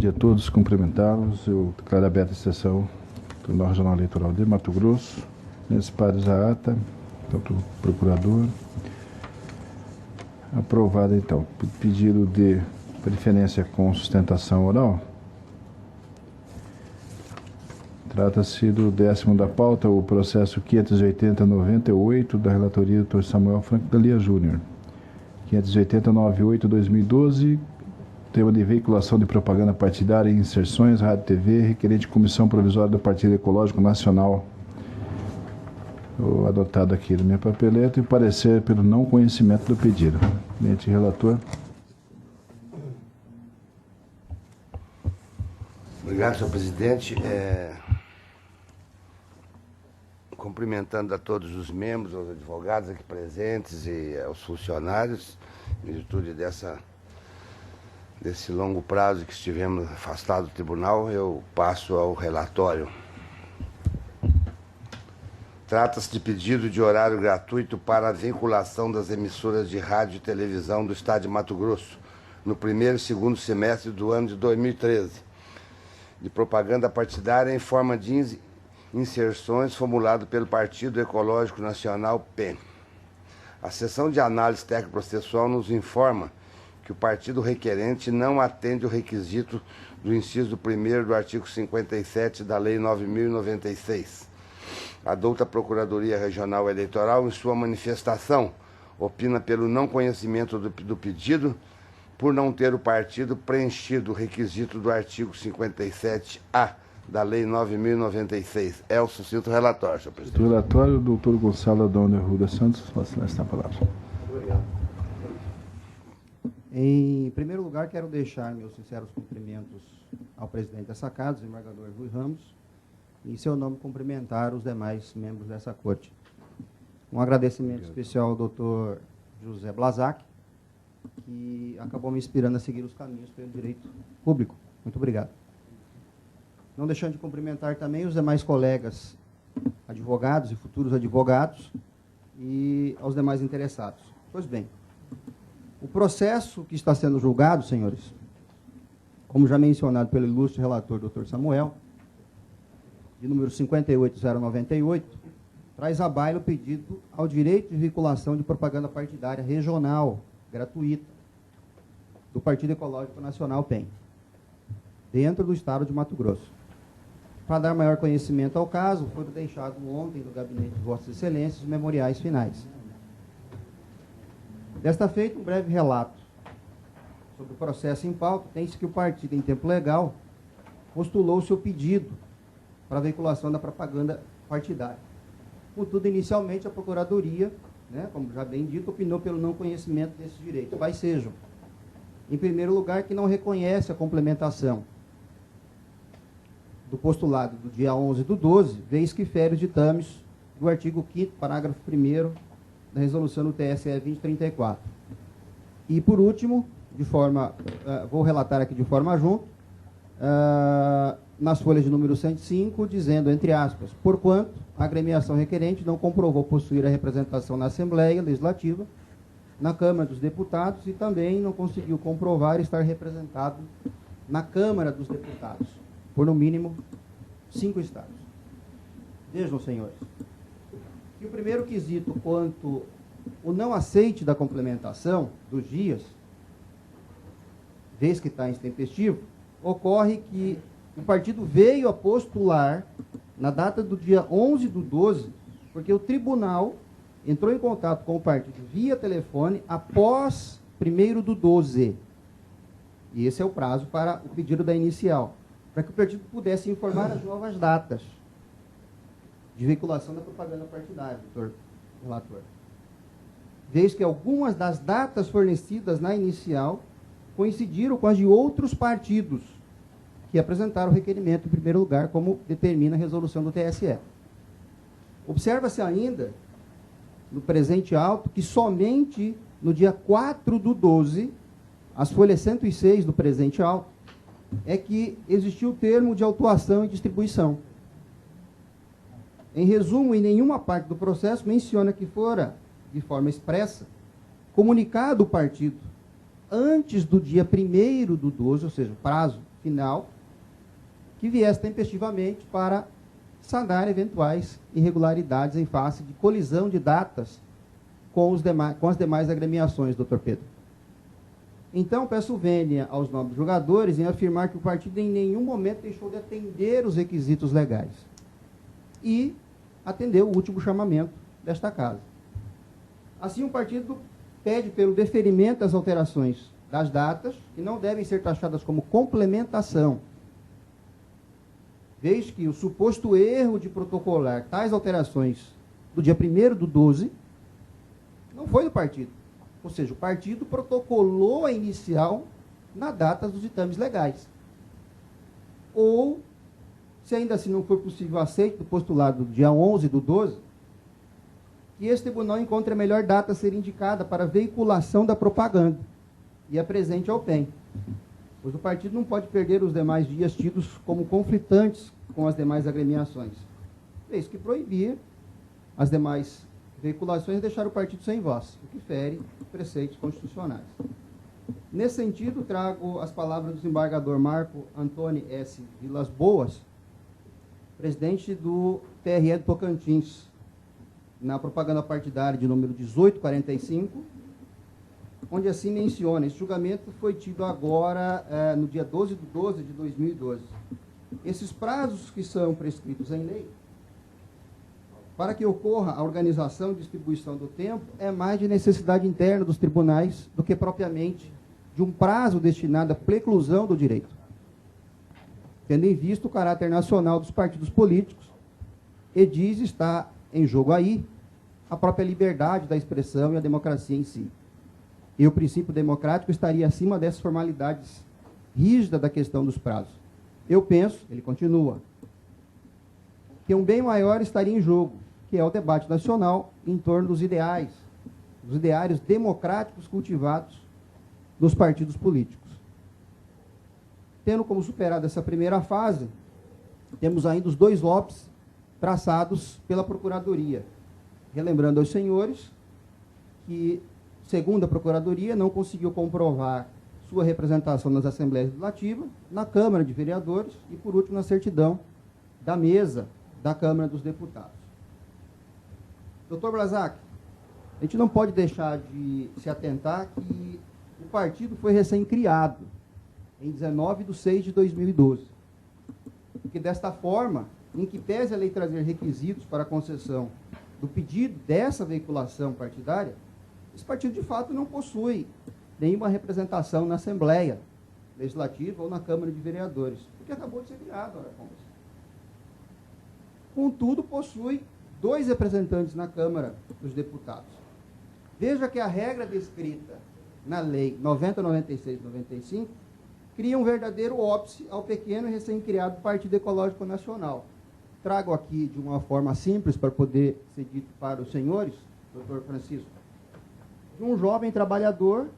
dia a todos, cumprimentá-los. Eu declaro aberta a sessão do Tribunal Regional Eleitoral de Mato Grosso. Nesse pares a ata, tanto o procurador. Aprovado, então. Pedido de preferência com sustentação oral. Trata-se do 10º da pauta, o processo 580-98 da relatoria do Dr. Samuel Franco Dalia Júnior. 580-98-2012, tema de veiculação de propaganda partidária e inserções, rádio e TV, requerente de comissão provisória do Partido Ecológico Nacional. O adotado aqui na minha papeleta e parecer pelo não conhecimento do pedido. Presidente relator. Obrigado, senhor presidente. Cumprimentando a todos os membros, aos advogados aqui presentes e aos funcionários, em virtude desse longo prazo que estivemos afastados do tribunal, eu passo ao relatório. Trata-se de pedido de horário gratuito para a vinculação das emissoras de rádio e televisão do Estado de Mato Grosso, no primeiro e segundo semestre do ano de 2013, de propaganda partidária em forma de inserções formulado pelo Partido Ecológico Nacional, PEN. A seção de análise técnico-processual nos informa que o partido requerente não atende o requisito do inciso 1º do artigo 57 da Lei 9.096. A douta Procuradoria Regional Eleitoral, em sua manifestação, opina pelo não conhecimento do pedido, por não ter o partido preenchido o requisito do artigo 57A da Lei 9.096. É o sucinto relatório, senhor presidente. Do relatório, o doutor Gonçalo Adão Arruda Santos, faça esta palavra. Obrigado. Em primeiro lugar, quero deixar meus sinceros cumprimentos ao presidente dessa casa, o desembargador Rui Ramos, e, em seu nome, cumprimentar os demais membros dessa corte. Um agradecimento especial ao doutor José Blazac, que acabou me inspirando a seguir os caminhos pelo direito público. Muito obrigado. Não deixando de cumprimentar também os demais colegas advogados e futuros advogados e aos demais interessados. Pois bem, o processo que está sendo julgado, senhores, como já mencionado pelo ilustre relator Dr. Samuel, de número 58098, traz à baila o pedido ao direito de vinculação de propaganda partidária regional, gratuita, do Partido Ecológico Nacional, PEN, dentro do estado de Mato Grosso. Para dar maior conhecimento ao caso, foram deixados ontem no gabinete de Vossas Excelências os memoriais finais. Desta feita, um breve relato sobre o processo em pauta. Tem-se que o partido, em tempo legal, postulou o seu pedido para a veiculação da propaganda partidária. Contudo, inicialmente, a Procuradoria, como já bem dito, opinou pelo não conhecimento desses direitos. Quais sejam? Em primeiro lugar, que não reconhece a complementação do postulado do dia 11/12, vez que fere os ditames do artigo 5º, parágrafo 1º da resolução do TSE 2034. E, por último, vou relatar aqui de forma junto, nas folhas de número 105, dizendo, entre aspas, porquanto a agremiação requerente não comprovou possuir a representação na Assembleia Legislativa, na Câmara dos Deputados e também não conseguiu comprovar estar representado na Câmara dos Deputados, por no mínimo 5 estados. Vejam, senhores, que o primeiro quesito quanto o não aceite da complementação dos dias, vez que está em intempestivo, ocorre que o partido veio a postular na data do dia 11/12, porque o tribunal entrou em contato com o partido via telefone após 1º/12. E esse é o prazo para o pedido da inicial, para que o partido pudesse informar as novas datas de veiculação da propaganda partidária, doutor relator. Vez que algumas das datas fornecidas na inicial coincidiram com as de outros partidos que apresentaram o requerimento em primeiro lugar, como determina a resolução do TSE. Observa-se ainda, no presente auto, que somente no dia 4/12, as folhas 106 do presente auto, é que existiu o termo de autuação e distribuição. Em resumo, em nenhuma parte do processo menciona que fora, de forma expressa, comunicado o partido antes do dia 1º/12, ou seja, o prazo final que viesse tempestivamente para sanar eventuais irregularidades em face de colisão de datas com as demais agremiações, doutor Pedro. Então, peço vênia aos nobres julgadores em afirmar que o partido em nenhum momento deixou de atender os requisitos legais e atendeu o último chamamento desta casa. Assim, o partido pede pelo deferimento das alterações das datas, que não devem ser taxadas como complementação, vez que o suposto erro de protocolar tais alterações do dia 1º/12 não foi do partido. Ou seja, o partido protocolou a inicial na data dos ditames legais. Ou, se ainda assim não for possível aceito o postulado do dia 11/12, que esse tribunal encontre a melhor data a ser indicada para a veiculação da propaganda e apresente ao PEN, pois o partido não pode perder os demais dias tidos como conflitantes com as demais agremiações, vez que proibir as demais veiculações e deixar o partido sem voz, o que fere preceitos constitucionais. Nesse sentido, trago as palavras do desembargador Marco Antônio S. Vilas Boas, presidente do TRE do Tocantins, na propaganda partidária de número 1845, onde assim menciona: esse julgamento foi tido agora no dia 12/12/2012. Esses prazos que são prescritos em lei, para que ocorra a organização e distribuição do tempo, é mais de necessidade interna dos tribunais do que propriamente de um prazo destinado à preclusão do direito, tendo em vista o caráter nacional dos partidos políticos, e diz estar em jogo aí a própria liberdade da expressão e a democracia em si. E o princípio democrático estaria acima dessas formalidades rígidas da questão dos prazos. Eu penso, ele continua, que um bem maior estaria em jogo, que é o debate nacional em torno dos ideários democráticos cultivados nos partidos políticos. Tendo como superado essa primeira fase, temos ainda os 2 lobbies traçados pela Procuradoria. Relembrando aos senhores que, segundo a Procuradoria, não conseguiu comprovar sua representação nas Assembleias Legislativas, na Câmara de Vereadores e, por último, na certidão da mesa da Câmara dos Deputados. Doutor Brazac, a gente não pode deixar de se atentar que o partido foi recém-criado em 19/6/2012. Porque desta forma, em que pese a lei trazer requisitos para a concessão do pedido dessa veiculação partidária, esse partido de fato não possui nenhuma representação na Assembleia Legislativa ou na Câmara de Vereadores, porque acabou de ser criado, ora, como assim. Contudo, possui 2 representantes na Câmara dos Deputados. Veja que a regra descrita na Lei 90/96/95 cria um verdadeiro óbice ao pequeno e recém-criado Partido Ecológico Nacional. Trago aqui de uma forma simples para poder ser dito para os senhores, doutor Francisco, de um jovem trabalhador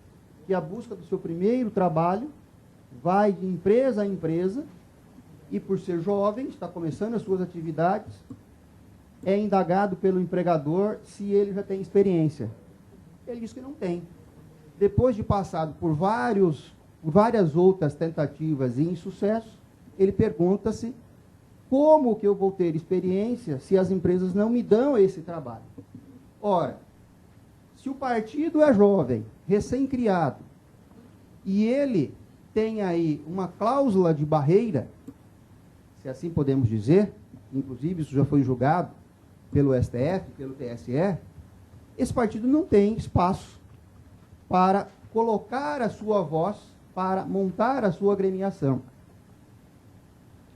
que, à busca do seu primeiro trabalho, vai de empresa a empresa e, por ser jovem, está começando as suas atividades, é indagado pelo empregador se ele já tem experiência. Ele diz que não tem. Depois de passado por várias outras tentativas e insucesso, ele pergunta-se: como que eu vou ter experiência se as empresas não me dão esse trabalho? Ora, se o partido é jovem, recém-criado, e ele tem aí uma cláusula de barreira, se assim podemos dizer, inclusive isso já foi julgado pelo STF, pelo TSE, esse partido não tem espaço para colocar a sua voz, para montar a sua agremiação.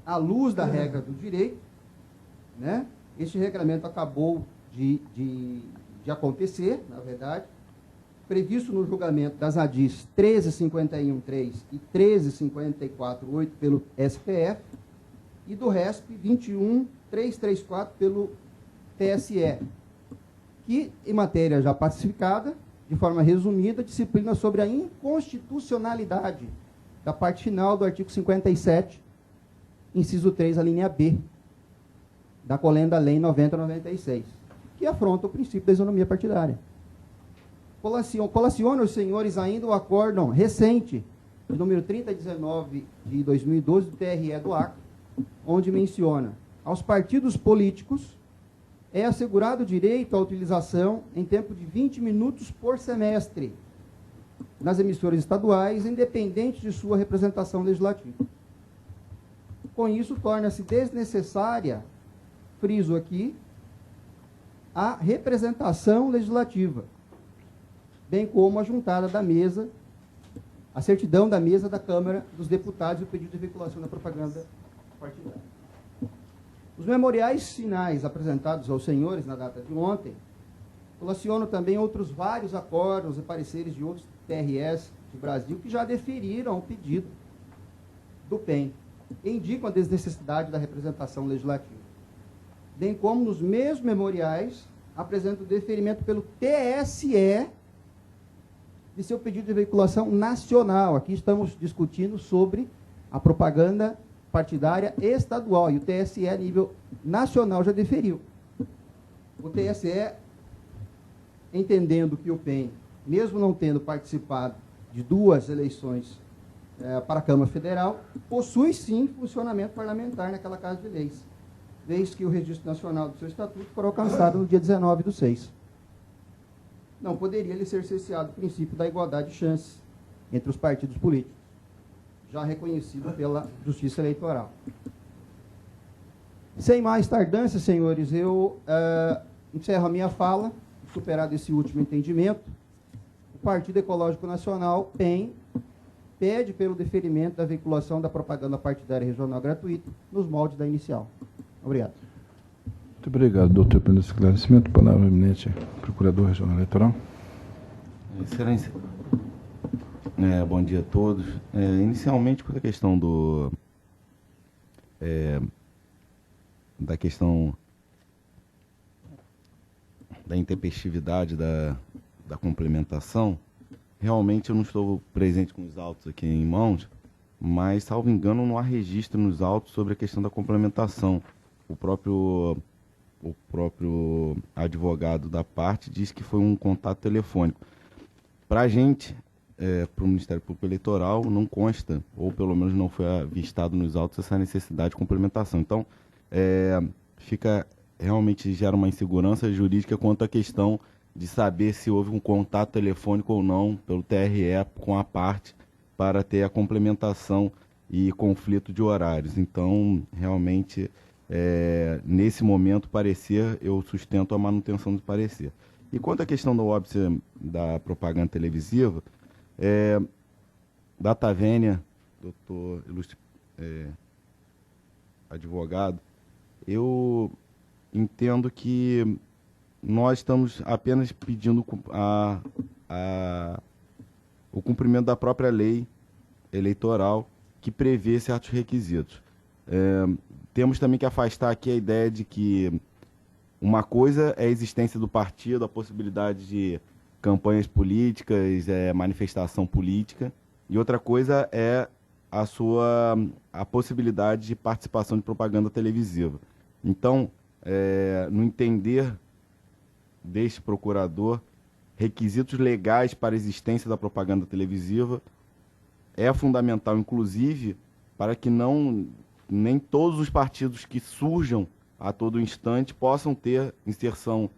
À luz da regra do direito, né, este regramento acabou de acontecer, na verdade, previsto no julgamento das ADIs 1351.3 e 1354.8 pelo STF e do RESP 21.334 pelo TSE, que, em matéria já pacificada, de forma resumida, disciplina sobre a inconstitucionalidade da parte final do artigo 57, inciso 3, a linha B, da colenda Lei 90/96, que afronta o princípio da isonomia partidária. Colaciona os senhores ainda o acórdão recente de número 3019 de 2012 do TRE do Acre, onde menciona: aos partidos políticos é assegurado o direito à utilização em tempo de 20 minutos por semestre nas emissoras estaduais, independente de sua representação legislativa. Com isso, torna-se desnecessária, friso aqui, a representação legislativa, bem como a juntada da mesa, a certidão da mesa da Câmara dos Deputados e o pedido de veiculação da propaganda partidária. Os memoriais finais apresentados aos senhores na data de ontem relacionam também outros vários acordos e pareceres de outros TREs de Brasil que já deferiram o pedido do PEN e indicam a desnecessidade da representação legislativa, bem como nos mesmos memoriais apresenta o deferimento pelo TSE de seu pedido de veiculação nacional. Aqui estamos discutindo sobre a propaganda partidária estadual, e o TSE, a nível nacional, já deferiu. O TSE, entendendo que o PEN, mesmo não tendo participado de 2 eleições para a Câmara Federal, possui sim funcionamento parlamentar naquela Casa de Leis, vez que o registro nacional do seu estatuto for alcançado no dia 19/6. Não poderia lhe ser cesseado o princípio da igualdade de chances entre os partidos políticos, já reconhecido pela Justiça Eleitoral. Sem mais tardância, senhores, eu encerro a minha fala. Superado esse último entendimento, o Partido Ecológico Nacional, PEN, pede pelo deferimento da veiculação da propaganda partidária regional gratuita nos moldes da inicial. Obrigado. Muito obrigado, doutor, pelo esclarecimento. Palavra eminente, procurador regional eleitoral. Excelência. Bom dia a todos. Inicialmente, com a questão da intempestividade da complementação, realmente eu não estou presente com os autos aqui em mãos, mas, salvo engano, não há registro nos autos sobre a questão da complementação. O próprio advogado da parte diz que foi um contato telefônico. Para a gente, para o Ministério Público Eleitoral, não consta, ou pelo menos não foi avistado nos autos, essa necessidade de complementação. Então, realmente gera uma insegurança jurídica quanto à questão de saber se houve um contato telefônico ou não pelo TRE com a parte para ter a complementação e conflito de horários. Então, realmente, nesse momento, eu sustento a manutenção do parecer. E quanto à questão do óbice da propaganda televisiva, Data Vênia, doutor ilustre advogado, eu entendo que nós estamos apenas pedindo o cumprimento da própria lei eleitoral que prevê certos requisitos. Temos também que afastar aqui a ideia de que uma coisa é a existência do partido, a possibilidade de campanhas políticas, manifestação política, e outra coisa é a possibilidade de participação de propaganda televisiva. Então, no entender deste procurador, requisitos legais para a existência da propaganda televisiva é fundamental, inclusive, para que nem todos os partidos que surjam a todo instante possam ter inserção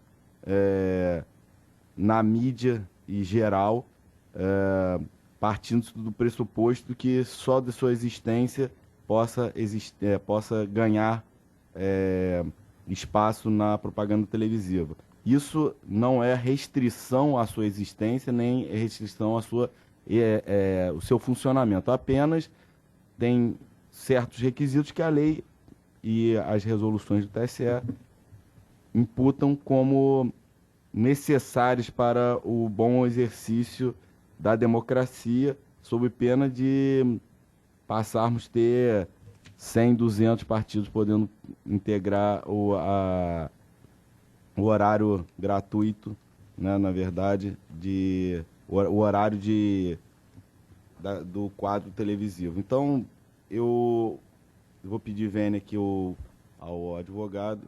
na mídia e geral, partindo do pressuposto que só de sua existência possa ganhar espaço na propaganda televisiva. Isso não é restrição à sua existência, nem restrição ao seu funcionamento. Apenas tem certos requisitos que a lei e as resoluções do TSE imputam como necessários para o bom exercício da democracia, sob pena de passarmos a ter 100, 200 partidos podendo integrar o horário gratuito, né, na verdade, o horário do quadro televisivo. Então, eu vou pedir vênia aqui ao advogado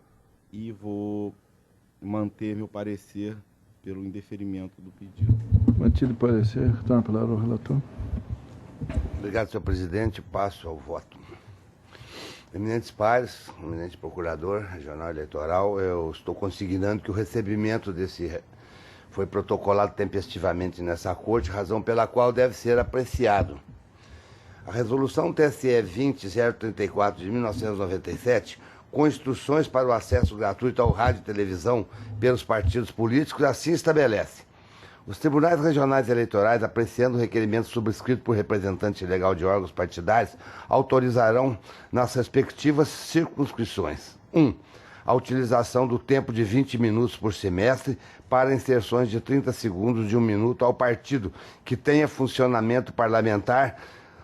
e vou manter meu parecer pelo indeferimento do pedido. Mantido o parecer, retorno a palavra ao relator. Obrigado, senhor presidente. Passo ao voto. Eminentes pares, eminente procurador regional eleitoral, eu estou consignando que o recebimento desse foi protocolado tempestivamente nessa corte, razão pela qual deve ser apreciado. A resolução TSE 20.034 de 1997, com instruções para o acesso gratuito ao rádio e televisão pelos partidos políticos, assim estabelece. Os tribunais regionais eleitorais, apreciando o requerimento subscrito por representante legal de órgãos partidários, autorizarão nas respectivas circunscrições: 1. A utilização do tempo de 20 minutos por semestre para inserções de 30 segundos de 1 minuto ao partido que tenha funcionamento parlamentar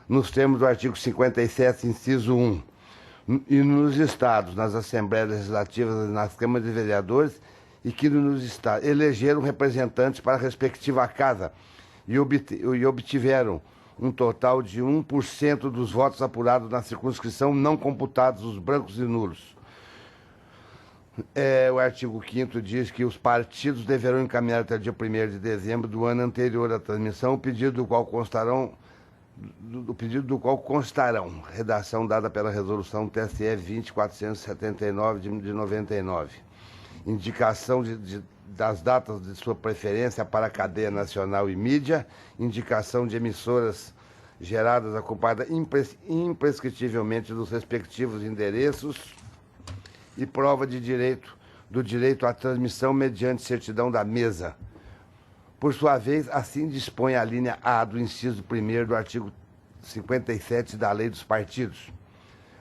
nos termos do artigo 57, inciso 1. E nos estados, nas assembleias legislativas e nas câmaras de vereadores, e que nos estados elegeram representantes para a respectiva casa e obtiveram um total de 1% dos votos apurados na circunscrição, não computados os brancos e nulos. O artigo 5º diz que os partidos deverão encaminhar até o dia 1º de dezembro do ano anterior à transmissão o pedido do qual constarão, redação dada pela resolução TSE 20.479 de 99. Indicação das datas de sua preferência para a cadeia nacional e mídia, indicação de emissoras geradas acompanhada imprescritivelmente dos respectivos endereços e prova do direito à transmissão mediante certidão da mesa. Por sua vez, assim dispõe a linha A do inciso 1º do artigo 57 da Lei dos Partidos.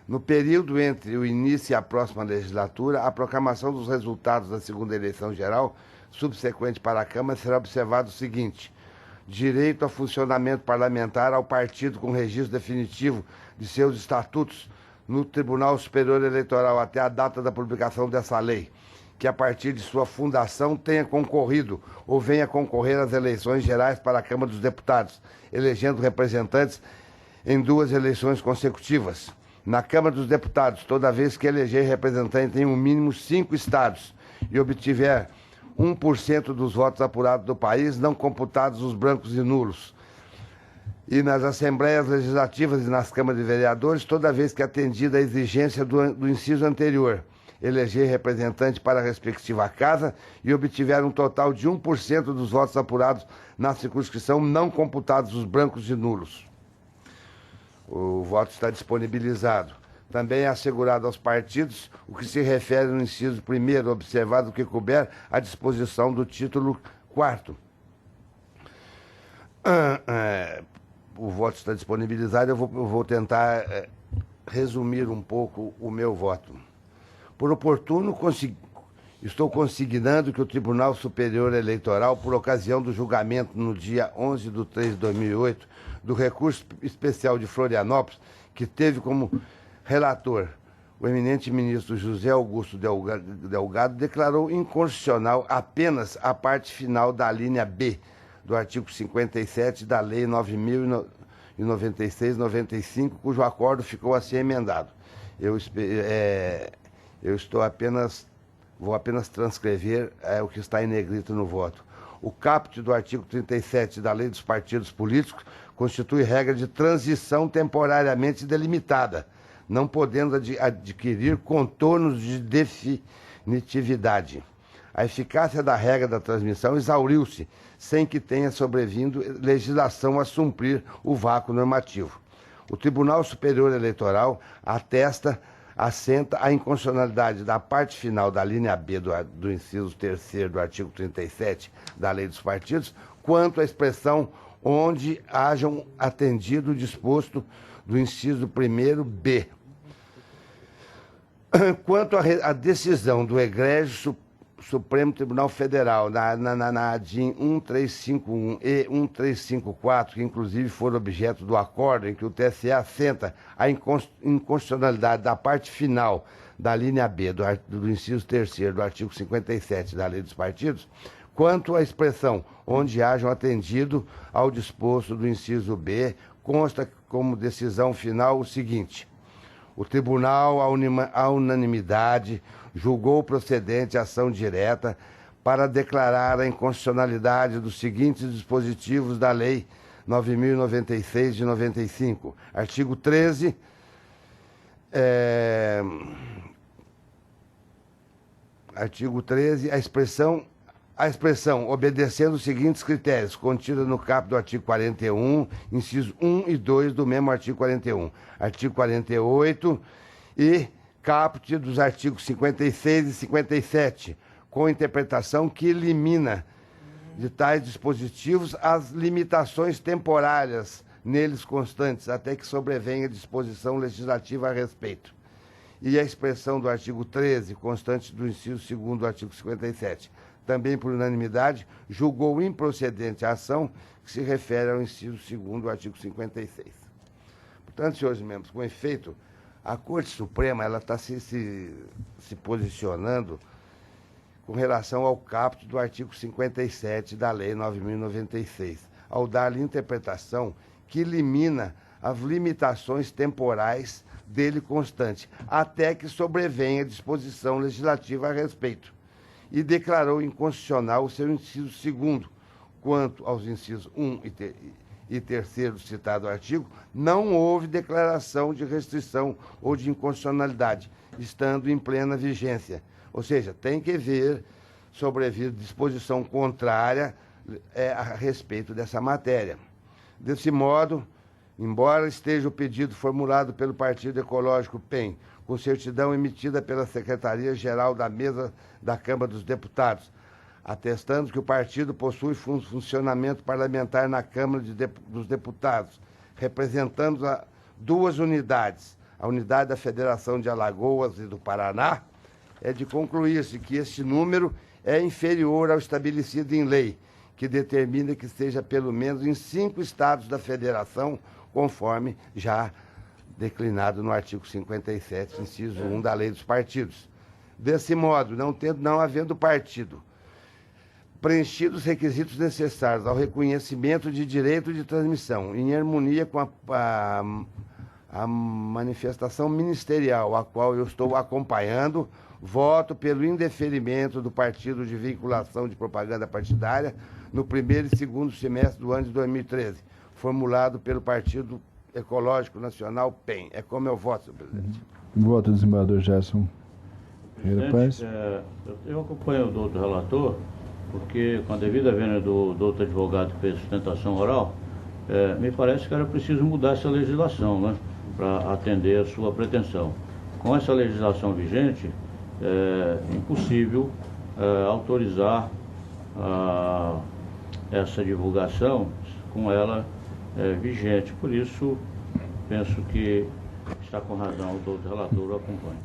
No período entre o início e a próxima legislatura, a proclamação dos resultados da segunda eleição geral, subsequente para a Câmara, será observado o seguinte: direito a funcionamento parlamentar ao partido com registro definitivo de seus estatutos no Tribunal Superior Eleitoral até a data da publicação dessa lei, que a partir de sua fundação tenha concorrido ou venha concorrer às eleições gerais para a Câmara dos Deputados, elegendo representantes em 2 eleições consecutivas. Na Câmara dos Deputados, toda vez que eleger representante em um mínimo 5 estados e obtiver 1% dos votos apurados do país, não computados os brancos e nulos. E nas Assembleias Legislativas e nas Câmaras de Vereadores, toda vez que atendida a exigência do inciso anterior, eleger representante para a respectiva casa e obtiver um total de 1% dos votos apurados na circunscrição, não computados os brancos e nulos. O voto está disponibilizado. Também é assegurado aos partidos o que se refere no inciso 1º, observado o que couber à disposição do título 4º. O voto está disponibilizado, eu vou tentar resumir um pouco o meu voto. Por oportuno, estou consignando que o Tribunal Superior Eleitoral, por ocasião do julgamento no dia 11/3/2008, do recurso especial de Florianópolis, que teve como relator o eminente ministro José Augusto Delgado, declarou inconstitucional apenas a parte final da linha B do artigo 57 da Lei 9.096/95, cujo acordo ficou assim emendado. Vou apenas transcrever o que está em negrito no voto. O caput do artigo 37 da Lei dos Partidos Políticos constitui regra de transição temporariamente delimitada, não podendo adquirir contornos de definitividade. A eficácia da regra da transmissão exauriu-se, sem que tenha sobrevindo legislação a suprir o vácuo normativo. O Tribunal Superior Eleitoral assenta a inconstitucionalidade da parte final da linha B do inciso 3º do artigo 37 da Lei dos Partidos, quanto à expressão onde hajam atendido o disposto do inciso 1º B. Quanto à decisão do egrégio Supremo Tribunal Federal, na ADIM 1351 e 1354, que inclusive foram objeto do acordo em que o TSE assenta a inconstitucionalidade da parte final da linha B do inciso 3º do artigo 57 da Lei dos Partidos, quanto à expressão onde hajam atendido ao disposto do inciso B, consta como decisão final o seguinte: o tribunal, à unanimidade, julgou procedente a ação direta para declarar a inconstitucionalidade dos seguintes dispositivos da Lei 9.096 de 95. Artigo 13. Artigo 13, a expressão obedecendo os seguintes critérios, contida no caput do artigo 41, inciso 1 e 2 do mesmo artigo 41. Artigo 48 e caput dos artigos 56 e 57, com interpretação que elimina de tais dispositivos as limitações temporárias neles constantes, até que sobrevenha disposição legislativa a respeito. E a expressão do artigo 13, constante do inciso 2º do artigo 57, também por unanimidade, julgou improcedente a ação que se refere ao inciso 2º do artigo 56. Portanto, senhores membros, com efeito, a Corte Suprema está se posicionando com relação ao caput do artigo 57 da Lei 9.096, ao dar-lhe interpretação que elimina as limitações temporais dele constante, até que sobrevenha disposição legislativa a respeito, e declarou inconstitucional o seu inciso 2º. Quanto aos incisos 1 e 3º do citado artigo, não houve declaração de restrição ou de inconstitucionalidade, estando em plena vigência. Ou seja, tem que ver sobrevindo disposição contrária a respeito dessa matéria. Desse modo, embora esteja o pedido formulado pelo Partido Ecológico PEN, com certidão emitida pela Secretaria-Geral da Mesa da Câmara dos Deputados, atestando que o partido possui funcionamento parlamentar na Câmara dos Deputados, representando duas unidades, a unidade da Federação de Alagoas e do Paraná, é de concluir-se que este número é inferior ao estabelecido em lei, que determina que seja pelo menos em 5 estados da Federação, conforme já declinado no artigo 57, inciso 1 da Lei dos Partidos. Desse modo, não havendo partido preenchido os requisitos necessários ao reconhecimento de direito de transmissão, em harmonia com a manifestação ministerial, a qual eu estou acompanhando, voto pelo indeferimento do partido de vinculação de propaganda partidária no primeiro e segundo semestre do ano de 2013, formulado pelo Partido Ecológico Nacional, PEN. É como eu voto, senhor presidente. Voto do desembargador Gerson Ferreira Paz. Eu acompanho o doutor relator, porque com a devida vênia do doutor advogado que fez sustentação oral, me parece que era preciso mudar essa legislação, né, para atender a sua pretensão. Com essa legislação vigente, é impossível autorizar essa divulgação com ela vigente. Por isso, penso que está com razão o doutor relator, o acompanho.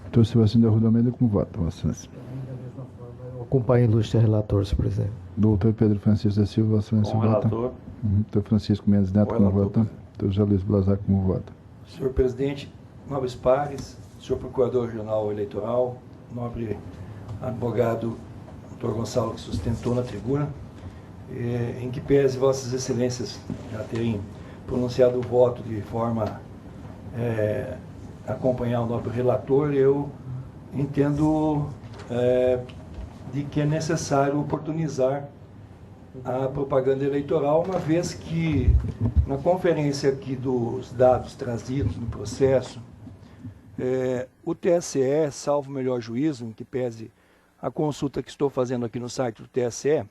Doutor Sebastião de Arruda Almeida, como vota, Vossa Excelência? Eu acompanho o ilustre relator, senhor presidente. Doutor Pedro Francisco da Silva, Vossa Excelência, vota. Relator. Doutor Francisco Mendes Neto, como vota? Doutor Jalisco Blazar, como vota? Senhor presidente, nobres pares, senhor procurador regional eleitoral, nobre advogado doutor Gonçalo, que sustentou na tribuna, em que pese vossas excelências já terem pronunciado o voto de forma a acompanhar o nobre relator, eu entendo de que é necessário oportunizar a propaganda eleitoral, uma vez que na conferência aqui dos dados trazidos no processo, o TSE, salvo o melhor juízo, em que pese a consulta que estou fazendo aqui no site do TSE,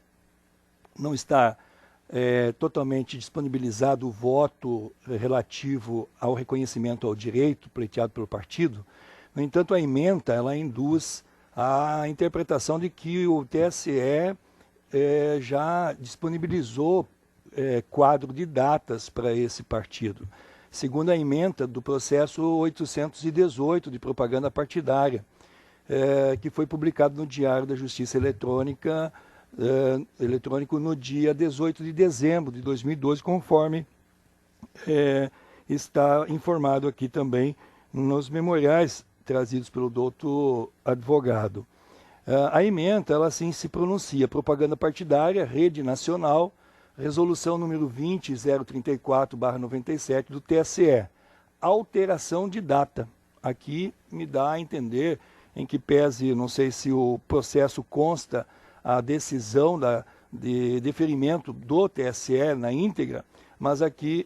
não está totalmente disponibilizado o voto relativo ao reconhecimento ao direito pleiteado pelo partido. No entanto, a ementa ela induz a interpretação de que o TSE já disponibilizou quadro de datas para esse partido, segundo a ementa do processo 818 de propaganda partidária, que foi publicado no Diário da Justiça Eletrônico no dia 18 de dezembro de 2012, conforme está informado aqui também nos memoriais trazidos pelo doutor advogado. A ementa, ela sim se pronuncia: propaganda partidária, rede nacional, resolução número 20034/97 do TSE. Alteração de data. Aqui me dá a entender, em que pese, não sei se o processo consta a decisão de deferimento do TSE na íntegra, mas aqui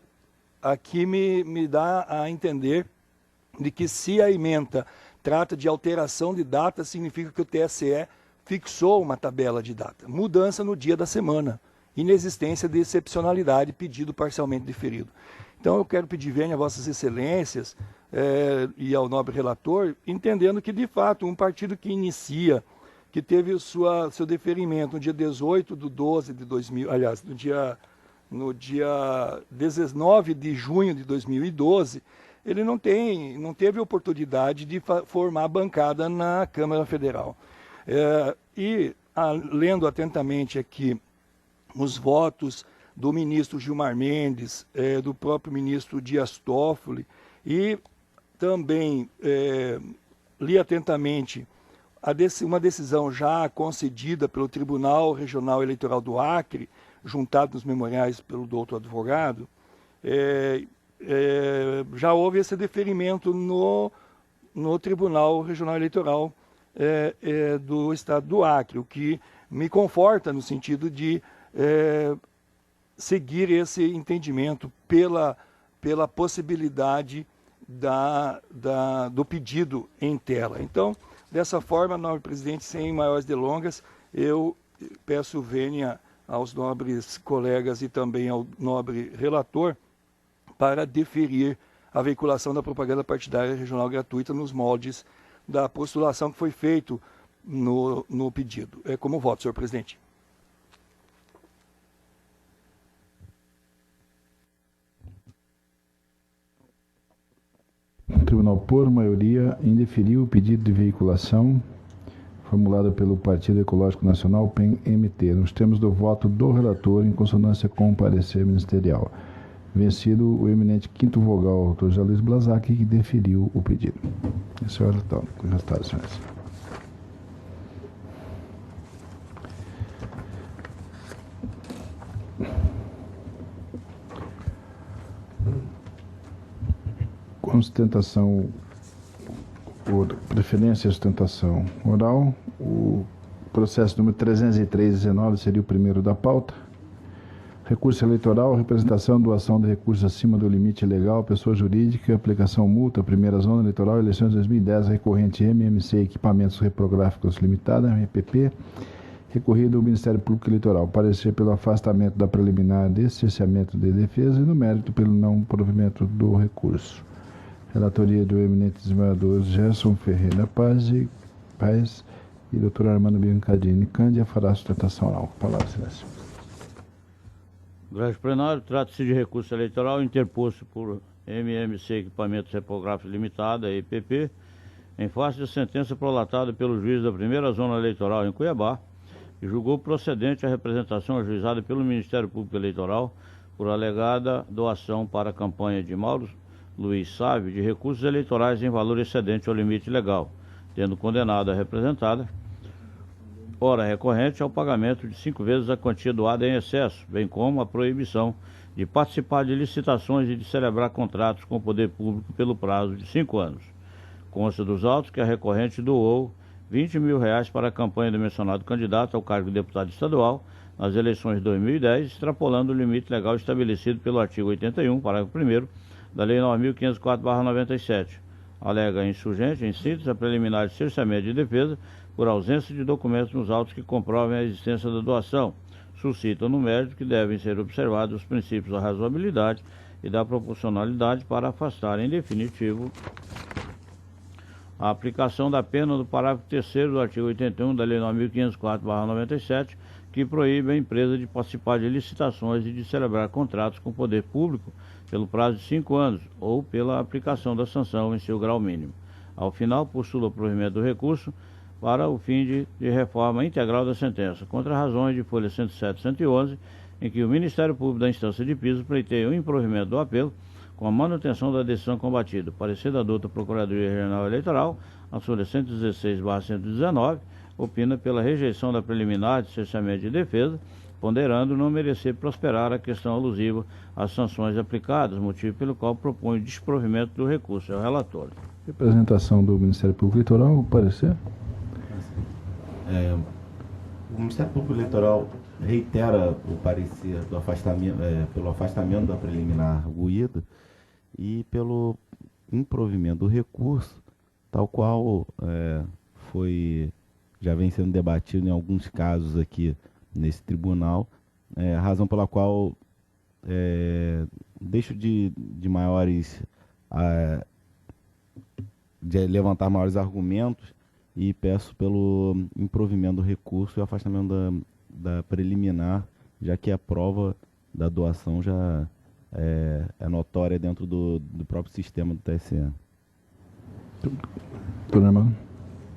me dá a entender de que se a ementa trata de alteração de data, significa que o TSE fixou uma tabela de data. Mudança no dia da semana. Inexistência de excepcionalidade, pedido parcialmente diferido. Então eu quero pedir vênia a vossas excelências e ao nobre relator, entendendo que de fato um partido que inicia, que teve seu deferimento no dia 18/12 de 2000, aliás, no dia 19 de junho de 2012, ele não teve oportunidade de formar bancada na Câmara Federal. Lendo atentamente aqui os votos do ministro Gilmar Mendes, do próprio ministro Dias Toffoli, e também li atentamente uma decisão já concedida pelo Tribunal Regional Eleitoral do Acre, juntado nos memoriais pelo doutor advogado, já houve esse deferimento no Tribunal Regional Eleitoral do Estado do Acre, o que me conforta no sentido de seguir esse entendimento pela possibilidade do pedido em tela. Então, dessa forma, nobre presidente, sem maiores delongas, eu peço vênia aos nobres colegas e também ao nobre relator para deferir a veiculação da propaganda partidária regional gratuita nos moldes da postulação que foi feito no pedido. Como voto, senhor presidente. O tribunal, por maioria, indeferiu o pedido de veiculação formulado pelo Partido Ecológico Nacional, PEN-MT, nos termos do voto do relator, em consonância com o parecer ministerial. Vencido o eminente quinto vogal, doutor José Luiz Blazac, que deferiu o pedido. Esse é o resultado, senhores. Com sustentação, preferência e sustentação oral, o processo número 303/19 seria o primeiro da pauta. Recurso eleitoral, representação, doação de recursos acima do limite legal, pessoa jurídica, aplicação multa, primeira zona eleitoral, eleições 2010, recorrente MMC Equipamentos Reprográficos Limitada, MPP, recorrido ao Ministério Público Eleitoral, parecer pelo afastamento da preliminar de cerceamento de defesa e no mérito pelo não provimento do recurso. Relatoria do eminente desembargador Gerson Ferreira Paz e doutor Armando Biancardini Cândia fará a sustentação oral. Palavra, silêncio. Grande plenário, trata-se de recurso eleitoral interposto por MMC Equipamentos Repográficos Limitada, EPP, em face de sentença prolatada pelo juiz da primeira zona eleitoral em Cuiabá, que julgou procedente a representação ajuizada pelo Ministério Público Eleitoral por alegada doação para a campanha de Mauro Luiz Sávio de recursos eleitorais em valor excedente ao limite legal, tendo condenado a representada, ora recorrente ao pagamento de 5 vezes a quantia doada em excesso, bem como a proibição de participar de licitações e de celebrar contratos com o poder público pelo prazo de 5 anos. Consta dos autos que a recorrente doou R$20 mil para a campanha do mencionado candidato ao cargo de deputado estadual nas eleições de 2010, extrapolando o limite legal estabelecido pelo artigo 81, parágrafo 1º, da Lei 9.504/97. Alega a insurgente, em síntese, a preliminar de cerceamento de defesa por ausência de documentos nos autos que comprovem a existência da doação. Suscita no mérito que devem ser observados os princípios da razoabilidade e da proporcionalidade para afastar em definitivo a aplicação da pena do parágrafo 3º do artigo 81 da Lei 9.504/97, que proíbe a empresa de participar de licitações e de celebrar contratos com o poder público pelo prazo de 5 anos ou pela aplicação da sanção em seu grau mínimo. Ao final, postula o provimento do recurso para o fim de reforma integral da sentença, contra razões de folha 107 e 111, em que o Ministério Público da instância de piso pleiteia o improvimento do apelo com a manutenção da decisão combatida. Parecer da douta Procuradoria Regional Eleitoral, a folha 116/119, opina pela rejeição da preliminar de cerceamento de defesa, ponderando não merecer prosperar a questão alusiva às sanções aplicadas, motivo pelo qual propõe o desprovimento do recurso. É o relatório. Representação do Ministério Público Eleitoral, parecer? O Ministério Público Eleitoral reitera o parecer do afastamento, pelo afastamento da preliminar arguída e pelo improvimento do recurso, tal qual já vem sendo debatido em alguns casos aqui nesse tribunal, razão pela qual deixo de levantar maiores argumentos e peço pelo improvimento do recurso e afastamento da preliminar, já que a prova da doação já é notória dentro do próprio sistema do TSE.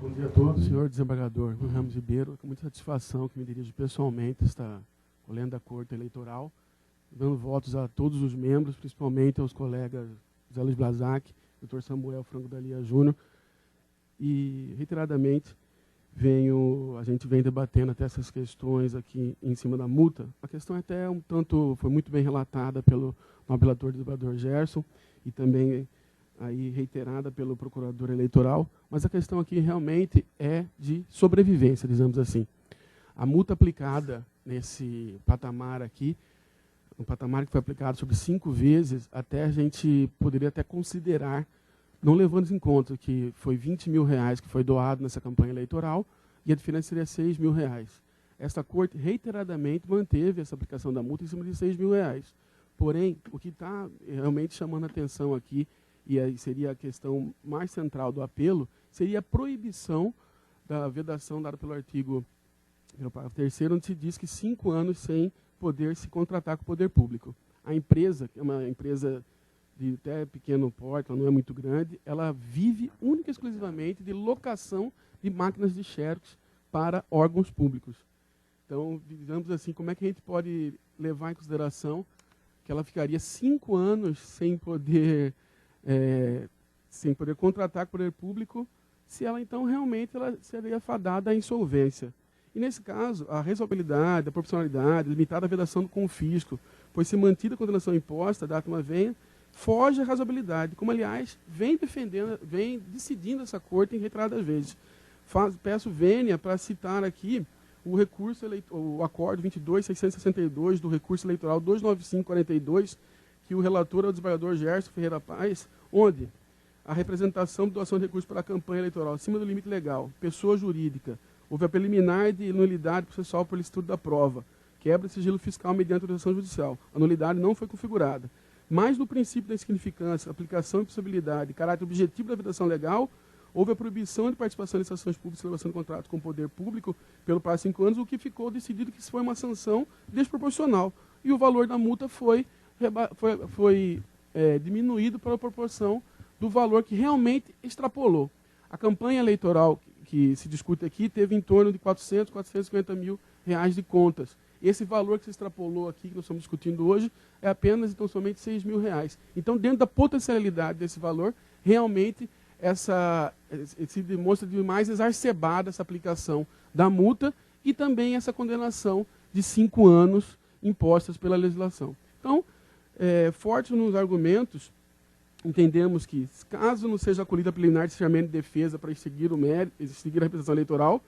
Bom dia a todos, senhor desembargador Rui Ramos Ribeiro. Com muita satisfação que me dirijo pessoalmente esta colhendo da Corte Eleitoral, dando votos a todos os membros, principalmente aos colegas Zé Luiz Blazac, Dr. Samuel Franco Dalia Júnior, e reiteradamente a gente vem debatendo até essas questões aqui em cima da multa. A questão até foi muito bem relatada pelo nobre relator desembargador Gerson e também aí reiterada pelo procurador eleitoral, mas a questão aqui realmente é de sobrevivência, dizemos assim. A multa aplicada nesse patamar aqui, um patamar que foi aplicado sobre 5 vezes, até a gente poderia até considerar, não levando em conta que foi R$20 mil que foi doado nessa campanha eleitoral, e a diferença seria R$6 mil. Esta corte reiteradamente manteve essa aplicação da multa em cima de R$6 mil. Porém, o que está realmente chamando a atenção aqui, e aí seria a questão mais central do apelo, seria a proibição da vedação dada pelo artigo, pelo parágrafo 3º, onde se diz que 5 anos sem poder se contratar com o poder público. A empresa, que é uma empresa de até pequeno porte, ela não é muito grande, ela vive única e exclusivamente de locação de máquinas de xerox para órgãos públicos. Então, digamos assim, como é que a gente pode levar em consideração que ela ficaria 5 anos sem poder contratar com o poder público, se ela então realmente seria fadada à insolvência. E nesse caso, a razoabilidade, a proporcionalidade, limitada à vedação do confisco, pois se mantida a condenação imposta, data uma venha, foge à razoabilidade, como aliás vem decidindo essa corte em reiteradas vezes. Peço vênia para citar aqui o acórdão 22.662 do recurso eleitoral 29542, que o relator é o desembargador Gerson Ferreira Paes, onde a representação de doação de recursos para a campanha eleitoral acima do limite legal, pessoa jurídica, houve a preliminar de nulidade processual por licitude da prova, quebra de sigilo fiscal mediante autorização judicial. A nulidade não foi configurada. Mas no princípio da insignificância, aplicação e possibilidade, caráter objetivo da vedação legal, houve a proibição de participação em licitações públicas e celebração de contrato com o poder público pelo prazo de 5 anos, o que ficou decidido que isso foi uma sanção desproporcional. E o valor da multa foi diminuído para a proporção do valor que realmente extrapolou. A campanha eleitoral que se discute aqui teve em torno de 450 mil reais de contas. Esse valor que se extrapolou aqui, que nós estamos discutindo hoje, é apenas, então, somente R$6 mil. Então, dentro da potencialidade desse valor, realmente se demonstra de mais exacerbada essa aplicação da multa e também essa condenação de 5 anos impostas pela legislação. Então, forte nos argumentos, entendemos que, caso não seja acolhida a preliminar de cerceamento de defesa para seguir a representação eleitoral,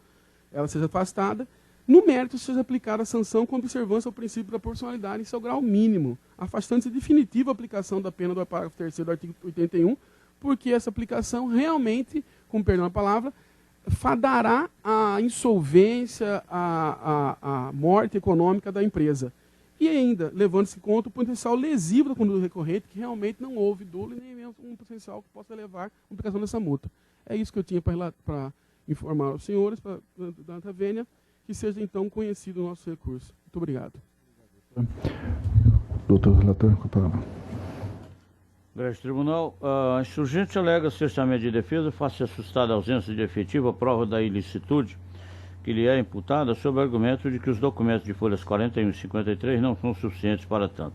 ela seja afastada, no mérito seja aplicada a sanção com observância ao princípio da proporcionalidade em seu grau mínimo, afastando-se definitiva a aplicação da pena do parágrafo 3º do artigo 81, porque essa aplicação realmente, com perdão da palavra, fadará a insolvência, a morte econômica da empresa. E ainda, levando-se em conta o potencial lesivo da conduta recorrente, que realmente não houve dolo e nem mesmo um potencial que possa levar à aplicação dessa multa. É isso que eu tinha para informar aos senhores, para a vênia, que seja então conhecido o nosso recurso. Muito obrigado. Doutor relator, com a palavra. Grande Tribunal, a insurgente alega cerceamento de defesa face à suscitada ausência de efetiva prova da ilicitude que lhe é imputada sob o argumento de que os documentos de folhas 41 e 53 não são suficientes para tanto.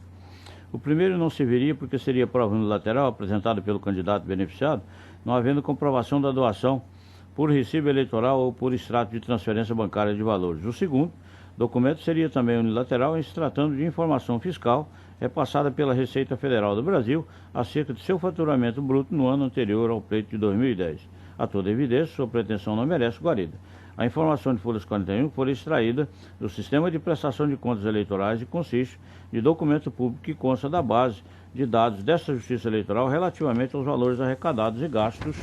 O primeiro não serviria porque seria prova unilateral apresentada pelo candidato beneficiado, não havendo comprovação da doação por recibo eleitoral ou por extrato de transferência bancária de valores. O segundo documento seria também unilateral em se tratando de informação fiscal repassada pela Receita Federal do Brasil acerca de seu faturamento bruto no ano anterior ao pleito de 2010. A toda evidência, sua pretensão não merece guarida. A informação de folhas 41 foi extraída do Sistema de Prestação de Contas Eleitorais e consiste de documento público que consta da base de dados desta Justiça Eleitoral relativamente aos valores arrecadados e gastos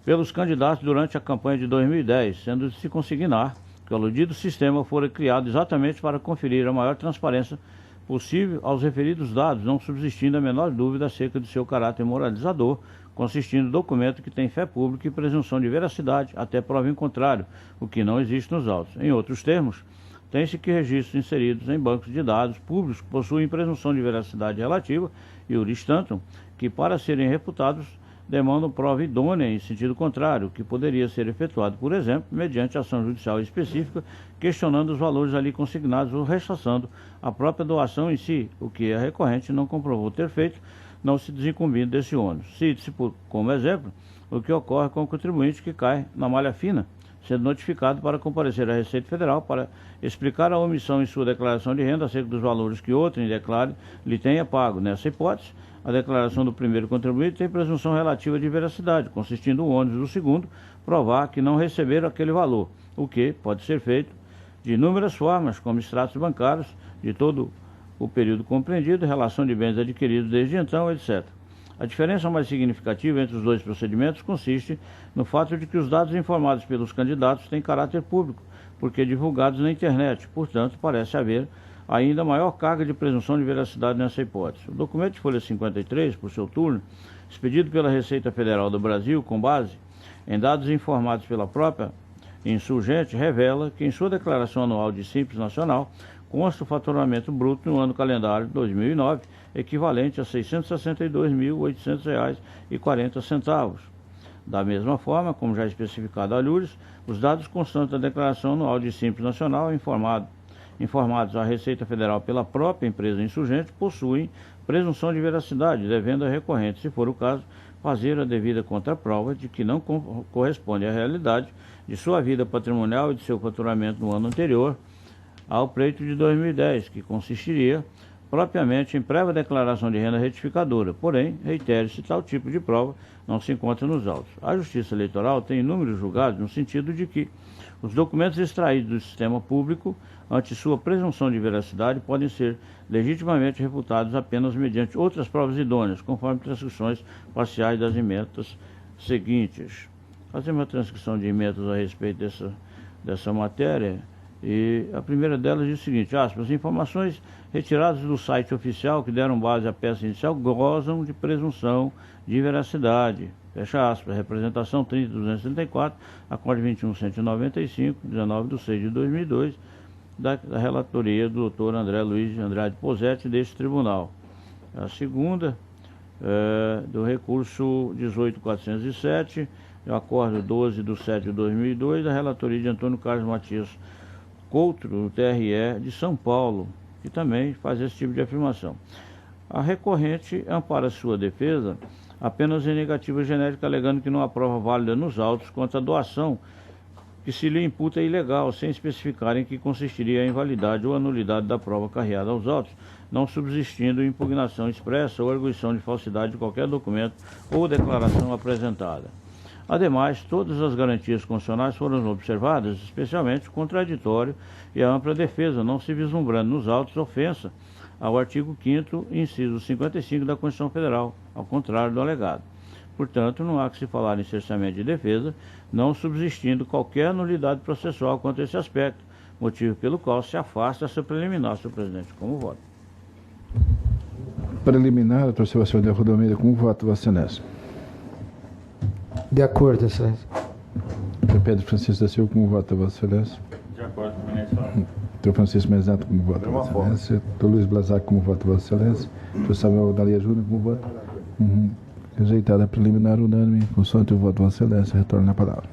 pelos candidatos durante a campanha de 2010, sendo de se consignar que o aludido sistema fora criado exatamente para conferir a maior transparência possível aos referidos dados, não subsistindo a menor dúvida acerca de seu caráter moralizador, consistindo em documento que tem fé pública e presunção de veracidade, até prova em contrário, o que não existe nos autos. Em outros termos, tem-se que registros inseridos em bancos de dados públicos possuem presunção de veracidade relativa, e iuris tantum, que para serem refutados demandam prova idônea em sentido contrário, que poderia ser efetuado, por exemplo, mediante ação judicial específica, questionando os valores ali consignados ou rechaçando a própria doação em si, o que a recorrente não comprovou ter feito, não se desincumbindo desse ônus. Cite-se, como exemplo, o que ocorre com o contribuinte que cai na malha fina, sendo notificado para comparecer à Receita Federal para explicar a omissão em sua declaração de renda acerca dos valores que outrem declare lhe tenha pago. Nessa hipótese, a declaração do primeiro contribuinte tem presunção relativa de veracidade, consistindo o ônus do segundo provar que não receberam aquele valor, o que pode ser feito de inúmeras formas, como extratos bancários de todo o período compreendido, relação de bens adquiridos desde então, etc. A diferença mais significativa entre os dois procedimentos consiste no fato de que os dados informados pelos candidatos têm caráter público, porque divulgados na internet. Portanto, parece haver ainda maior carga de presunção de veracidade nessa hipótese. O documento de folha 53, por seu turno, expedido pela Receita Federal do Brasil, com base em dados informados pela própria insurgente, revela que em sua declaração anual de Simples Nacional consta o faturamento bruto no ano calendário de 2009, equivalente a R$ 662.800,40. Da mesma forma, como já especificado a Lures, os dados constantes da declaração anual de Simples Nacional informados à Receita Federal pela própria empresa insurgente possuem presunção de veracidade, devendo a recorrente, se for o caso, fazer a devida contraprova de que não corresponde à realidade de sua vida patrimonial e de seu faturamento no ano anterior ao pleito de 2010, que consistiria propriamente em prévia declaração de renda retificadora. Porém, reitere-se, tal tipo de prova não se encontra nos autos. A Justiça Eleitoral tem inúmeros julgados no sentido de que os documentos extraídos do sistema público, ante sua presunção de veracidade, podem ser legitimamente refutados apenas mediante outras provas idôneas, conforme transcrições parciais das emendas seguintes. Fazemos uma transcrição de emendas a respeito dessa matéria. E a primeira delas diz o seguinte, aspas, informações retiradas do site oficial que deram base à peça inicial gozam de presunção de veracidade. Fecha aspas, representação 30.234, acorde 21.195, 19/6/2002, da relatoria do Dr. André Luiz de Andrade Posetti deste tribunal. A segunda, do recurso 18.407, do acordo 12/7/2002, da relatoria de Antônio Carlos Matias Couto, do TRE de São Paulo, que também faz esse tipo de afirmação. A recorrente ampara sua defesa apenas em negativa genérica, alegando que não há prova válida nos autos quanto à doação que se lhe imputa ilegal, sem especificar em que consistiria a invalidade ou a nulidade da prova carreada aos autos, não subsistindo impugnação expressa ou arguição de falsidade de qualquer documento ou declaração apresentada. Ademais, todas as garantias constitucionais foram observadas, especialmente o contraditório e a ampla defesa, não se vislumbrando nos autos ofensa ao artigo 5º, inciso 55 da Constituição Federal, ao contrário do alegado. Portanto, não há que se falar em cerceamento de defesa, não subsistindo qualquer nulidade processual quanto a esse aspecto, motivo pelo qual se afasta essa preliminar, senhor presidente. Como voto? Preliminar, doutor Sebastião de Arruda Almeida, como voto, Vossa Excelência? De acordo, Excelência. Doutor Pedro Francisco da Silva, como vota, Vossa Excelência? De acordo com o ministro. Doutor Francisco Mesato, como vota, Vossa Excelência? Doutor Luiz Blasac, como vota, Vossa Excelência? Doutor Samuel Dalia Júnior, como vota? Rejeitada a preliminar unânime, consoante o voto, Vossa Excelência, retorno a palavra.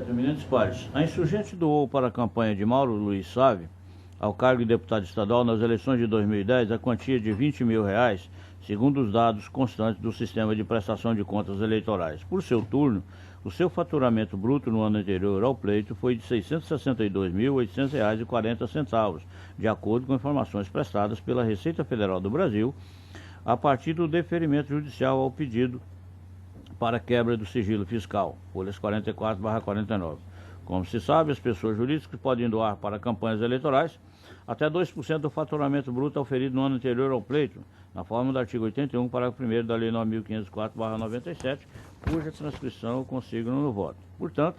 Eminentes pares, a insurgente doou para a campanha de Mauro Luiz Sávio, ao cargo de deputado estadual nas eleições de 2010, a quantia de R$20 mil, segundo os dados constantes do Sistema de Prestação de Contas Eleitorais. Por seu turno, o seu faturamento bruto no ano anterior ao pleito foi de R$ 662.800,40, de acordo com informações prestadas pela Receita Federal do Brasil, a partir do deferimento judicial ao pedido para quebra do sigilo fiscal, folhas 44/49. Como se sabe, as pessoas jurídicas podem doar para campanhas eleitorais até 2% do faturamento bruto auferido no ano anterior ao pleito, na forma do artigo 81, parágrafo 1º da Lei 9.504/97, cuja transcrição eu consigno no voto. Portanto,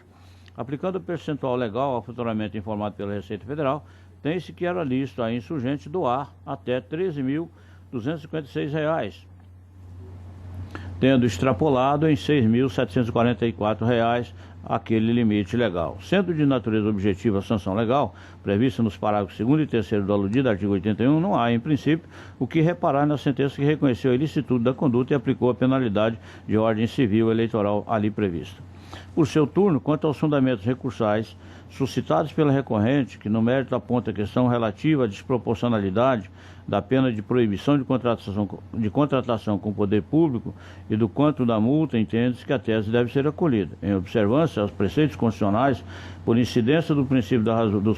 aplicando o percentual legal ao faturamento informado pela Receita Federal, tem-se que era lícito a insurgente doar até R$ 13.256, tendo extrapolado em R$ 6.744 aquele limite legal. Sendo de natureza objetiva a sanção legal, prevista nos parágrafos 2º e 3º do aludido artigo 81, não há, em princípio, o que reparar na sentença que reconheceu a ilicitude da conduta e aplicou a penalidade de ordem civil eleitoral ali prevista. Por seu turno, quanto aos fundamentos recursais suscitados pela recorrente, que no mérito aponta a questão relativa à desproporcionalidade da pena de proibição de contratação com o poder público e do quanto da multa, entende-se que a tese deve ser acolhida. Em observância aos preceitos constitucionais, por incidência dos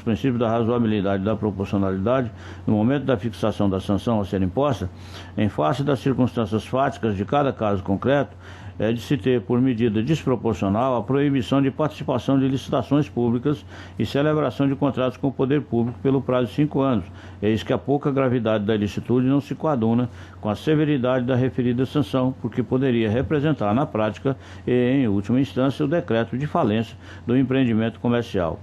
princípios da razoabilidade e da proporcionalidade, no momento da fixação da sanção a ser imposta, em face das circunstâncias fáticas de cada caso concreto, é de se ter por medida desproporcional a proibição de participação de licitações públicas e celebração de contratos com o poder público pelo prazo de 5 anos. Eis que a pouca gravidade da ilicitude não se coaduna com a severidade da referida sanção, porque poderia representar na prática e, em última instância, o decreto de falência do empreendimento comercial.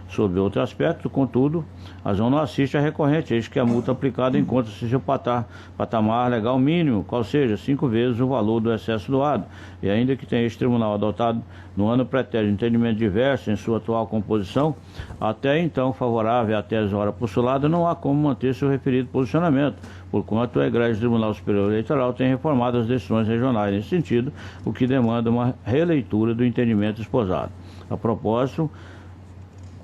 Sob outro aspecto, contudo, a razão não assiste à recorrente, eis que a multa aplicada encontra-se em seu patamar legal mínimo, qual seja 5 vezes o valor do excesso doado, e ainda que tenha este tribunal adotado no ano pretérito entendimento diverso em sua atual composição, até então favorável à tese ora postulada, não há como manter seu referido posicionamento, porquanto o egrégio Tribunal Superior Eleitoral tem reformado as decisões regionais nesse sentido, o que demanda uma releitura do entendimento esposado. A propósito,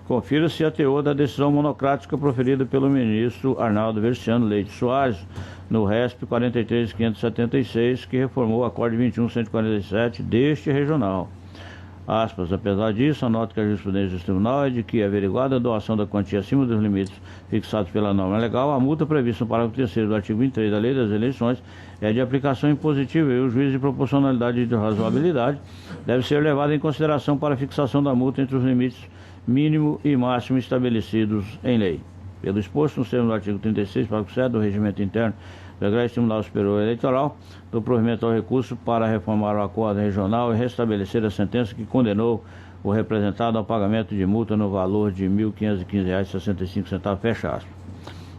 confira-se a teor da decisão monocrática proferida pelo ministro Arnaldo Versiano Leite Soares, no RESP 43.576, que reformou o Acorde 21.147 deste regional. Aspas, apesar disso, a nota que a jurisprudência do tribunal é de que, averiguada a doação da quantia acima dos limites fixados pela norma legal, a multa prevista no parágrafo 3º do artigo 23 da Lei das Eleições é de aplicação impositiva e o juízo de proporcionalidade e de razoabilidade deve ser levado em consideração para a fixação da multa entre os limites mínimo e máximo estabelecidos em lei. Pelo exposto nos termos do artigo 36, parágrafo 7 do Regimento Interno do Egrégio Tribunal Superior Eleitoral, do provimento ao recurso para reformar o acordo regional e restabelecer a sentença que condenou o representado ao pagamento de multa no valor de R$ 1.515,65, fecha aspas.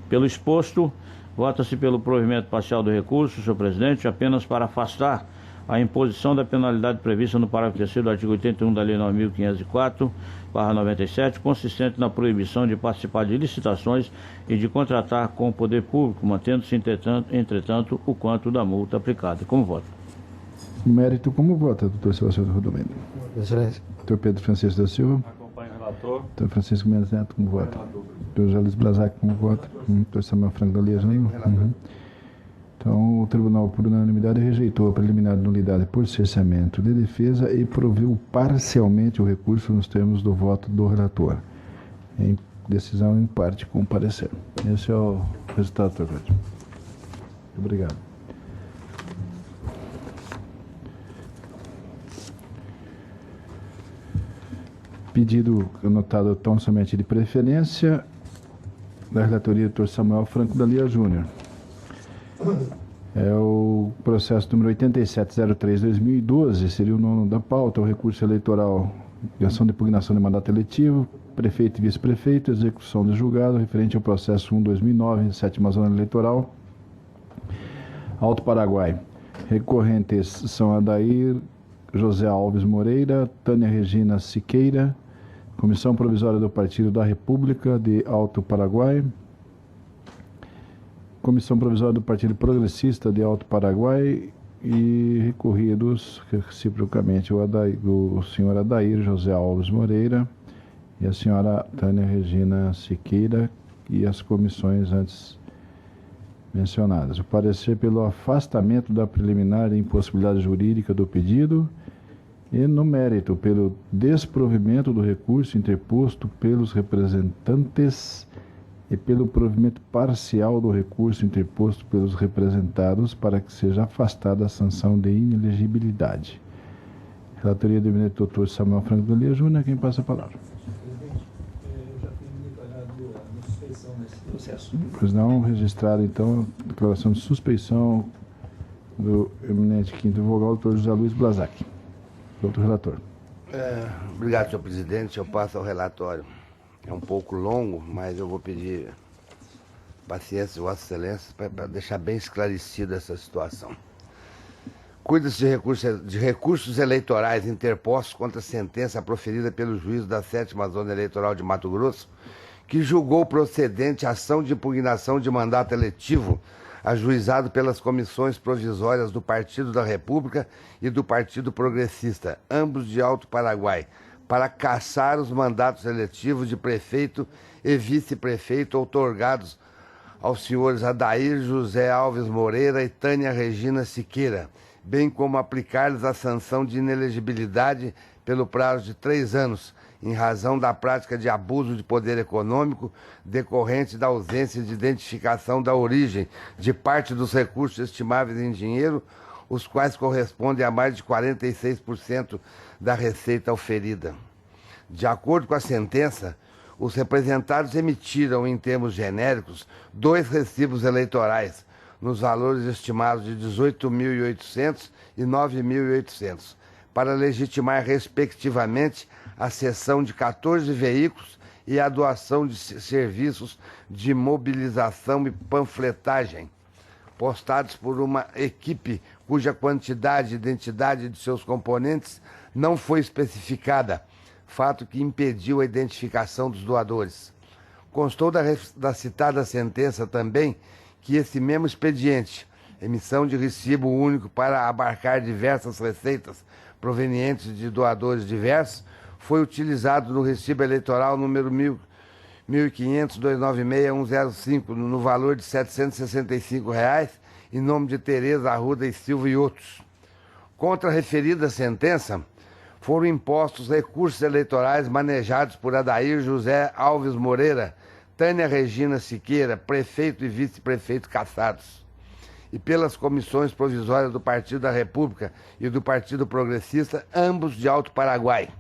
Pelo exposto, vota-se pelo provimento parcial do recurso, senhor presidente, apenas para afastar a imposição da penalidade prevista no parágrafo 3º do artigo 81 da Lei 9.504/97, consistente na proibição de participar de licitações e de contratar com o poder público, mantendo-se, entretanto, o quanto da multa aplicada. Como vota? Mérito, como vota, doutor Sebastião Rodrigues? Excelência. Doutor Pedro Francisco da Silva? Acompanho o relator. Doutor Francisco Mendes Neto, como vota? Doutor Jales Blazac, como vota? Doutor Samuel Franco da Liajano? Então, o tribunal, por unanimidade, rejeitou a preliminar de nulidade por cerceamento de defesa e proveu parcialmente o recurso nos termos do voto do relator. Em decisão em parte com parecer. Esse é o resultado, doutor Cláudio. Obrigado. Pedido anotado tão somente de preferência da relatoria do doutor Samuel Franco da Lia Júnior. É o processo número 8703/2012, seria o nono da pauta, o recurso eleitoral de ação de impugnação de mandato eletivo, prefeito e vice-prefeito, execução de julgado, referente ao processo 1/2009, sétima zona eleitoral, Alto Paraguai. Recorrentes são Adair José Alves Moreira, Tânia Regina Siqueira, Comissão Provisória do Partido da República de Alto Paraguai, Comissão Provisória do Partido Progressista de Alto Paraguai e recorridos reciprocamente o senhor Adair José Alves Moreira e a senhora Tânia Regina Siqueira e as comissões antes mencionadas. O parecer pelo afastamento da preliminar de impossibilidade jurídica do pedido e, no mérito, pelo desprovimento do recurso interposto pelos representantes e pelo provimento parcial do recurso interposto pelos representados para que seja afastada a sanção de inelegibilidade. Relatoria do eminente doutor Samuel Franco do Lia Júnior. Quem passa a palavra? Presidente, eu já tenho declarado a minha suspeição nesse processo. Pois não, registrado então a declaração de suspeição do eminente quinto vogal, doutor José Luiz Blazak. Doutor relator. Obrigado, senhor presidente. Eu passo ao relatório. É um pouco longo, mas eu vou pedir paciência de Vossa Excelência para deixar bem esclarecida essa situação. Cuida-se de recursos eleitorais interpostos contra a sentença proferida pelo juiz da 7ª Zona Eleitoral de Mato Grosso, que julgou procedente a ação de impugnação de mandato eletivo ajuizado pelas comissões provisórias do Partido da República e do Partido Progressista, ambos de Alto Paraguai, para cassar os mandatos eletivos de prefeito e vice-prefeito outorgados aos senhores Adair José Alves Moreira e Tânia Regina Siqueira, bem como aplicar-lhes a sanção de inelegibilidade pelo prazo de 3 anos, em razão da prática de abuso de poder econômico decorrente da ausência de identificação da origem de parte dos recursos estimáveis em dinheiro, os quais correspondem a mais de 46% da receita oferida. De acordo com a sentença, os representados emitiram, em termos genéricos, 2 recibos eleitorais, nos valores estimados de R$ 18.800 e R$ 9.800, para legitimar, respectivamente, a cessão de 14 veículos e a doação de serviços de mobilização e panfletagem, postados por uma equipe cuja quantidade e identidade de seus componentes não foi especificada, fato que impediu a identificação dos doadores. Constou da citada sentença também que esse mesmo expediente, emissão de recibo único para abarcar diversas receitas provenientes de doadores diversos, foi utilizado no recibo eleitoral número 1.500.296.105, no valor de R$ 765, em nome de Tereza Arruda e Silva e outros. Contra a referida sentença, foram impostos recursos eleitorais manejados por Adair José Alves Moreira, Tânia Regina Siqueira, prefeito e vice-prefeito cassados, e pelas comissões provisórias do Partido da República e do Partido Progressista, ambos de Alto Paraguai.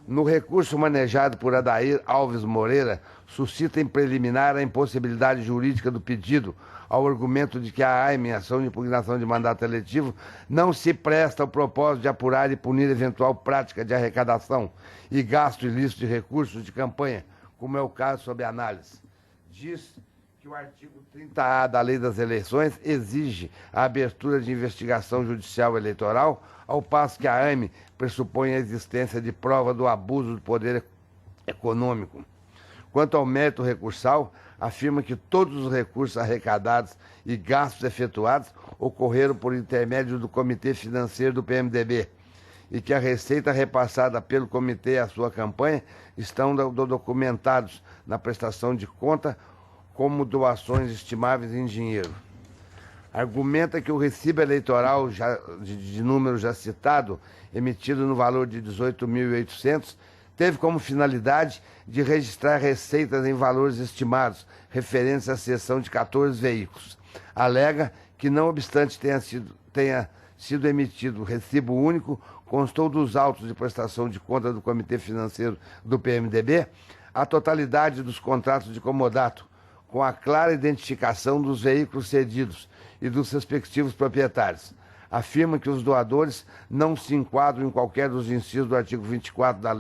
No recurso manejado por Adair Alves Moreira, suscita em preliminar a impossibilidade jurídica do pedido, ao argumento de que a AIME, ação de impugnação de mandato eletivo, não se presta ao propósito de apurar e punir eventual prática de arrecadação e gasto ilícito de recursos de campanha, como é o caso sob análise. Diz que o artigo 30A da Lei das Eleições exige a abertura de investigação judicial eleitoral, ao passo que a AIME pressupõe a existência de prova do abuso do poder econômico. Quanto ao mérito recursal, afirma que todos os recursos arrecadados e gastos efetuados ocorreram por intermédio do Comitê Financeiro do PMDB e que a receita repassada pelo comitê à sua campanha estão documentados na prestação de conta como doações estimáveis em dinheiro. Argumenta que o recibo eleitoral de número já citado, emitido no valor de R$ 18.800, teve como finalidade de registrar receitas em valores estimados, referentes à cessão de 14 veículos. Alega que, não obstante tenha sido emitido recibo único, constou dos autos de prestação de conta do Comitê Financeiro do PMDB a totalidade dos contratos de comodato, com a clara identificação dos veículos cedidos e dos respectivos proprietários. Afirma que os doadores não se enquadram em qualquer dos incisos do artigo 24 da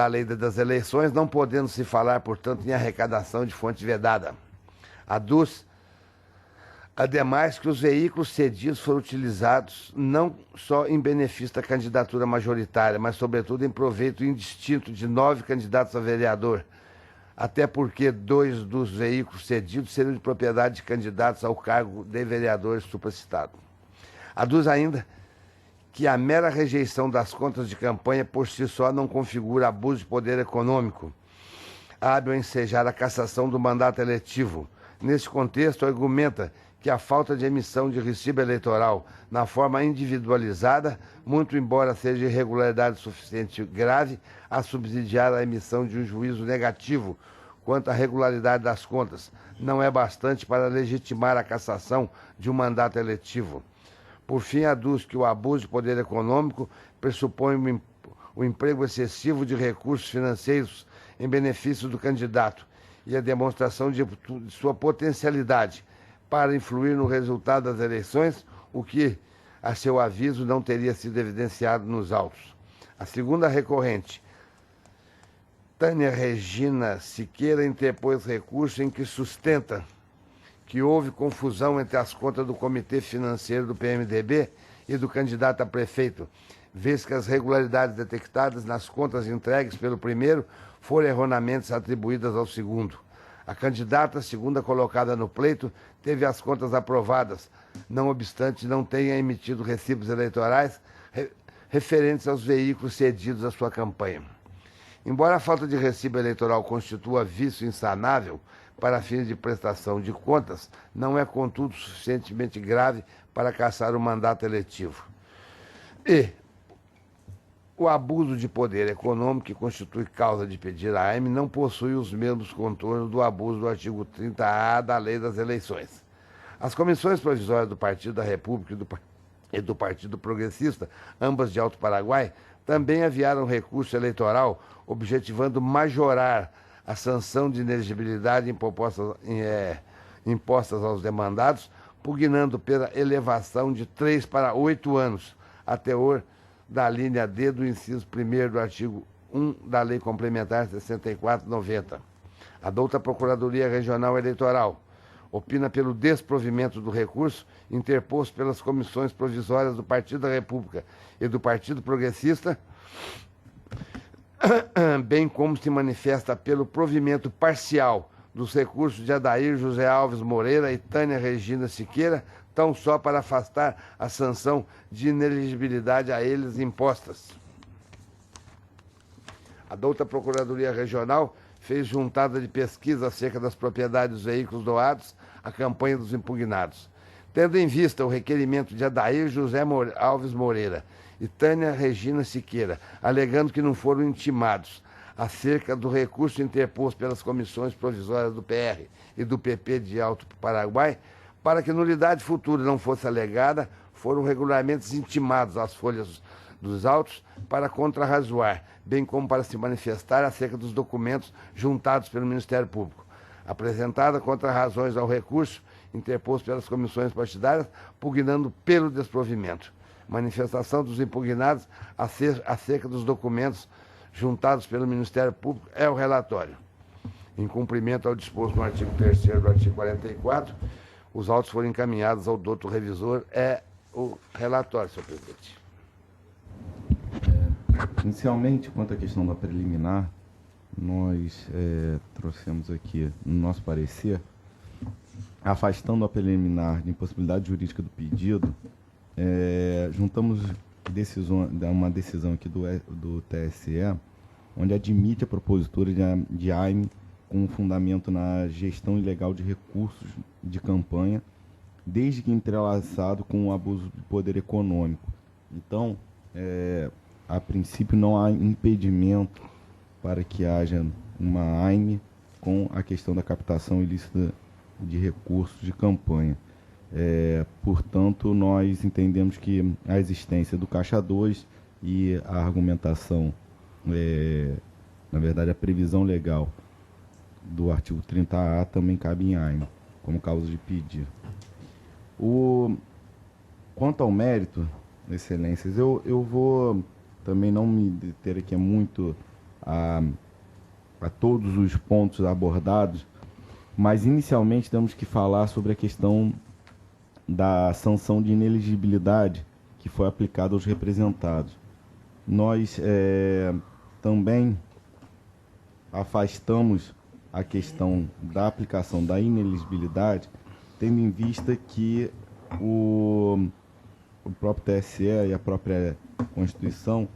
Lei das Eleições, não podendo se falar, portanto, em arrecadação de fonte vedada. Aduz, ademais, que os veículos cedidos foram utilizados não só em benefício da candidatura majoritária, mas, sobretudo, em proveito indistinto de 9 candidatos a vereador, até porque 2 dos veículos cedidos seriam de propriedade de candidatos ao cargo de vereador supracitado. Aduz ainda que a mera rejeição das contas de campanha por si só não configura abuso de poder econômico, hábil a ensejar a cassação do mandato eletivo. Nesse contexto, argumenta que a falta de emissão de recibo eleitoral na forma individualizada, muito embora seja irregularidade suficiente grave a subsidiar a emissão de um juízo negativo quanto à regularidade das contas, não é bastante para legitimar a cassação de um mandato eletivo. Por fim, aduz que o abuso de poder econômico pressupõe o emprego excessivo de recursos financeiros em benefício do candidato e a demonstração de sua potencialidade para influir no resultado das eleições, o que, a seu aviso, não teria sido evidenciado nos autos. A segunda recorrente, Tânia Regina Siqueira, interpôs recurso em que sustenta que houve confusão entre as contas do Comitê Financeiro do PMDB e do candidato a prefeito, vez que as regularidades detectadas nas contas entregues pelo primeiro foram erroneamente atribuídas ao segundo. A candidata, segunda colocada no pleito, teve as contas aprovadas, não obstante não tenha emitido recibos eleitorais referentes aos veículos cedidos à sua campanha. Embora a falta de recibo eleitoral constitua vício insanável para fins de prestação de contas, não é, contudo, suficientemente grave para cassar o mandato eletivo. E o abuso de poder econômico que constitui causa de pedir a AIME não possui os mesmos contornos do abuso do artigo 30A da Lei das Eleições. As comissões provisórias do Partido da República e do Partido Progressista, ambas de Alto Paraguai, também enviaram recurso eleitoral objetivando majorar a sanção de inelegibilidade impostas aos demandados, pugnando pela elevação de 3 para 8 anos, a teor da linha D do inciso 1º do artigo 1 da Lei Complementar 64/90. A douta Procuradoria Regional Eleitoral opina pelo desprovimento do recurso interposto pelas comissões provisórias do Partido da República e do Partido Progressista, bem como se manifesta pelo provimento parcial dos recursos de Adair José Alves Moreira e Tânia Regina Siqueira, tão só para afastar a sanção de inelegibilidade a eles impostas. A douta Procuradoria Regional fez juntada de pesquisa acerca das propriedades dos veículos doados à campanha dos impugnados. Tendo em vista o requerimento de Adair José Alves Moreira e Tânia Regina Siqueira, alegando que não foram intimados acerca do recurso interposto pelas comissões provisórias do PR e do PP de Alto Paraguai, para que nulidade futura não fosse alegada, foram regularmente intimados às folhas dos autos para contrarrazoar, bem como para se manifestar acerca dos documentos juntados pelo Ministério Público. Apresentada contrarrazões ao recurso interposto pelas comissões partidárias, pugnando pelo desprovimento. Manifestação dos impugnados acerca dos documentos juntados pelo Ministério Público é o relatório. Em cumprimento ao disposto no artigo 3º do artigo 44, os autos foram encaminhados ao doutor revisor, é o relatório, senhor presidente. Inicialmente, quanto à questão da preliminar, nós trouxemos aqui no nosso parecer, afastando a preliminar de impossibilidade jurídica do pedido, juntamos uma decisão aqui do TSE, onde admite a propositura de AIME com fundamento na gestão ilegal de recursos de campanha, desde que entrelaçado com o abuso de poder econômico. Então, a princípio não há impedimento para que haja uma AIME com a questão da captação ilícita de recursos de campanha. Portanto, nós entendemos que a existência do Caixa 2 e a argumentação, na verdade, a previsão legal do artigo 30A também cabe em AIME, como causa de pedir. Quanto ao mérito, excelências, eu vou também não me deter aqui muito a todos os pontos abordados, mas inicialmente temos que falar sobre a questão da sanção de inelegibilidade que foi aplicada aos representados. Nós também afastamos a questão da aplicação da inelegibilidade, tendo em vista que o próprio TSE e a própria Constituição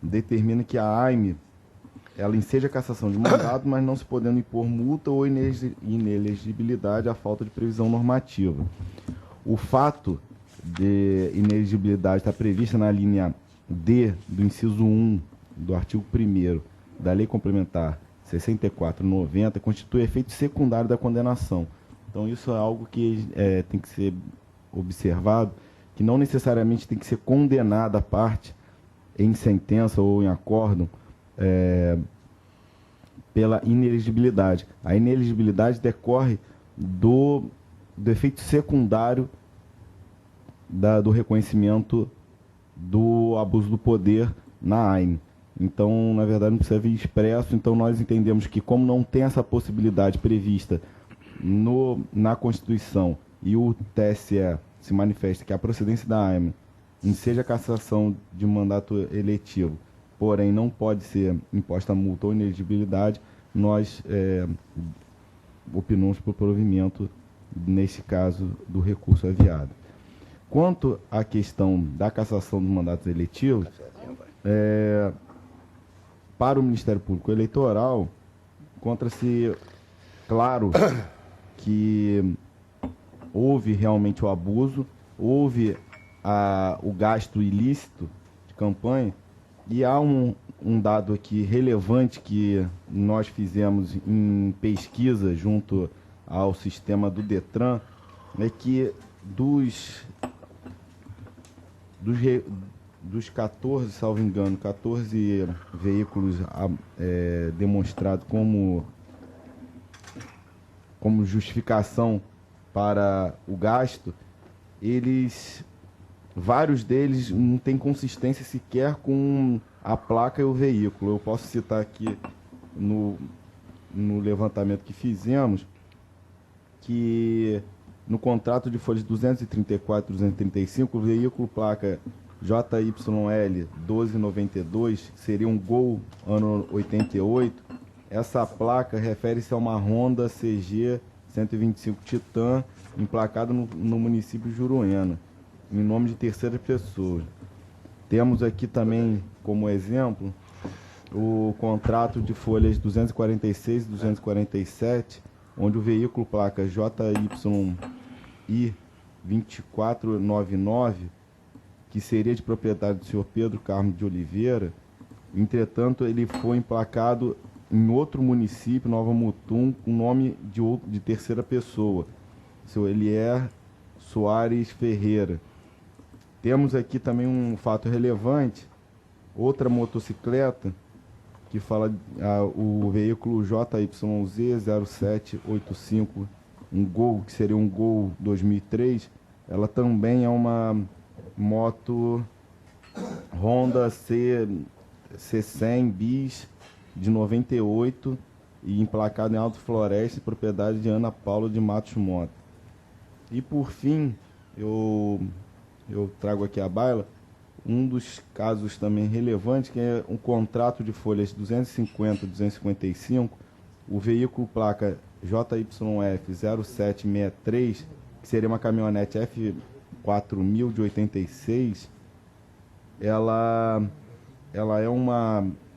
determina que a AIME ela enseja a cassação de mandato, mas não se podendo impor multa ou inelegibilidade à falta de previsão normativa. O fato de inelegibilidade estar prevista na linha D do inciso 1 do artigo 1º da Lei Complementar 64/90 constitui efeito secundário da condenação. Então isso é algo que tem que ser observado, que não necessariamente tem que ser condenada a parte em sentença ou em acórdão pela inelegibilidade. A inelegibilidade decorre do efeito secundário do reconhecimento do abuso do poder na AIME. Então, na verdade, não precisa vir expresso. Então, nós entendemos que, como não tem essa possibilidade prevista na Constituição e o TSE se manifesta que a procedência da AIME seja cassação de mandato eletivo, porém não pode ser imposta multa ou inelegibilidade, nós opinamos por provimento, nesse caso, do recurso aviado. Quanto à questão da cassação dos mandatos eletivos, para o Ministério Público Eleitoral, encontra-se claro que houve realmente o abuso, houve o gasto ilícito de campanha, e há um dado aqui relevante que nós fizemos em pesquisa junto ao sistema do Detran, que dos 14, salvo engano, 14 veículos demonstrados como justificação para o gasto, vários deles não têm consistência sequer com a placa e o veículo. Eu posso citar aqui no levantamento que fizemos, que no contrato de folhas 234 e 235, o veículo placa JYL 1292, que seria um Gol ano 88, essa placa refere-se a uma Honda CG 125 Titan, emplacada no município de Juruena, em nome de terceira pessoa. Temos aqui também, como exemplo, o contrato de folhas 246 e 247, onde o veículo placa JYI 2499, que seria de propriedade do senhor Pedro Carmo de Oliveira, entretanto, ele foi emplacado em outro município, Nova Mutum, com nome de terceira pessoa, seu Elier Soares Ferreira. Temos aqui também um fato relevante, outra motocicleta, que fala o veículo JYZ 0785, um Gol, que seria um Gol 2003, ela também é uma moto Honda C100 bis de 98 e emplacado em Alto Floresta, propriedade de Ana Paula de Matos Mota. E por fim, eu trago aqui à baila um dos casos também relevantes, que é um contrato de folhas 250 e 255, o veículo placa JYF 0763, que seria uma caminhonete F4000 de 86, ela é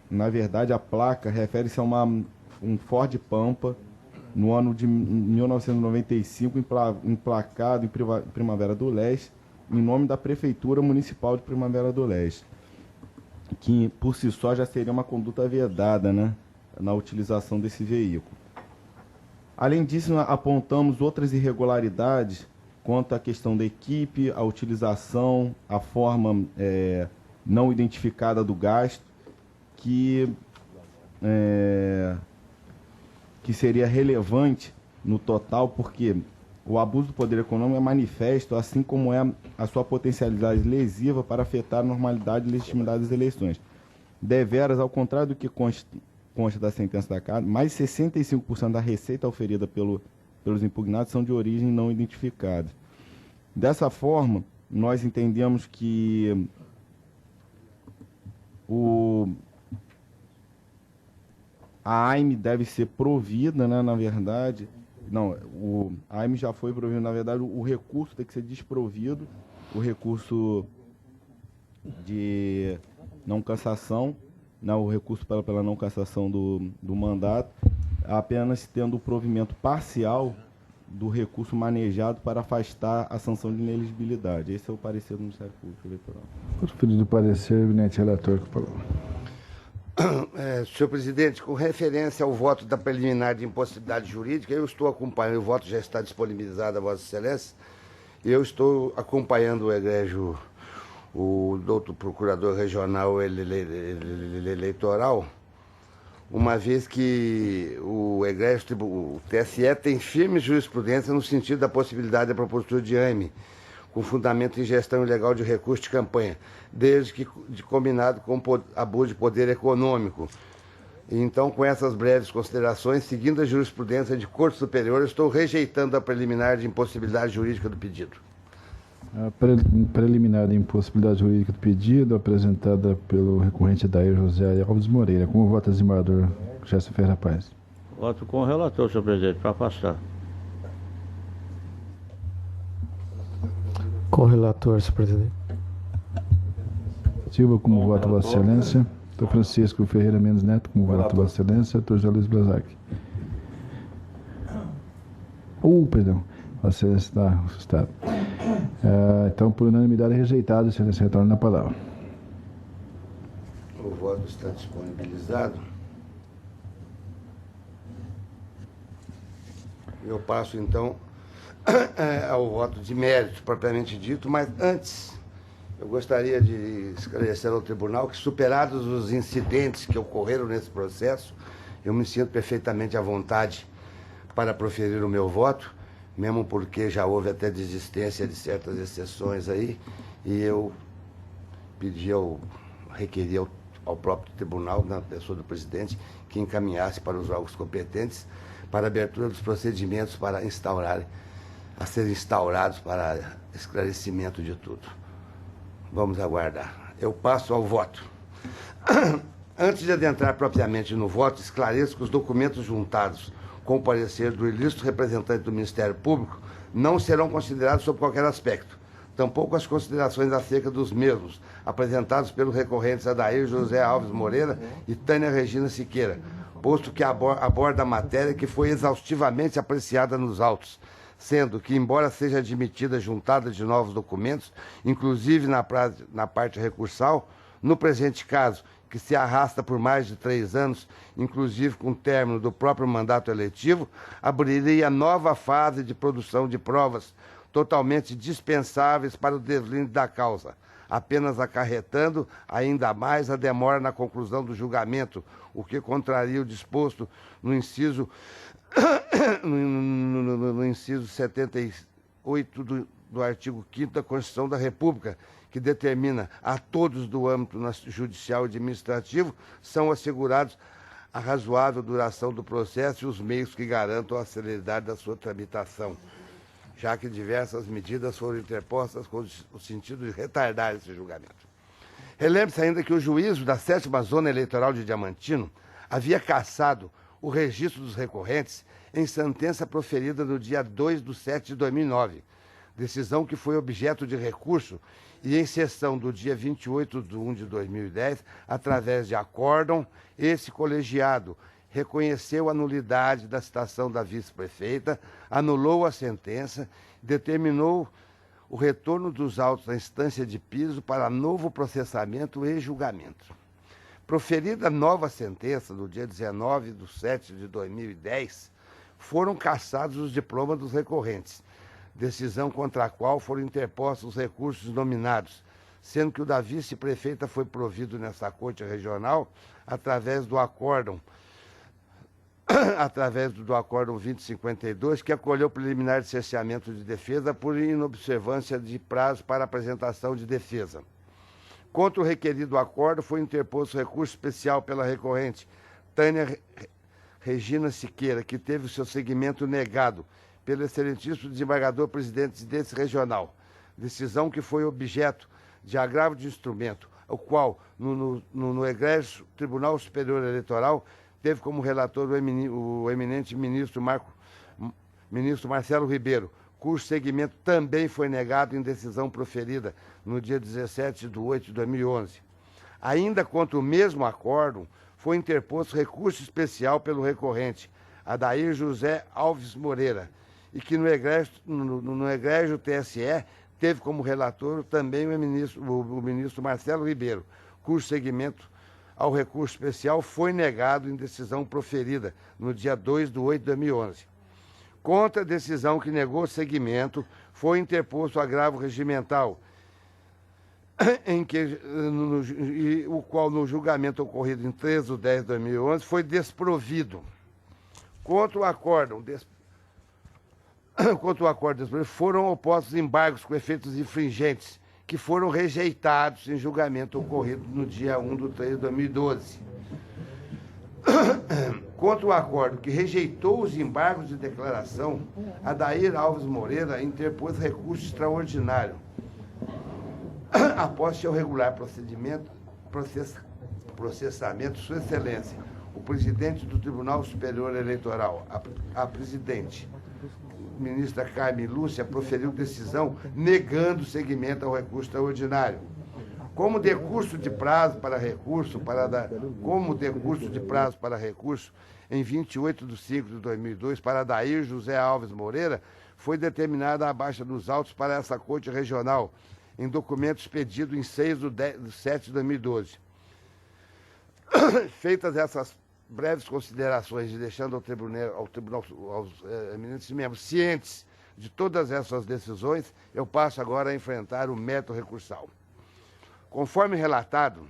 na verdade, a placa refere-se a um Ford Pampa, no ano de 1995, emplacado em Primavera do Leste, em nome da Prefeitura Municipal de Primavera do Leste, que por si só já seria uma conduta vedada, né, na utilização desse veículo. Além disso, apontamos outras irregularidades quanto à questão da equipe, a utilização, a forma não identificada do gasto, que seria relevante no total, porque o abuso do poder econômico é manifesto, assim como é a sua potencialidade lesiva para afetar a normalidade e legitimidade das eleições. Deveras, ao contrário do que consta da sentença da Casa, mais de 65% da receita oferida pelos impugnados são de origem não identificada. Dessa forma, nós entendemos que a AIME deve ser provida, né, na verdade. Não, a AIME já foi provida, na verdade, o recurso tem que ser desprovido, o recurso de não cassação, o recurso pela não cassação do mandato, apenas tendo o provimento parcial do recurso manejado para afastar a sanção de inelegibilidade. Esse é o parecer do Ministério Público Eleitoral. Conferido do parecer, eminente relator, que falou. Senhor presidente, com referência ao voto da preliminar de impossibilidade jurídica, eu estou acompanhando, o voto já está disponibilizado a Vossa Excelência, Eu estou acompanhando o egrégio, o doutor procurador regional eleitoral, uma vez que o egrégio, o TSE tem firme jurisprudência no sentido da possibilidade da propositura de AIME, com fundamento em gestão ilegal de recurso de campanha, desde que combinado com abuso de poder econômico. Então, com essas breves considerações, seguindo a jurisprudência de Corte Superior, estou rejeitando a preliminar de impossibilidade jurídica do pedido. A preliminar de impossibilidade jurídica do pedido, apresentada pelo recorrente Adair José Alves Moreira. Como vota o desembargador Gerson Ferreira Paz? Voto com o relator, senhor presidente, para afastar. Com o relator, senhor presidente. Silva, como vota Vossa Excelência? Doutor Francisco Ferreira Mendes Neto, como vota Vossa Excelência? Doutor José Luiz Blazac. Perdão. Vossa Excelência está assustado. Então, por unanimidade, rejeitado. Excelência, retorna a palavra. O voto está disponibilizado. Eu passo, então, ao voto de mérito, propriamente dito, mas antes, eu gostaria de esclarecer ao tribunal que, superados os incidentes que ocorreram nesse processo, eu me sinto perfeitamente à vontade para proferir o meu voto, mesmo porque já houve até desistência de certas exceções aí, e eu requeri ao próprio tribunal, na pessoa do presidente, que encaminhasse para os órgãos competentes para a abertura dos procedimentos a serem instaurados para esclarecimento de tudo. Vamos aguardar. Eu passo ao voto. Antes de adentrar propriamente no voto, esclareço que os documentos juntados com o parecer do ilícito representante do Ministério Público não serão considerados sob qualquer aspecto. Tampouco as considerações acerca dos mesmos, apresentados pelos recorrentes Adair José Alves Moreira e Tânia Regina Siqueira, posto que aborda a matéria que foi exaustivamente apreciada nos autos, sendo que, embora seja admitida a juntada de novos documentos, inclusive na parte recursal, no presente caso, que se arrasta por mais de 3 anos, inclusive com o término do próprio mandato eletivo, abriria nova fase de produção de provas totalmente dispensáveis para o deslinde da causa, apenas acarretando ainda mais a demora na conclusão do julgamento, o que contraria o disposto no inciso, no inciso 78 do artigo 5º da Constituição da República, que determina a todos do âmbito judicial e administrativo são assegurados a razoável duração do processo e os meios que garantam a celeridade da sua tramitação, já que diversas medidas foram interpostas com o sentido de retardar esse julgamento. Relembre-se ainda que o juízo da 7ª Zona Eleitoral de Diamantino havia cassado o registro dos recorrentes em sentença proferida no dia 2/7 de 2009, decisão que foi objeto de recurso e em sessão do dia 28/1 de 2010, através de acórdão, esse colegiado reconheceu a nulidade da citação da vice-prefeita, anulou a sentença, determinou o retorno dos autos à instância de piso para novo processamento e julgamento. Proferida nova sentença, no dia 19/7 de 2010, foram cassados os diplomas dos recorrentes, decisão contra a qual foram interpostos os recursos nominados, sendo que o da vice-prefeita foi provido nessa Corte Regional através do acórdão 2052, que acolheu o preliminar de cerceamento de defesa por inobservância de prazo para apresentação de defesa. Contra o requerido acórdão foi interposto recurso especial pela recorrente Tânia Regina Siqueira, que teve o seu seguimento negado pelo excelentíssimo desembargador presidente desse regional, decisão que foi objeto de agravo de instrumento, o qual, no egrégio Tribunal Superior Eleitoral, teve como relator o eminente ministro Marcelo Ribeiro, cujo seguimento também foi negado em decisão proferida no dia 17/8 de 2011. Ainda contra o mesmo acórdão, foi interposto recurso especial pelo recorrente, Adair José Alves Moreira, e que no egrégio TSE teve como relator também o ministro Marcelo Ribeiro, cujo seguimento ao recurso especial foi negado em decisão proferida no dia 2/8 de 2011. Contra a decisão que negou seguimento, foi interposto agravo regimental, o qual, no julgamento ocorrido em 13/10/2011, foi desprovido. Contra o acórdão desprovido, foram opostos embargos com efeitos infringentes, que foram rejeitados em julgamento ocorrido no dia 1/3/2012. Contra o acordo que rejeitou os embargos de declaração, Adair Alves Moreira interpôs recurso extraordinário. Após seu regular processamento, Sua Excelência, o presidente do Tribunal Superior Eleitoral, a presidente, ministra Carmen Lúcia, proferiu decisão negando seguimento ao recurso extraordinário. Como decurso de prazo para recurso, em 28/5/2002, para Adair José Alves Moreira, foi determinada a baixa dos autos para essa Corte Regional, em documento expedido em 6/7/2012. Feitas essas breves considerações e deixando aos eminentes membros cientes de todas essas decisões, eu passo agora a enfrentar o mérito recursal. Conforme relatado,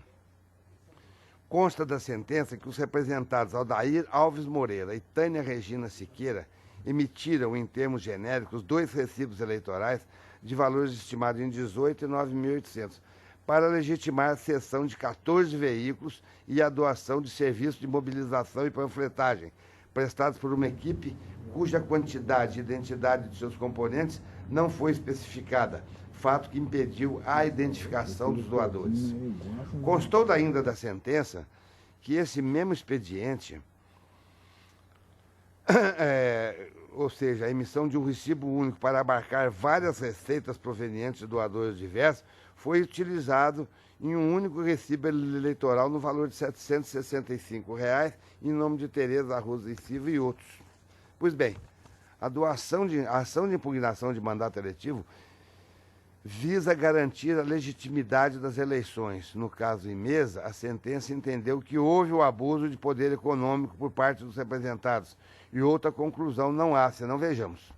consta da sentença que os representados Adair Alves Moreira e Tânia Regina Siqueira emitiram, em termos genéricos, 2 recibos eleitorais de valores estimados em 18 e 9.800, para legitimar a cessão de 14 veículos e a doação de serviços de mobilização e panfletagem, prestados por uma equipe cuja quantidade e identidade de seus componentes não foi especificada, fato que impediu a identificação dos doadores. Constou ainda da sentença que esse mesmo expediente, ou seja, a emissão de um recibo único para abarcar várias receitas provenientes de doadores diversos, foi utilizado em um único recibo eleitoral no valor de R$ 765, em nome de Tereza Rosa e Silva e outros. Pois bem, a ação de impugnação de mandato eletivo visa garantir a legitimidade das eleições. No caso em mesa, a sentença entendeu que houve o abuso de poder econômico por parte dos representados, e outra conclusão não há, senão vejamos.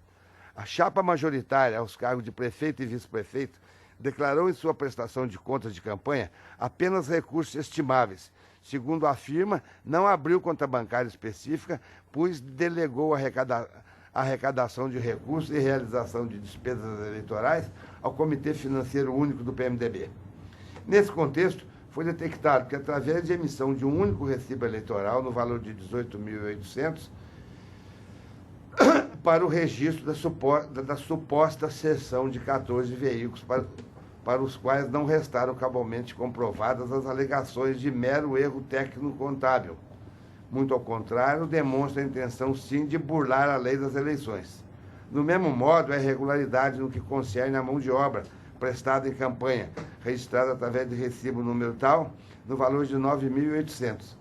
A chapa majoritária aos cargos de prefeito e vice-prefeito declarou em sua prestação de contas de campanha apenas recursos estimáveis. Segundo afirma, não abriu conta bancária específica, pois delegou a arrecadação de recursos e realização de despesas eleitorais ao Comitê Financeiro Único do PMDB. Nesse contexto, foi detectado que, através de emissão de um único recibo eleitoral, no valor de R$ 18.800, para o registro da suposta cessão de 14 veículos, para os quais não restaram cabalmente comprovadas as alegações de mero erro técnico-contábil. Muito ao contrário, demonstra a intenção, sim, de burlar a lei das eleições. Do mesmo modo, a irregularidade no que concerne à mão de obra prestada em campanha, registrada através de recibo número tal, no valor de R$ 9.800,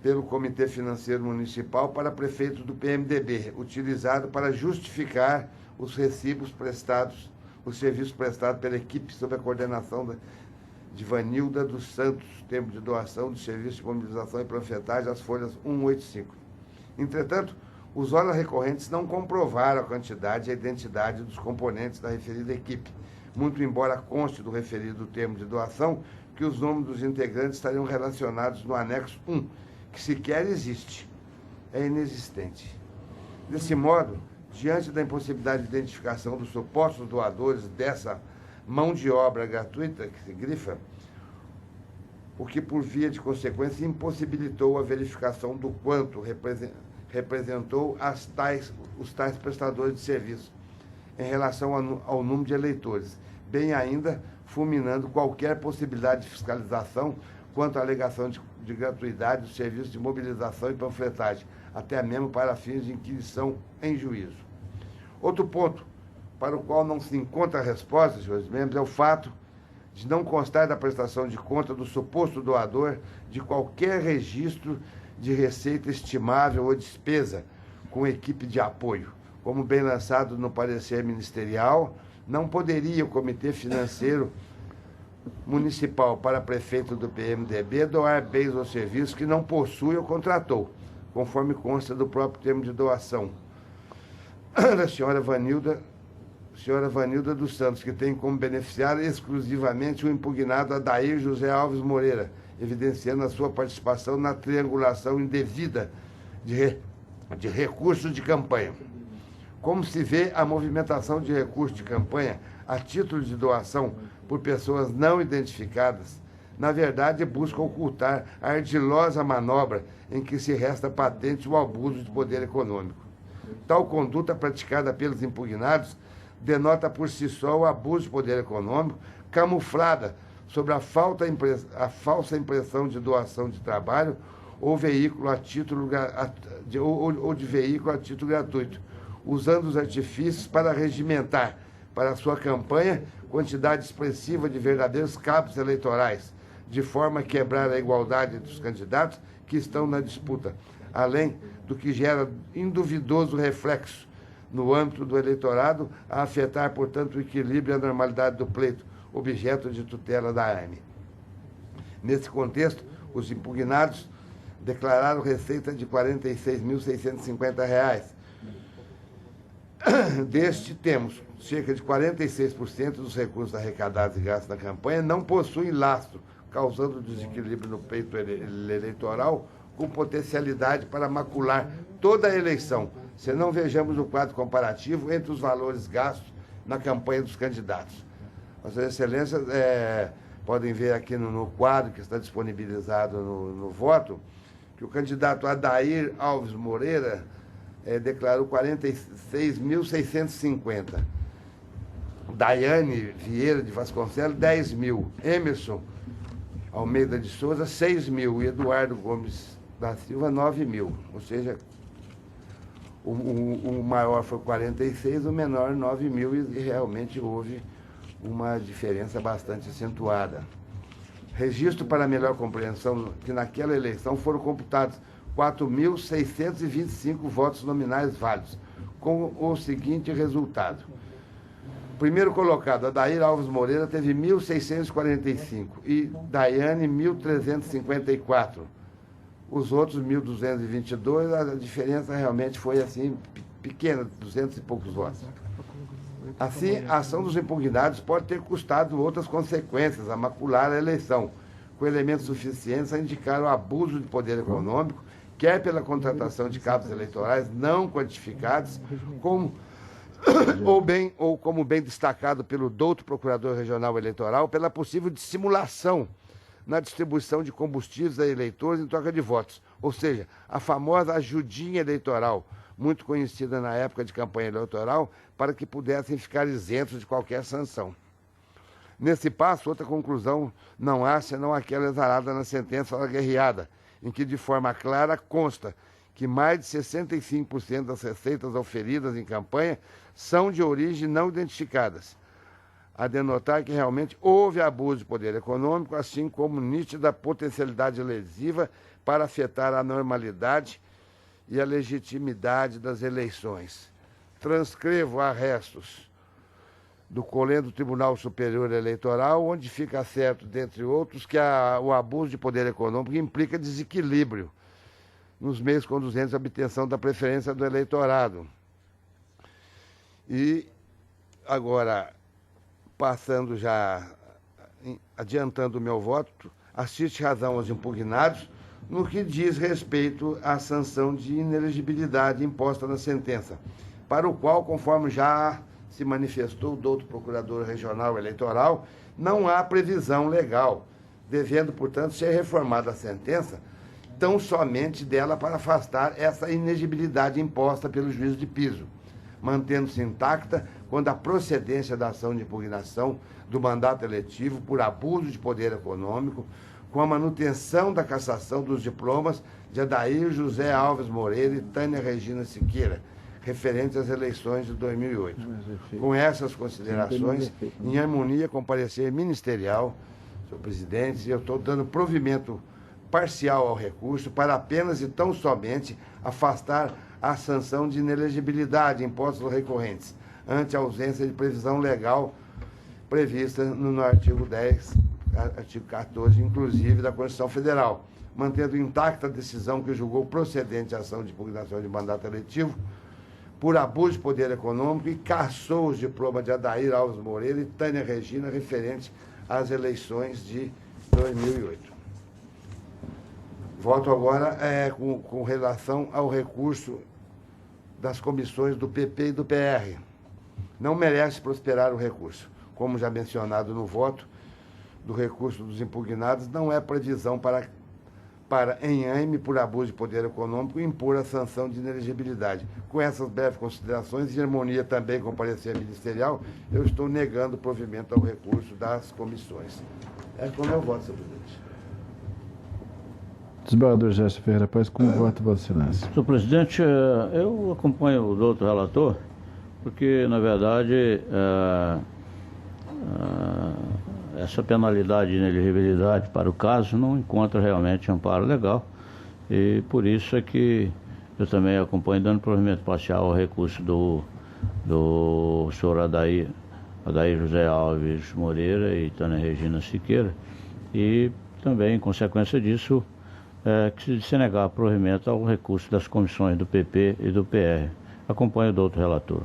pelo Comitê Financeiro Municipal para prefeito do PMDB, utilizado para justificar os recibos prestados, os serviços prestados pela equipe sob a coordenação de Vanilda dos Santos, termo de doação de serviços de mobilização e panfletagem, as folhas 185. Entretanto, os órgãos recorrentes não comprovaram a quantidade e a identidade dos componentes da referida equipe, muito embora conste do referido termo de doação que os nomes dos integrantes estariam relacionados no anexo 1, que sequer existe, é inexistente. Desse modo, diante da impossibilidade de identificação dos supostos doadores dessa mão de obra gratuita, que se grifa, o que, por via de consequência, impossibilitou a verificação do quanto representou os tais prestadores de serviço em relação ao número de eleitores, bem ainda fulminando qualquer possibilidade de fiscalização quanto à alegação de gratuidade dos serviços de mobilização e panfletagem, até mesmo para fins de inquisição em juízo. Outro ponto para o qual não se encontra resposta, senhores membros, é o fato de não constar da prestação de conta do suposto doador de qualquer registro de receita estimável ou despesa com equipe de apoio. Como bem lançado no parecer ministerial, não poderia o Comitê Financeiro Municipal para prefeito do PMDB doar bens ou serviços que não possui ou contratou, conforme consta do próprio termo de doação. da senhora Vanilda dos Santos, que tem como beneficiário exclusivamente o impugnado Adair José Alves Moreira, evidenciando a sua participação na triangulação indevida de recursos de campanha. Como se vê, a movimentação de recursos de campanha a título de doação por pessoas não identificadas, na verdade, busca ocultar a ardilosa manobra em que se resta patente o abuso de poder econômico. Tal conduta praticada pelos impugnados denota por si só o abuso de poder econômico, camuflada sobre a falsa impressão de doação de trabalho ou veículo a título de veículo a título gratuito, usando os artifícios para regimentar para sua campanha quantidade expressiva de verdadeiros cabos eleitorais, de forma a quebrar a igualdade dos candidatos que estão na disputa, além do que gera induvidoso reflexo no âmbito do eleitorado, a afetar, portanto, o equilíbrio e a normalidade do pleito, objeto de tutela da ARME. Nesse contexto, os impugnados declararam receita de R$ 46.650. Deste, temos cerca de 46% dos recursos arrecadados e gastos na campanha não possuem lastro, causando desequilíbrio no pleito eleitoral, com potencialidade para macular toda a eleição, se não vejamos o quadro comparativo entre os valores gastos na campanha dos candidatos. Vossas Excelências podem ver aqui no quadro que está disponibilizado no voto, que o candidato Adair Alves Moreira declarou 46.650. Daiane Vieira de Vasconcelos, 10 mil. Emerson Almeida de Souza, 6 mil. E Eduardo Gomes da Silva, 9 mil. Ou seja, o maior foi 46, o menor 9 mil, e realmente houve uma diferença bastante acentuada. Registro para melhor compreensão que naquela eleição foram computados 4.625 votos nominais válidos, com o seguinte resultado. Primeiro colocado, Adair Alves Moreira, teve 1.645 e Daiane, 1.354. Os outros, 1.222, a diferença realmente foi assim, pequena, 200 e poucos votos. Assim, a ação dos impugnados pode ter custado outras consequências, a macular a eleição, com elementos suficientes a indicar o abuso de poder econômico, quer pela contratação de cabos eleitorais não quantificados, como bem destacado pelo douto Procurador Regional Eleitoral, pela possível dissimulação na distribuição de combustíveis a eleitores em troca de votos, ou seja, a famosa ajudinha eleitoral, muito conhecida na época de campanha eleitoral, para que pudessem ficar isentos de qualquer sanção. Nesse passo, outra conclusão não há senão aquela exarada na sentença aguerreada, em que de forma clara consta que mais de 65% das receitas oferidas em campanha são de origem não identificadas, a denotar que realmente houve abuso de poder econômico, assim como nítida potencialidade lesiva para afetar a normalidade e a legitimidade das eleições. Transcrevo arrestos do Colégio do Tribunal Superior Eleitoral, onde fica certo, dentre outros, que o abuso de poder econômico implica desequilíbrio nos meios conduzentes à obtenção da preferência do eleitorado. E agora, passando já, adiantando o meu voto, assiste razão aos impugnados no que diz respeito à sanção de inelegibilidade imposta na sentença, para o qual, conforme já se manifestou o douto Procurador Regional Eleitoral, não há previsão legal, devendo, portanto, ser reformada a sentença tão somente dela para afastar essa inexigibilidade imposta pelo juízo de piso, mantendo-se intacta quando a procedência da ação de impugnação do mandato eletivo por abuso de poder econômico, com a manutenção da cassação dos diplomas de Adair José Alves Moreira e Tânia Regina Siqueira, referentes às eleições de 2008. Com essas considerações, em harmonia com o parecer ministerial, senhor presidente, eu estou dando provimento parcial ao recurso para apenas e tão somente afastar a sanção de inelegibilidade impostos recorrentes, ante a ausência de previsão legal prevista no artigo 10, artigo 14, inclusive, da Constituição Federal, mantendo intacta a decisão que julgou procedente a ação de impugnação de mandato eletivo, por abuso de poder econômico e cassou os diplomas de Adair Alves Moreira e Tânia Regina referentes às eleições de 2008. Voto agora com relação ao recurso das comissões do PP e do PR. Não merece prosperar o recurso. Como já mencionado no voto do recurso dos impugnados, não é previsão para em por abuso de poder econômico, impor a sanção de inelegibilidade. Com essas breves considerações, em harmonia também com o parecer ministerial, eu estou negando o provimento ao recurso das comissões. É como eu voto, senhor presidente. Desembargador Gerson Ferreira Paz, como vota Vossa Excelência? Senhor presidente, eu acompanho o doutor relator, porque, na verdade, essa penalidade de inelegibilidade para o caso não encontra realmente amparo legal, e por isso é que eu também acompanho dando provimento parcial ao recurso do senhor Adair José Alves Moreira e Tânia Regina Siqueira, e também, em consequência disso, que se negar provimento ao recurso das comissões do PP e do PR. Acompanho o doutor relator.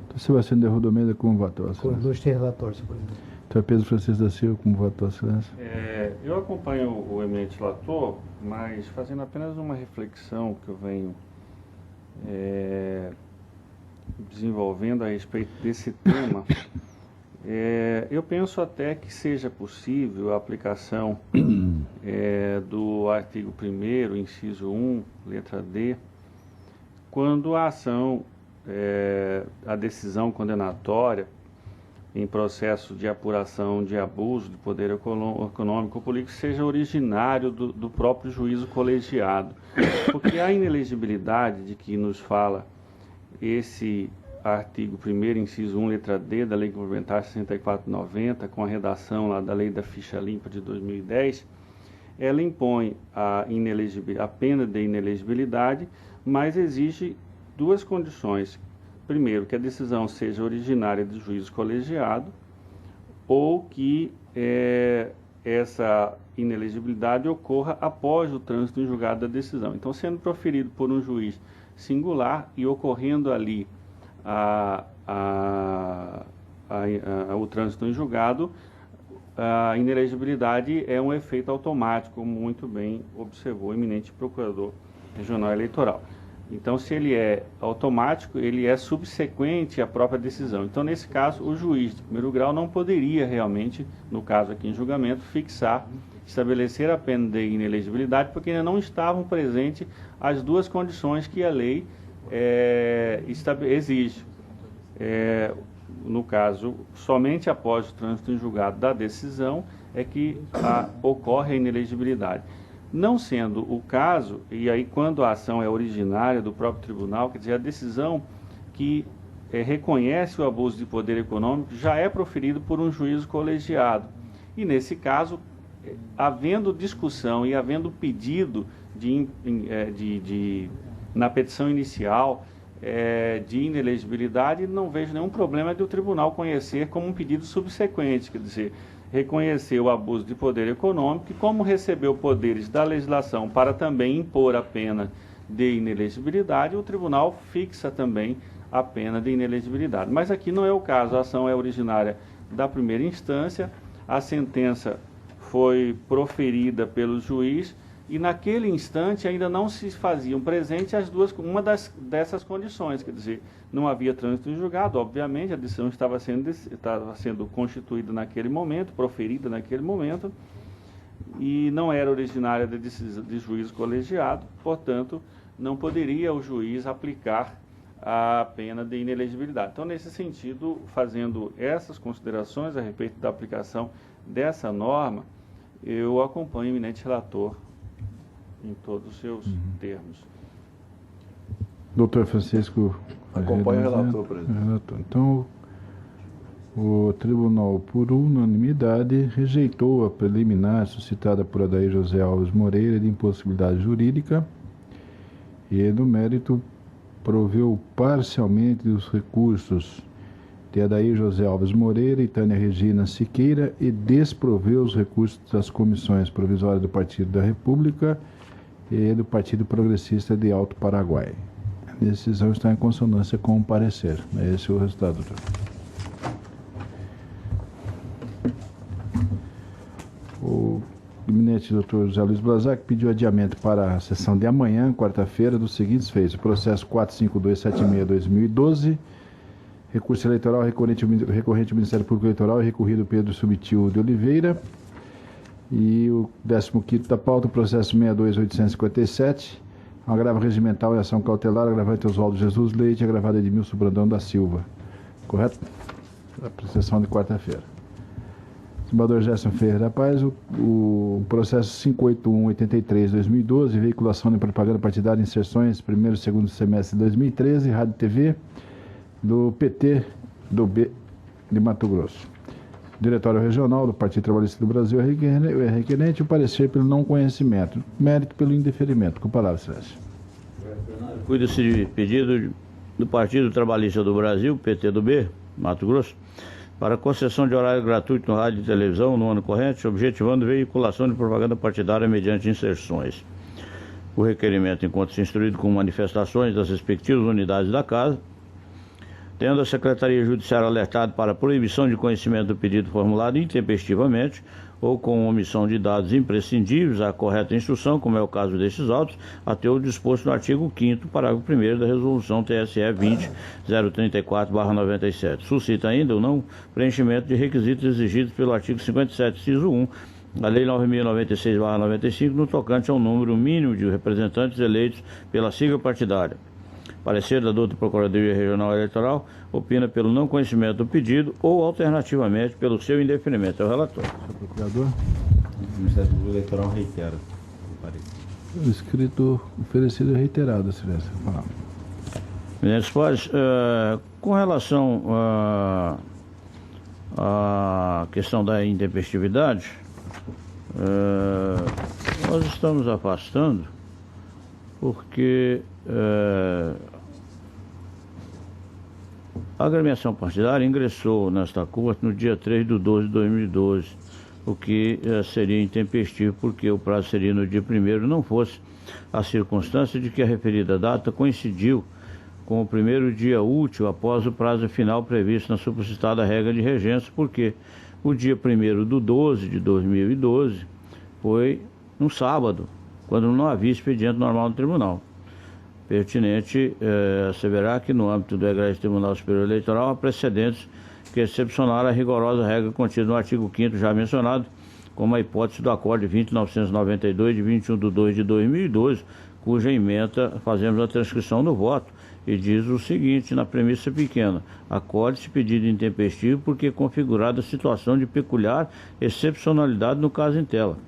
Então, Sebastião de Arruda Almeida, como vota Vossa Com Excelência? ilustre relator, senhor presidente. Então, Pedro Francisco da Silva, como vota Vossa Excelência? Eu acompanho o eminente relator, mas fazendo apenas uma reflexão que eu venho desenvolvendo a respeito desse tema. Eu penso até que seja possível a aplicação do artigo 1º, inciso 1, letra D, quando a ação, a decisão condenatória em processo de apuração de abuso de poder econômico ou político seja originário do próprio juízo colegiado. Porque a inelegibilidade de que nos fala esse artigo 1º, inciso 1, letra D, da Lei Complementar 6490, com a redação lá da Lei da Ficha Limpa de 2010, ela impõe a pena de inelegibilidade, mas exige duas condições. Primeiro, que a decisão seja originária do juízo colegiado, ou que essa inelegibilidade ocorra após o trânsito em julgado da decisão. Então, sendo proferido por um juiz singular e ocorrendo ali o trânsito em julgado, a inelegibilidade é um efeito automático, como muito bem observou o eminente procurador regional eleitoral. Então, se ele é automático, ele é subsequente à própria decisão. Então, nesse caso, o juiz de primeiro grau não poderia realmente, no caso aqui em julgamento, estabelecer a pena de inelegibilidade, porque ainda não estavam presentes as duas condições que a lei exige. No caso, somente após o trânsito em julgado da decisão é que ocorre a inelegibilidade. Não sendo o caso, e aí quando a ação é originária do próprio tribunal, quer dizer, a decisão que reconhece o abuso de poder econômico já é proferido por um juízo colegiado. E nesse caso, havendo discussão e havendo pedido na petição inicial de inelegibilidade, não vejo nenhum problema de o tribunal conhecer como um pedido subsequente, quer dizer, reconhecer o abuso de poder econômico e, como recebeu poderes da legislação para também impor a pena de inelegibilidade, o tribunal fixa também a pena de inelegibilidade. Mas aqui não é o caso, a ação é originária da primeira instância, a sentença foi proferida pelo juiz e naquele instante ainda não se faziam presentes uma dessas condições, quer dizer, não havia trânsito em julgado, obviamente, a decisão estava sendo constituída naquele momento, proferida naquele momento, e não era originária de juízo colegiado, portanto, não poderia o juiz aplicar a pena de inelegibilidade. Então, nesse sentido, fazendo essas considerações a respeito da aplicação dessa norma, eu acompanho o eminente relator em todos os seus termos. Doutor Francisco. Acompanho o relator, presidente. Então, o tribunal, por unanimidade, rejeitou a preliminar suscitada por Adair José Alves Moreira de impossibilidade jurídica e, no mérito, proveu parcialmente os recursos de Adair José Alves Moreira e Tânia Regina Siqueira e desproveu os recursos das comissões provisórias do Partido da República e do Partido Progressista de Alto Paraguai. A decisão está em consonância com o parecer. É esse o resultado, doutor. O eminente doutor José Luiz Blazac pediu adiamento para a sessão de amanhã, quarta-feira, dos seguintes feitos: o processo 45276-2012, recurso eleitoral recorrente ao Ministério Público Eleitoral e recorrido Pedro Subtil de Oliveira. E o 15º da pauta, o processo 62857, um agravo regimental em ação cautelar, agravante Oswaldo Jesus Leite, agravado Edmilson Brandão da Silva. Correto? Para a sessão de quarta-feira. Desembargador Gerson Ferreira da Paz, o processo 58183-2012, veiculação de propaganda partidária, inserções, primeiro e segundo semestre de 2013, Rádio e TV, do PT do B de Mato Grosso. Diretório Regional do Partido Trabalhista do Brasil é requerente o parecer pelo não conhecimento, mérito pelo indeferimento. Com a palavra, Celso. Cuida-se de pedido do Partido Trabalhista do Brasil, PT do B, Mato Grosso, para concessão de horário gratuito no rádio e televisão no ano corrente, objetivando veiculação de propaganda partidária mediante inserções. O requerimento encontra-se instruído com manifestações das respectivas unidades da Casa, tendo a Secretaria Judiciária alertado para a proibição de conhecimento do pedido formulado intempestivamente ou com omissão de dados imprescindíveis à correta instrução, como é o caso destes autos, até o disposto no artigo 5º, parágrafo 1º da Resolução TSE 20.034/97. Suscita ainda o não preenchimento de requisitos exigidos pelo artigo 57, inciso 1, da Lei 9.096/95, no tocante ao número mínimo de representantes eleitos pela sigla partidária. Parecer da doutora Procuradoria Regional Eleitoral opina pelo não conhecimento do pedido ou, alternativamente, pelo seu indeferimento. É o relator. Senhor Procurador. O Ministério Público Eleitoral reitera o parecer. O escrito oferecido é reiterado, Excelência. Eminentes pares, com relação à questão da intempestividade, nós estamos afastando porque a agremiação partidária ingressou nesta corte no dia 3/12/2012, o que seria intempestivo porque o prazo seria no dia 1º, não fosse a circunstância de que a referida data coincidiu com o primeiro dia útil após o prazo final previsto na supracitada regra de regência, porque o dia 1º/12/2012 foi um sábado, quando não havia expediente normal no tribunal. Pertinente asseverar que, no âmbito do egrégio Tribunal Superior Eleitoral, há precedentes que excepcionaram a rigorosa regra contida no artigo 5º já mencionado, como a hipótese do Acorde 20.992, de 21/2/2012, cuja ementa fazemos a transcrição do voto, e diz o seguinte, na premissa pequena: acorde-se pedido intempestivo porque configurada situação de peculiar excepcionalidade no caso em tela.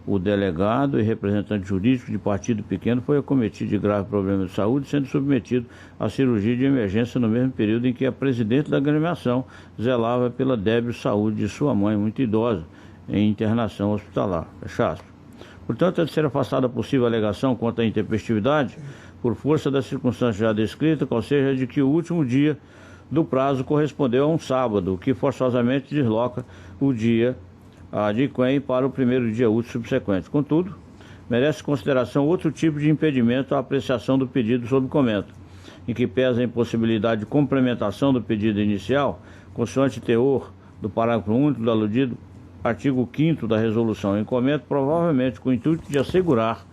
O delegado e representante jurídico de partido pequeno foi acometido de grave problema de saúde, sendo submetido à cirurgia de emergência no mesmo período em que a presidente da agremiação zelava pela débil saúde de sua mãe, muito idosa, em internação hospitalar. Fecha aspas. Portanto, é de ser afastada a possível alegação quanto à intempestividade, por força da circunstância já descrita, qual seja de que o último dia do prazo correspondeu a um sábado, o que forçosamente desloca o dia de quem para o primeiro dia útil subsequente. Contudo, merece consideração outro tipo de impedimento à apreciação do pedido sob comento, em que pesa a impossibilidade de complementação do pedido inicial, consoante teor do parágrafo único do aludido artigo 5º da resolução em comento, provavelmente com o intuito de assegurar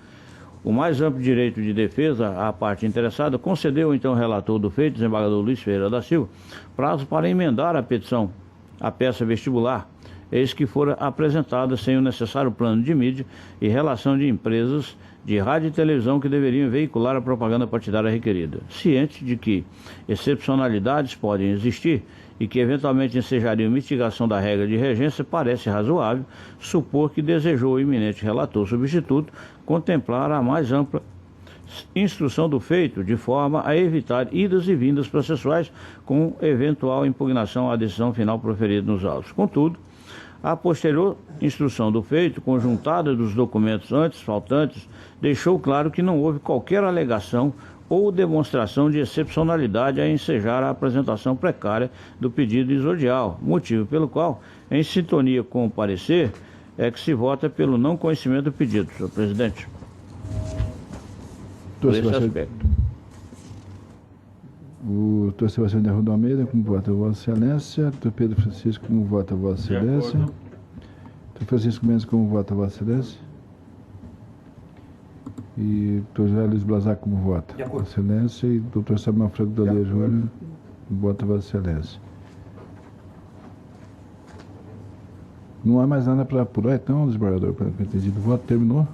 o mais amplo direito de defesa à parte interessada, concedeu então o relator do feito, desembargador Luiz Ferreira da Silva, prazo para emendar a petição, a peça vestibular, eis que fora apresentada sem o necessário plano de mídia e relação de empresas de rádio e televisão que deveriam veicular a propaganda partidária requerida. Ciente de que excepcionalidades podem existir e que eventualmente ensejariam mitigação da regra de regência, parece razoável supor que desejou o eminente relator substituto contemplar a mais ampla instrução do feito, de forma a evitar idas e vindas processuais com eventual impugnação à decisão final proferida nos autos. Contudo, a posterior instrução do feito, conjuntada dos documentos antes faltantes, deixou claro que não houve qualquer alegação ou demonstração de excepcionalidade a ensejar a apresentação precária do pedido exordial, motivo pelo qual, em sintonia com o parecer, é que se vota pelo não conhecimento do pedido, senhor presidente. Por esse aspecto. O doutor Sebastião de Arruda Almeida, como vota Vossa Excelência. Doutor Pedro Francisco, como vota Vossa Excelência. Doutor Francisco Mendes, como vota Vossa Excelência. E doutor José Luiz Blazac, como vota Vossa Excelência. E doutor Samuel Franco Doleiro Júnior, como vota Vossa Excelência. Não há mais nada para apurar, então, desembargador, para entendido. O voto terminou?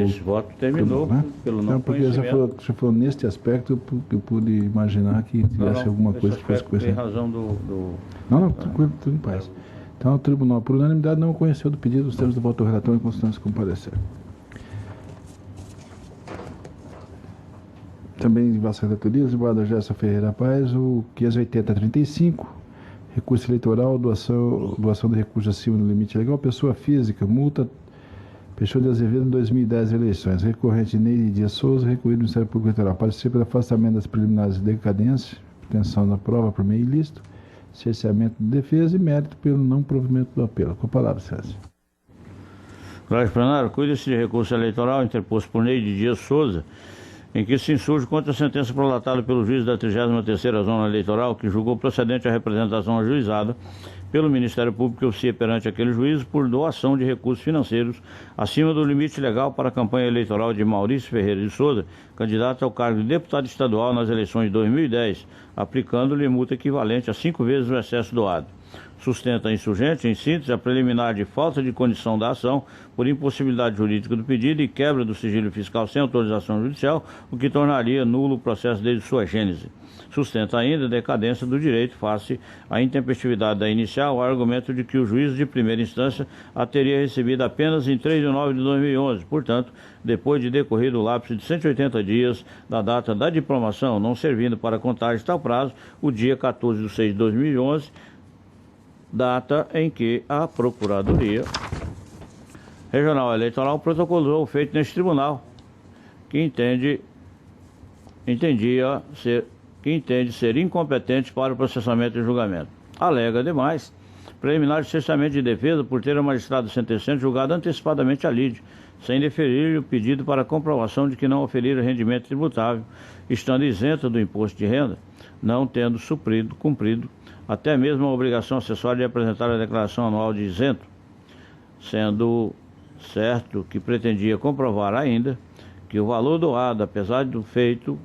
Esse voto terminou, né? pelo não então, porque conhecimento. você falou neste aspecto, eu pude imaginar que tivesse alguma coisa que fosse coisa. Tem razão do... Não, tranquilo, tudo em paz. Então, o tribunal, por unanimidade, não conheceu do pedido os termos do voto do relator em constância com parecer. Também em Vossa Relatoria, desembargador Gerson Ferreira Paz, o 580-35, recurso eleitoral, doação de recursos acima do limite legal, pessoa física, multa, Peixoto de Azevedo, em 2010 eleições, recorrente Neide Dias Souza, recorrido do Ministério Público Eleitoral, participa pelo afastamento das preliminares de decadência, obtenção da prova por meio ilícito, cerceamento de defesa e mérito pelo não provimento do apelo. Com a palavra, César. Cláudio Plenário, cuida-se de recurso eleitoral interposto por Neide Dias Souza, em que se insurge contra a sentença prolatada pelo juiz da 33ª Zona Eleitoral, que julgou procedente a representação ajuizada pelo Ministério Público que oficia perante aquele juízo por doação de recursos financeiros acima do limite legal para a campanha eleitoral de Maurício Ferreira de Souza, candidato ao cargo de deputado estadual nas eleições de 2010, aplicando-lhe multa equivalente a 5 vezes o excesso doado. Sustenta a insurgente, em síntese, a preliminar de falta de condição da ação por impossibilidade jurídica do pedido e quebra do sigilo fiscal sem autorização judicial, o que tornaria nulo o processo desde sua gênese. Sustenta ainda a decadência do direito face à intempestividade da inicial, o argumento de que o juízo de primeira instância a teria recebido apenas em 3 de nove de 2011, portanto, depois de decorrido o lapso de 180 dias da data da diplomação, não servindo para contagem tal prazo, o dia 14 de 6 de 2011, data em que a Procuradoria Regional Eleitoral protocolou o feito neste tribunal, que entende ser incompetente para o processamento e julgamento. Alega, ademais, preliminar de cessamento de defesa por ter o magistrado sentenciante julgado antecipadamente a lide, sem deferir o pedido para comprovação de que não oferir rendimento tributável, estando isento do imposto de renda, não tendo cumprido até mesmo a obrigação acessória de apresentar a declaração anual de isento, sendo certo que pretendia comprovar ainda que o valor doado, apesar de feito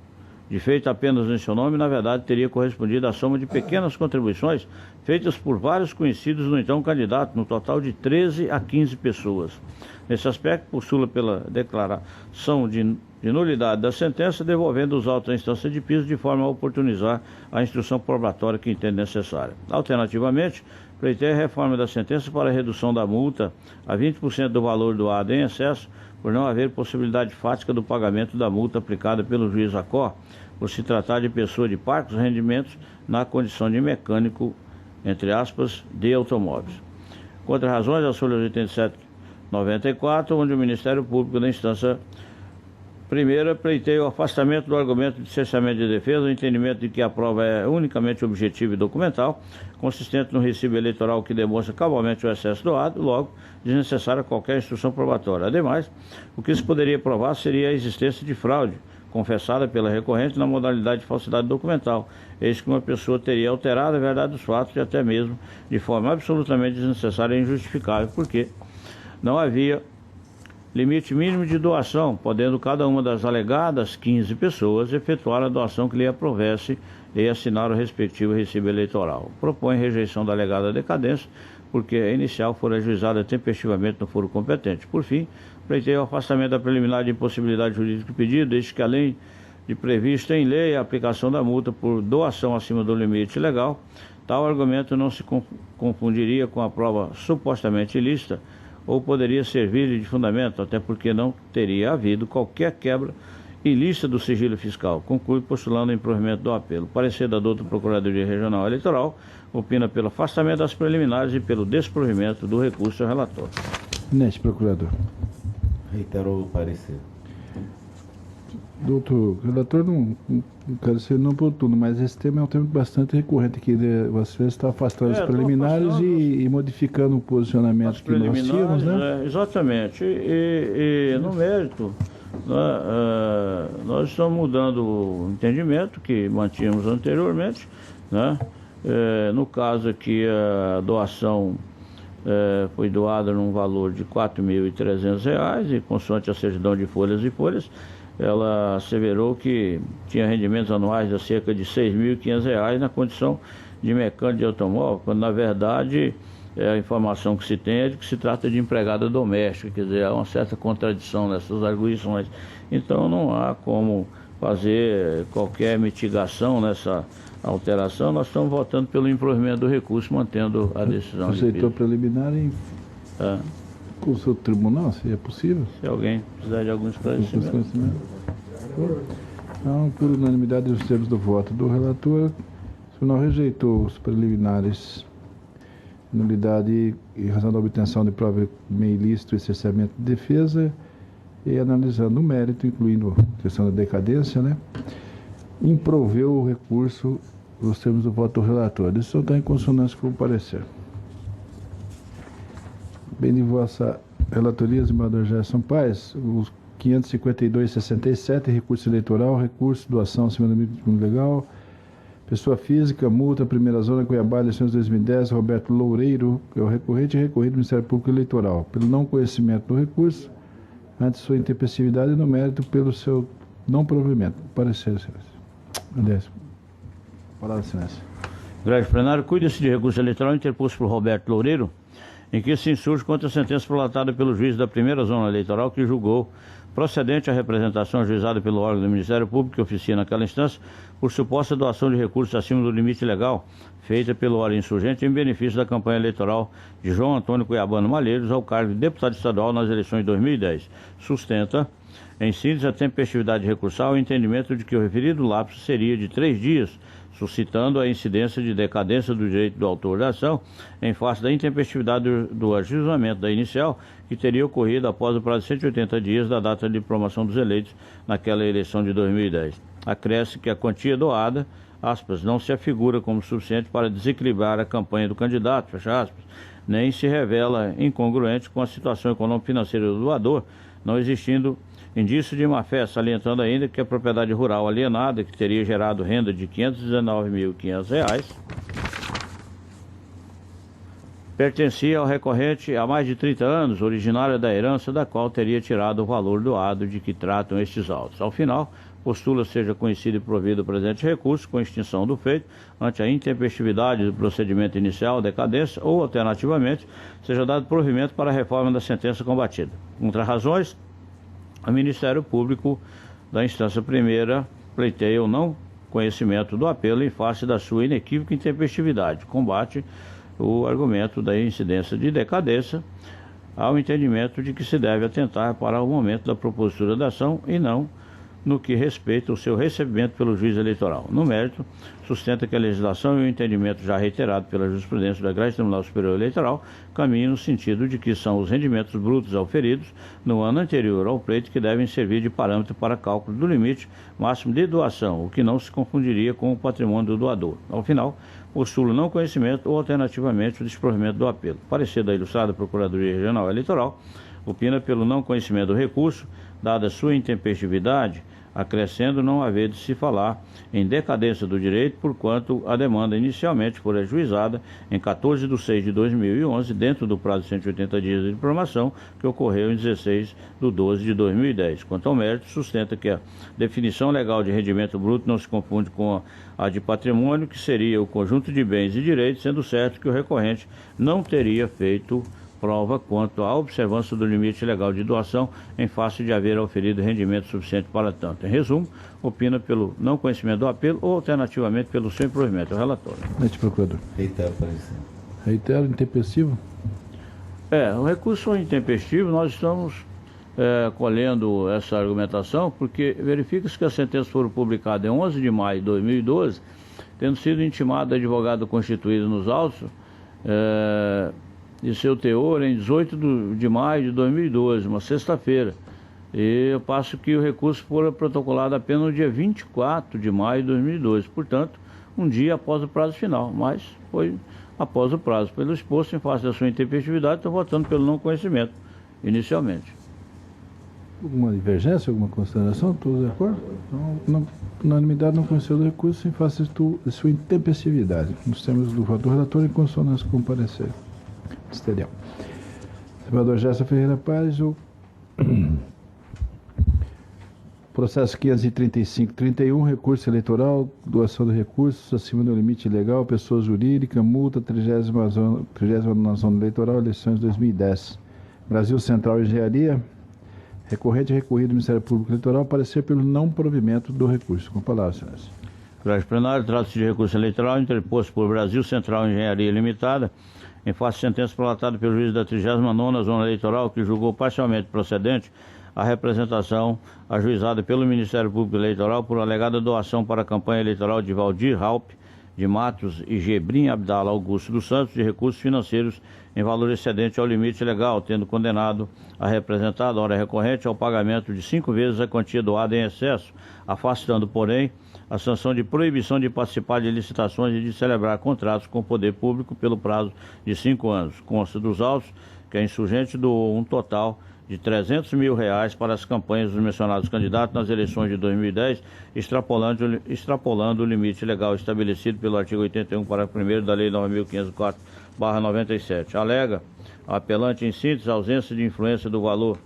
apenas em seu nome, na verdade teria correspondido à soma de pequenas contribuições feitas por vários conhecidos do então candidato, no total de 13 a 15 pessoas. Nesse aspecto, postula pela declaração de nulidade da sentença, devolvendo os autos à instância de piso de forma a oportunizar a instrução probatória que entende necessária. Alternativamente, pleiteia a reforma da sentença para a redução da multa a 20% do valor doado em excesso, por não haver possibilidade fática do pagamento da multa aplicada pelo juiz Acor, por se tratar de pessoa de parcos rendimentos na condição de mecânico, entre aspas, de automóveis. Contra razões, a súmula 87/94, onde o Ministério Público da instância primeira pleiteia o afastamento do argumento de cessamento de defesa, o entendimento de que a prova é unicamente objetiva e documental, consistente no recibo eleitoral que demonstra cabalmente o excesso doado, logo desnecessária qualquer instrução probatória. Ademais, o que se poderia provar seria a existência de fraude, confessada pela recorrente na modalidade de falsidade documental, eis que uma pessoa teria alterado a verdade dos fatos e até mesmo de forma absolutamente desnecessária e injustificável, porque não havia limite mínimo de doação, podendo cada uma das alegadas 15 pessoas efetuar a doação que lhe aprovesse e assinar o respectivo recibo eleitoral. Propõe rejeição da alegada decadência, porque a inicial for ajuizada tempestivamente no foro competente. Por fim, pleiteia o afastamento da preliminar de impossibilidade jurídica do pedido, desde que, além de prevista em lei a aplicação da multa por doação acima do limite legal, tal argumento não se confundiria com a prova supostamente ilícita, ou poderia servir de fundamento, até porque não teria havido qualquer quebra ilícita do sigilo fiscal. Conclui postulando o improvimento do apelo. Parecer da doutora Procuradoria Regional Eleitoral opina pelo afastamento das preliminares e pelo desprovimento do recurso ao relator. Neste procurador. Reitero o parecer. Doutor, o relator não quero ser não oportuno, mas esse tema é um tema bastante recorrente aqui. Você está afastando as preliminares e modificando o posicionamento que nós tínhamos, né? Exatamente. E no mérito, nós estamos mudando o entendimento que mantínhamos anteriormente, né? No caso aqui, a doação foi doada num valor de R$ 4.300 e, consoante a certidão de folhas e folhas, ela asseverou que tinha rendimentos anuais de cerca de R$ 6.500 na condição de mecânico de automóvel, quando na verdade a informação que se tem é de que se trata de empregada doméstica, quer dizer, há uma certa contradição nessas arguições. Então não há como fazer qualquer mitigação nessa alteração. Nós estamos votando pelo improvimento do recurso, mantendo a decisão. Aceitou preliminar com o seu tribunal, se é possível? Se alguém precisar de algum esclarecimento. Então, por unanimidade dos termos do voto do relator, o tribunal rejeitou os preliminares, nulidade em razão da obtenção de prova meio ilícito e cessamento de defesa, e analisando o mérito, incluindo a questão da decadência, né, improveu o recurso os termos do voto do relator. A decisão está em consonância com o parecer. Bem de vossa relatoria, desembargador Gerson Paes, os 552,67, recurso eleitoral, recurso, doação acima do mínimo legal, pessoa física, multa, primeira zona, Cuiabá, eleições 2010, Roberto Loureiro, que é o recorrente, e recorrido do Ministério Público Eleitoral, pelo não conhecimento do recurso, ante sua intempestividade e no mérito pelo seu não provimento. Parecer, senhores. Aliás, palavra, silêncio. Grande plenário, cuida-se de recurso eleitoral interposto por Roberto Loureiro, em que se insurge contra a sentença prolatada pelo juiz da primeira zona eleitoral, que julgou procedente a representação ajuizada pelo órgão do Ministério Público que oficia naquela instância por suposta doação de recursos acima do limite legal feita pelo órgão insurgente em benefício da campanha eleitoral de João Antônio Cuiabano Malheiros ao cargo de deputado estadual nas eleições de 2010. Sustenta, em síntese, a tempestividade recursal e o entendimento de que o referido lapso seria de 3 dias, suscitando a incidência de decadência do direito do autor da ação em face da intempestividade do ajuizamento da inicial, que teria ocorrido após o prazo de 180 dias da data de diplomação dos eleitos naquela eleição de 2010. Acresce que a quantia doada, aspas, não se afigura como suficiente para desequilibrar a campanha do candidato, fecha aspas, nem se revela incongruente com a situação econômico-financeira do doador, não existindo indício de má-fé, salientando ainda que a propriedade rural alienada, que teria gerado renda de R$ 519.500, pertencia ao recorrente há mais de 30 anos, originária da herança da qual teria tirado o valor doado de que tratam estes autos. Ao final, postula seja conhecido e provido o presente recurso com extinção do feito ante a intempestividade do procedimento inicial, decadência, ou, alternativamente, seja dado provimento para a reforma da sentença combatida. Contra razões, o Ministério Público da instância primeira pleiteia o não conhecimento do apelo em face da sua inequívoca intempestividade. Combate o argumento da incidência de decadência ao entendimento de que se deve atentar para o momento da propositura da ação e não no que respeita o seu recebimento pelo juiz eleitoral. No mérito, sustenta que a legislação e o entendimento já reiterado pela jurisprudência do Egrégio Tribunal Superior Eleitoral caminham no sentido de que são os rendimentos brutos auferidos no ano anterior ao pleito que devem servir de parâmetro para cálculo do limite máximo de doação, o que não se confundiria com o patrimônio do doador. Ao final, postula não conhecimento ou, alternativamente, o desprovimento do apelo. Parecer da Ilustrada Procuradoria Regional Eleitoral, opina pelo não conhecimento do recurso, dada sua intempestividade, acrescendo não haver de se falar em decadência do direito, porquanto a demanda inicialmente foi ajuizada em 14 de 6 de 2011, dentro do prazo de 180 dias de diplomação, que ocorreu em 16 de 12 de 2010. Quanto ao mérito, sustenta que a definição legal de rendimento bruto não se confunde com a de patrimônio, que seria o conjunto de bens e direitos, sendo certo que o recorrente não teria feito prova quanto à observância do limite legal de doação em face de haver oferido rendimento suficiente para tanto. Em resumo, opina pelo não conhecimento do apelo ou, alternativamente, pelo seu improvimento. O relatório. Procurador. Reitero, parecer. Reitero, intempestivo? O recurso intempestivo, nós estamos colhendo essa argumentação porque verifica-se que a sentença foi publicada em 11 de maio de 2012, tendo sido intimado advogado constituído nos autos, de seu teor em 18 de maio de 2012, uma sexta-feira. E eu passo que o recurso foi protocolado apenas no dia 24 de maio de 2012, portanto, um dia após o prazo final, mas foi após o prazo. Pelo exposto, em face da sua intempestividade, estou votando pelo não conhecimento, inicialmente. Alguma divergência, alguma consideração? Todos de acordo? Então, unanimidade não conheceu do recurso em face de sua intempestividade. Nos termos do voto do relator, em consonância com o parecer ministerial. Senador Gerson Ferreira Paz, o processo 535-31, recurso eleitoral, doação de recursos acima do limite legal, pessoa jurídica, multa, 39ª zona eleitoral, eleições 2010. Brasil Central Engenharia, recorrente recorrido do Ministério Público Eleitoral, parecer pelo não provimento do recurso. Com a palavra, senhores. Prazo plenário, trata-se de recurso eleitoral interposto por Brasil Central Engenharia Limitada, em face de sentença prolatada pelo juiz da 39ª Zona Eleitoral, que julgou parcialmente procedente a representação ajuizada pelo Ministério Público Eleitoral por alegada doação para a campanha eleitoral de Valdir Raup de Matos e Gebrim Abdala Augusto dos Santos de recursos financeiros em valor excedente ao limite legal, tendo condenado a representada hora recorrente ao pagamento de 5 vezes a quantia doada em excesso, afastando, porém, a sanção de proibição de participar de licitações e de celebrar contratos com o poder público pelo prazo de 5 anos. Consta dos autos que a insurgente doou um total de R$300 mil para as campanhas dos mencionados candidatos nas eleições de 2010, extrapolando o limite legal estabelecido pelo artigo 81, parágrafo 1º da Lei 9.504/97. Alega a apelante, em síntese, a ausência de influência do valor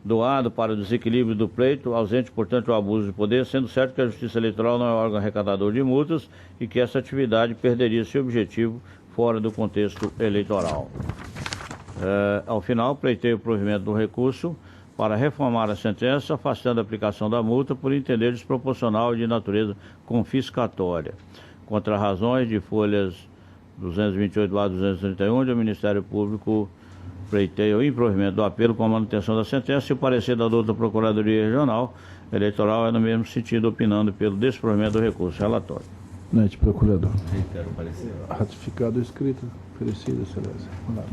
doado para o desequilíbrio do pleito, ausente, portanto, o abuso de poder, sendo certo que a Justiça Eleitoral não é órgão arrecadador de multas e que essa atividade perderia seu objetivo fora do contexto eleitoral. Ao final, pleiteio o provimento do recurso para reformar a sentença, afastando a aplicação da multa por entender desproporcional e de natureza confiscatória. Contra razões de folhas 228 a 231, onde o Ministério Público pleiteia o improvimento do apelo com a manutenção da sentença, e o parecer da douta Procuradoria Regional Eleitoral é no mesmo sentido, opinando pelo desprovimento do recurso. Relatório. Noite, procurador. Reitero o parecer. Ratificado o escrito. Oferecido, excelência. Vamos lá.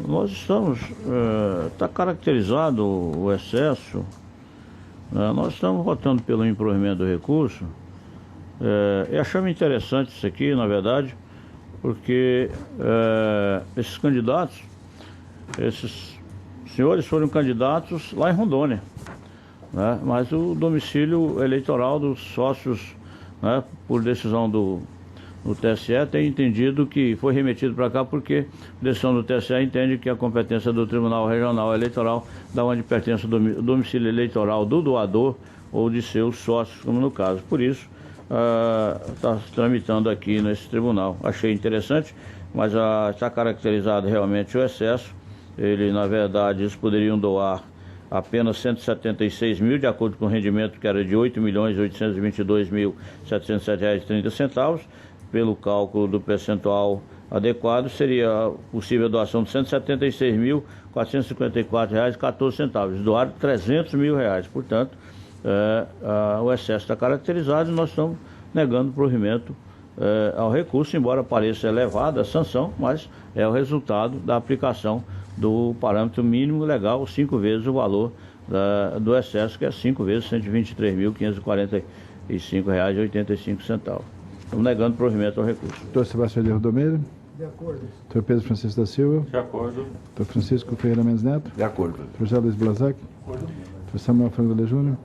Nós estamos, está caracterizado o excesso, nós estamos votando pelo improvimento do recurso, e achamos interessante isso aqui, na verdade, porque esses candidatos, esses senhores foram candidatos lá em Rondônia, né, mas o domicílio eleitoral dos sócios, né, por decisão do TSE, tem entendido que foi remetido para cá porque a decisão do TSE entende que a competência do Tribunal Regional Eleitoral, da onde pertence o domicílio eleitoral do doador ou de seus sócios, como no caso. Por isso, está tramitando aqui nesse tribunal. Achei interessante, mas está caracterizado realmente o excesso. Ele, na verdade, eles poderiam doar apenas 176 mil, de acordo com o rendimento que era de R$ 8.822.707,30. Pelo cálculo do percentual adequado, seria possível a doação de R$ 176.454,14. Doaram R$300 mil. Portanto, o excesso está caracterizado e nós estamos negando o provimento ao recurso, embora pareça elevada a sanção, mas é o resultado da aplicação do parâmetro mínimo legal, 5 vezes o valor do excesso, que é 5 vezes R$ 123.545,85. Estamos negando o provimento ao recurso. Doutor Sebastião de Rodomeiro. De acordo. Doutor Pedro Francisco da Silva. De acordo. Doutor Francisco Ferreira Mendes Neto. De acordo. Doutor José Luiz Blazac. De acordo. Doutor Samuel Frango Júnior.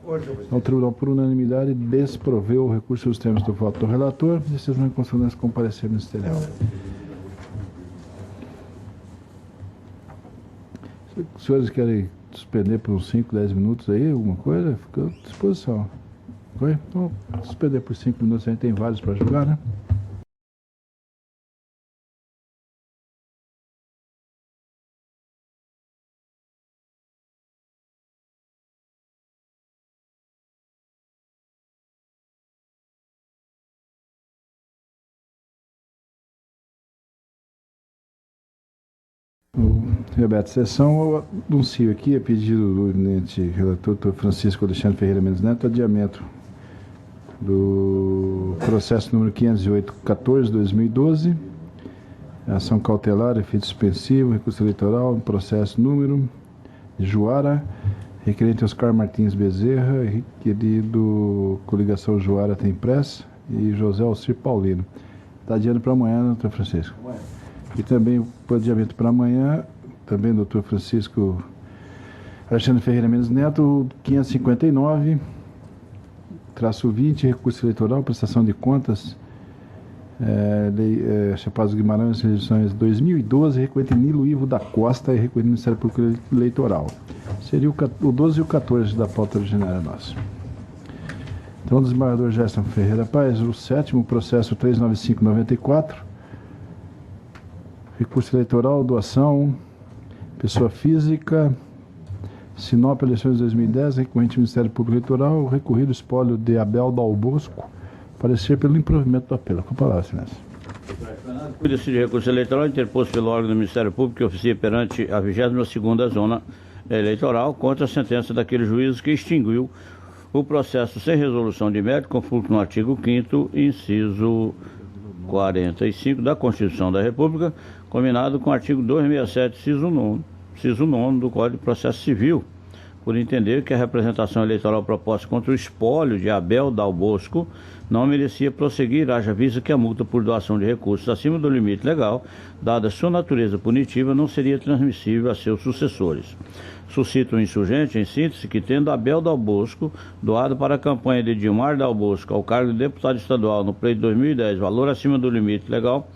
Então, o tribunal, por unanimidade, desproveu o recurso dos termos do voto do relator. Decisão em consonância com o parecer ministerial. Os senhores querem suspender por uns 5, 10 minutos aí, alguma coisa? Fica à disposição. Foi? Então, suspender por 5 minutos, a gente tem vários para julgar, né? Reaberta a sessão, eu anuncio aqui, a pedido do eminente relator, Dr. Francisco Alexandre Ferreira Mendes Neto, adiamento do processo número 508-14/2012, ação cautelar, efeito suspensivo, recurso eleitoral, processo número Juara, requerente Oscar Martins Bezerra, requerido coligação Juara Tem Press e José Alcir Paulino. Está adiando para amanhã, doutor Francisco? E também o adiamento para amanhã, também do Dr. Francisco Alexandre Ferreira Mendes Neto, 559, traço 20, recurso eleitoral, prestação de contas, Chapados Guimarães, eleições 2012, recorrente Nilo Ivo da Costa e recorrente Ministério Público Eleitoral. Seria o 12 e o 14 da pauta originária nossa. Então, o desembargador Gerson Ferreira Paz, o 7º processo 39594, recurso eleitoral, doação, pessoa física, Sinop, eleições 2010, recorrente Ministério Público Eleitoral, recorrido espólio de Abel Dal Bosco, parecer pelo improvimento do apelo. Com a palavra, senhores. Cuida-se de recurso eleitoral interposto pelo órgão do Ministério Público que oficia perante a 22ª Zona Eleitoral contra a sentença daquele juízo que extinguiu o processo sem resolução de mérito, conforme no artigo 5º, inciso 45 da Constituição da República, combinado com o artigo 267, inciso 9 do Código de Processo Civil, por entender que a representação eleitoral proposta contra o espólio de Abel Dal Bosco não merecia prosseguir, haja vista que a multa por doação de recursos acima do limite legal, dada sua natureza punitiva, não seria transmissível a seus sucessores. Suscita o insurgente, em síntese, que tendo Abel Dal Bosco doado para a campanha de Dilmar Dal Bosco ao cargo de deputado estadual no pleito de 2010, valor acima do limite legal,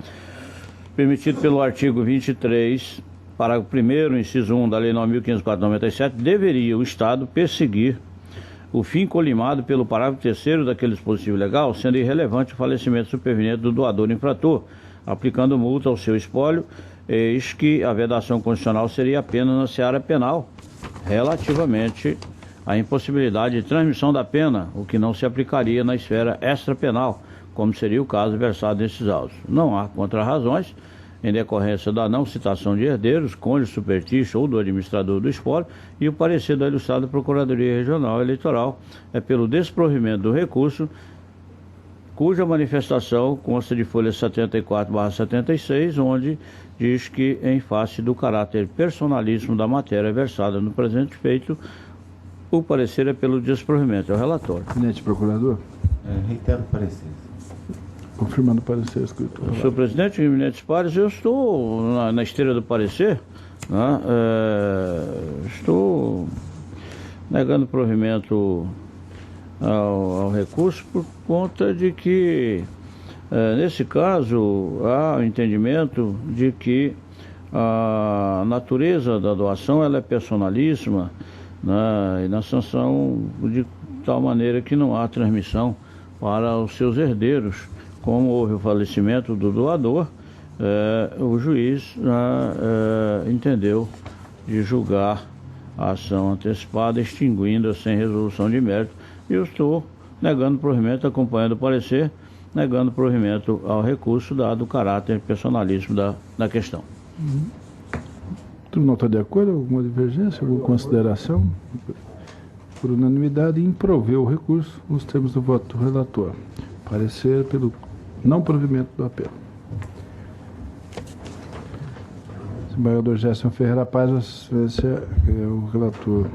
permitido pelo artigo 23, parágrafo 1º, inciso 1 da Lei 9.504/97, deveria o Estado perseguir o fim colimado pelo parágrafo 3º daquele dispositivo legal, sendo irrelevante o falecimento superveniente do doador infrator, aplicando multa ao seu espólio, eis que a vedação constitucional seria apenas na seara penal, relativamente à impossibilidade de transmissão da pena, o que não se aplicaria na esfera extrapenal, como seria o caso versado nesses autos. Não há contrarrazões em decorrência da não citação de herdeiros, cônjuge supertício ou do administrador do espólio, e o parecer da Ilustrada Procuradoria Regional Eleitoral é pelo desprovimento do recurso, cuja manifestação consta de folha 74/76, onde diz que, em face do caráter personalíssimo da matéria versada no presente feito, o parecer é pelo desprovimento. É o relatório. Tenente Procurador. Reitero o parecer. Confirmando o parecer, escritor. Senhor presidente, eminentes pares, eu estou na esteira do parecer, né? Estou negando provimento ao recurso por conta de que, nesse caso, há o entendimento de que a natureza da doação ela é personalíssima, né? E na sanção de tal maneira que não há transmissão para os seus herdeiros. Como houve o falecimento do doador, o juiz entendeu de julgar a ação antecipada, extinguindo-a sem resolução de mérito, e eu estou negando provimento, acompanhando o parecer, negando provimento ao recurso, dado o caráter personalíssimo da questão. O tribunal está de acordo? Alguma divergência, alguma consideração? Por unanimidade, improveu o recurso nos termos do voto do relator. Parecer pelo não provimento do apelo. Desembargador Gerson Ferreira Paz, esse é o relator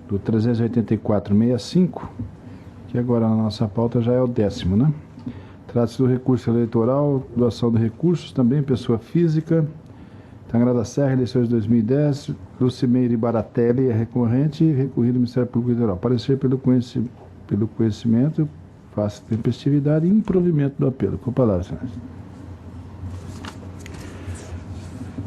do 384/65, que agora na nossa pauta já é o 10º, né? Trata-se do recurso eleitoral, doação de recursos, também pessoa física, Tangrada Serra, eleições de 2010, Lucimeire Baratelli é recorrente e recorrido ao Ministério Público Eleitoral. Parecer pelo conhecimento, face tempestividade e improvimento do apelo. Com a palavra, senhores.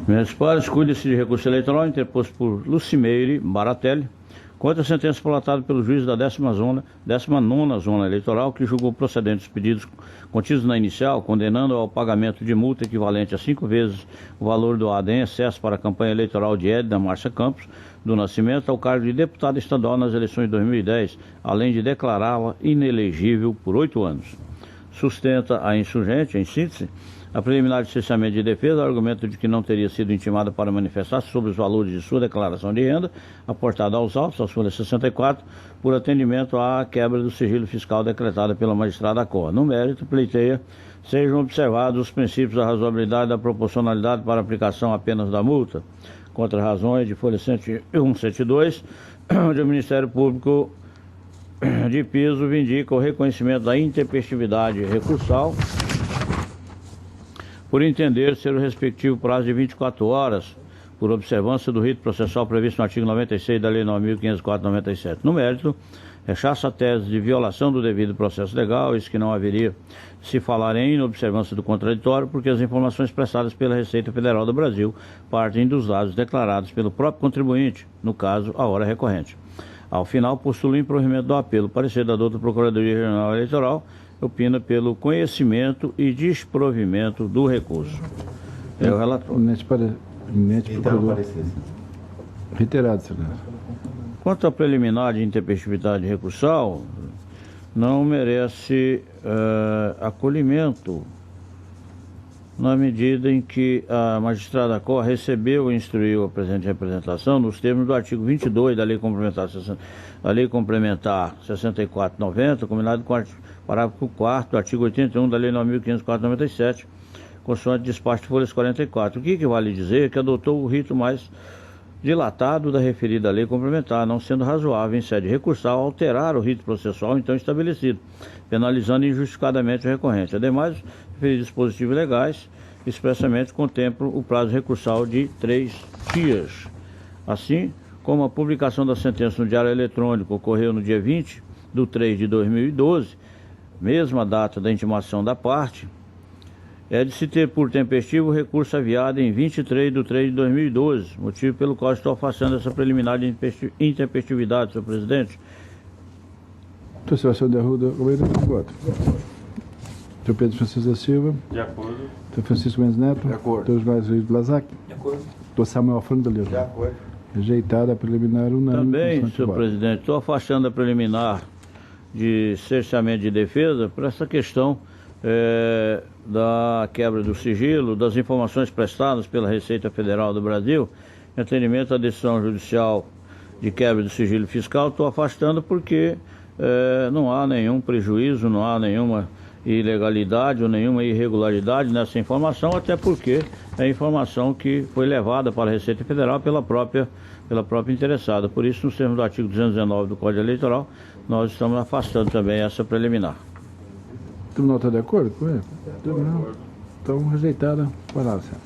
Meus pares, cuide-se de recurso eleitoral interposto por Lucimeire Baratelli contra a sentença prolatada pelo juiz da 19ª Zona Eleitoral, que julgou procedentes os pedidos contidos na inicial, condenando ao pagamento de multa equivalente a 5 vezes o valor doado em excesso para a campanha eleitoral de Edna Márcia Campos do Nascimento ao cargo de deputada estadual nas eleições de 2010, além de declará-la inelegível por 8 anos. Sustenta a insurgente, em síntese, a preliminar de cessamento de defesa, argumento de que não teria sido intimada para manifestar sobre os valores de sua declaração de renda, aportada aos autos, às folhas 64, por atendimento à quebra do sigilo fiscal decretada pela magistrada Cor. No mérito, pleiteia sejam observados os princípios da razoabilidade e da proporcionalidade para aplicação apenas da multa, contra razões de folha 101, 102, onde o Ministério Público de Piso vindica o reconhecimento da intempestividade recursal, por entender ser o respectivo prazo de 24 horas por observância do rito processual previsto no artigo 96 da Lei 9.504/97. No mérito, rechaça a tese de violação do devido processo legal, isso que não haveria se falar em inobservância do contraditório, porque as informações prestadas pela Receita Federal do Brasil partem dos dados declarados pelo próprio contribuinte, no caso, a hora recorrente. Ao final, postula o improvimento do apelo. O parecer da doutora Procuradoria Regional Eleitoral opina pelo conhecimento e desprovimento do recurso. É o relator. Reiterado, senador. Quanto à preliminar de intempestividade recursal, não merece acolhimento na medida em que a magistrada Cor recebeu e instruiu a presente representação nos termos do artigo 22 da Lei Complementar 64/90, combinado com o parágrafo 4º do artigo 81 da Lei 9.504/97, consoante despacho de folhas 44, o que equivale a dizer que adotou o rito mais dilatado da referida lei complementar, não sendo razoável em sede recursal alterar o rito processual então estabelecido, penalizando injustificadamente o recorrente. Ademais, os referidos dispositivos legais expressamente contemplam o prazo recursal de 3 dias. Assim, como a publicação da sentença no Diário Eletrônico ocorreu no dia 20/3/2012, mesma data da intimação da parte, é de se ter por tempestivo o recurso aviado em 23/3/2012, motivo pelo qual estou afastando essa preliminar de intempestividade, senhor presidente. Situação de Arruda, governo de voto. Senhor Pedro Francisco da Silva. De acordo. Senhor Francisco Mendes Neto. De acordo. Senhor Luiz Blazac. De acordo. Senhor Samuel Franco da Legião. De acordo. Rejeitada a preliminar unânime. Também, senhor presidente, estou afastando a preliminar de cerceamento de defesa por essa questão da quebra do sigilo, das informações prestadas pela Receita Federal do Brasil, em atendimento à decisão judicial de quebra do sigilo fiscal. Estou afastando porque não há nenhum prejuízo, não há nenhuma ilegalidade ou nenhuma irregularidade nessa informação, até porque é informação que foi levada para a Receita Federal pela própria interessada. Por isso, nos termos do artigo 219 do Código Eleitoral, nós estamos afastando também essa preliminar. O tribunal está de acordo com ele? Então, rejeitada. Vai lá, licença.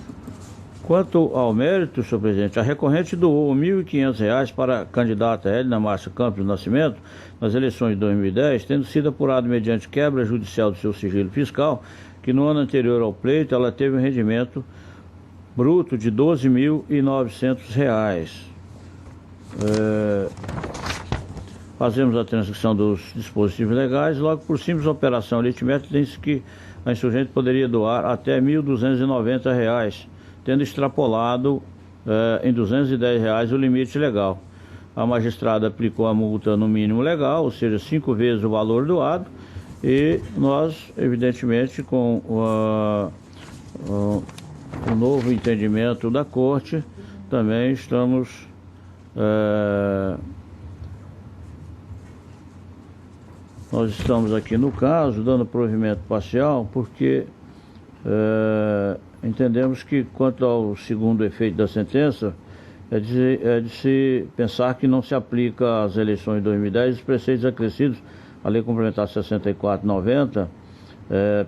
Quanto ao mérito, senhor presidente, a recorrente doou R$ 1.500 para a candidata Helena Márcia Campos do Nascimento nas eleições de 2010, tendo sido apurado mediante quebra judicial do seu sigilo fiscal, que no ano anterior ao pleito ela teve um rendimento bruto de R$ 12.900. Fazemos a transcrição dos dispositivos legais. Logo, por simples operação aritmética, tem-se que a insurgente poderia doar até R$ 1.290, tendo extrapolado em R$ 210 o limite legal. A magistrada aplicou a multa no mínimo legal, ou seja, 5 vezes o valor doado, e nós, evidentemente, com o novo entendimento da Corte, também estamos nós estamos aqui no caso dando provimento parcial porque entendemos que quanto ao segundo efeito da sentença é de se pensar que não se aplica às eleições de 2010 os preceitos acrescidos à Lei Complementar 64/90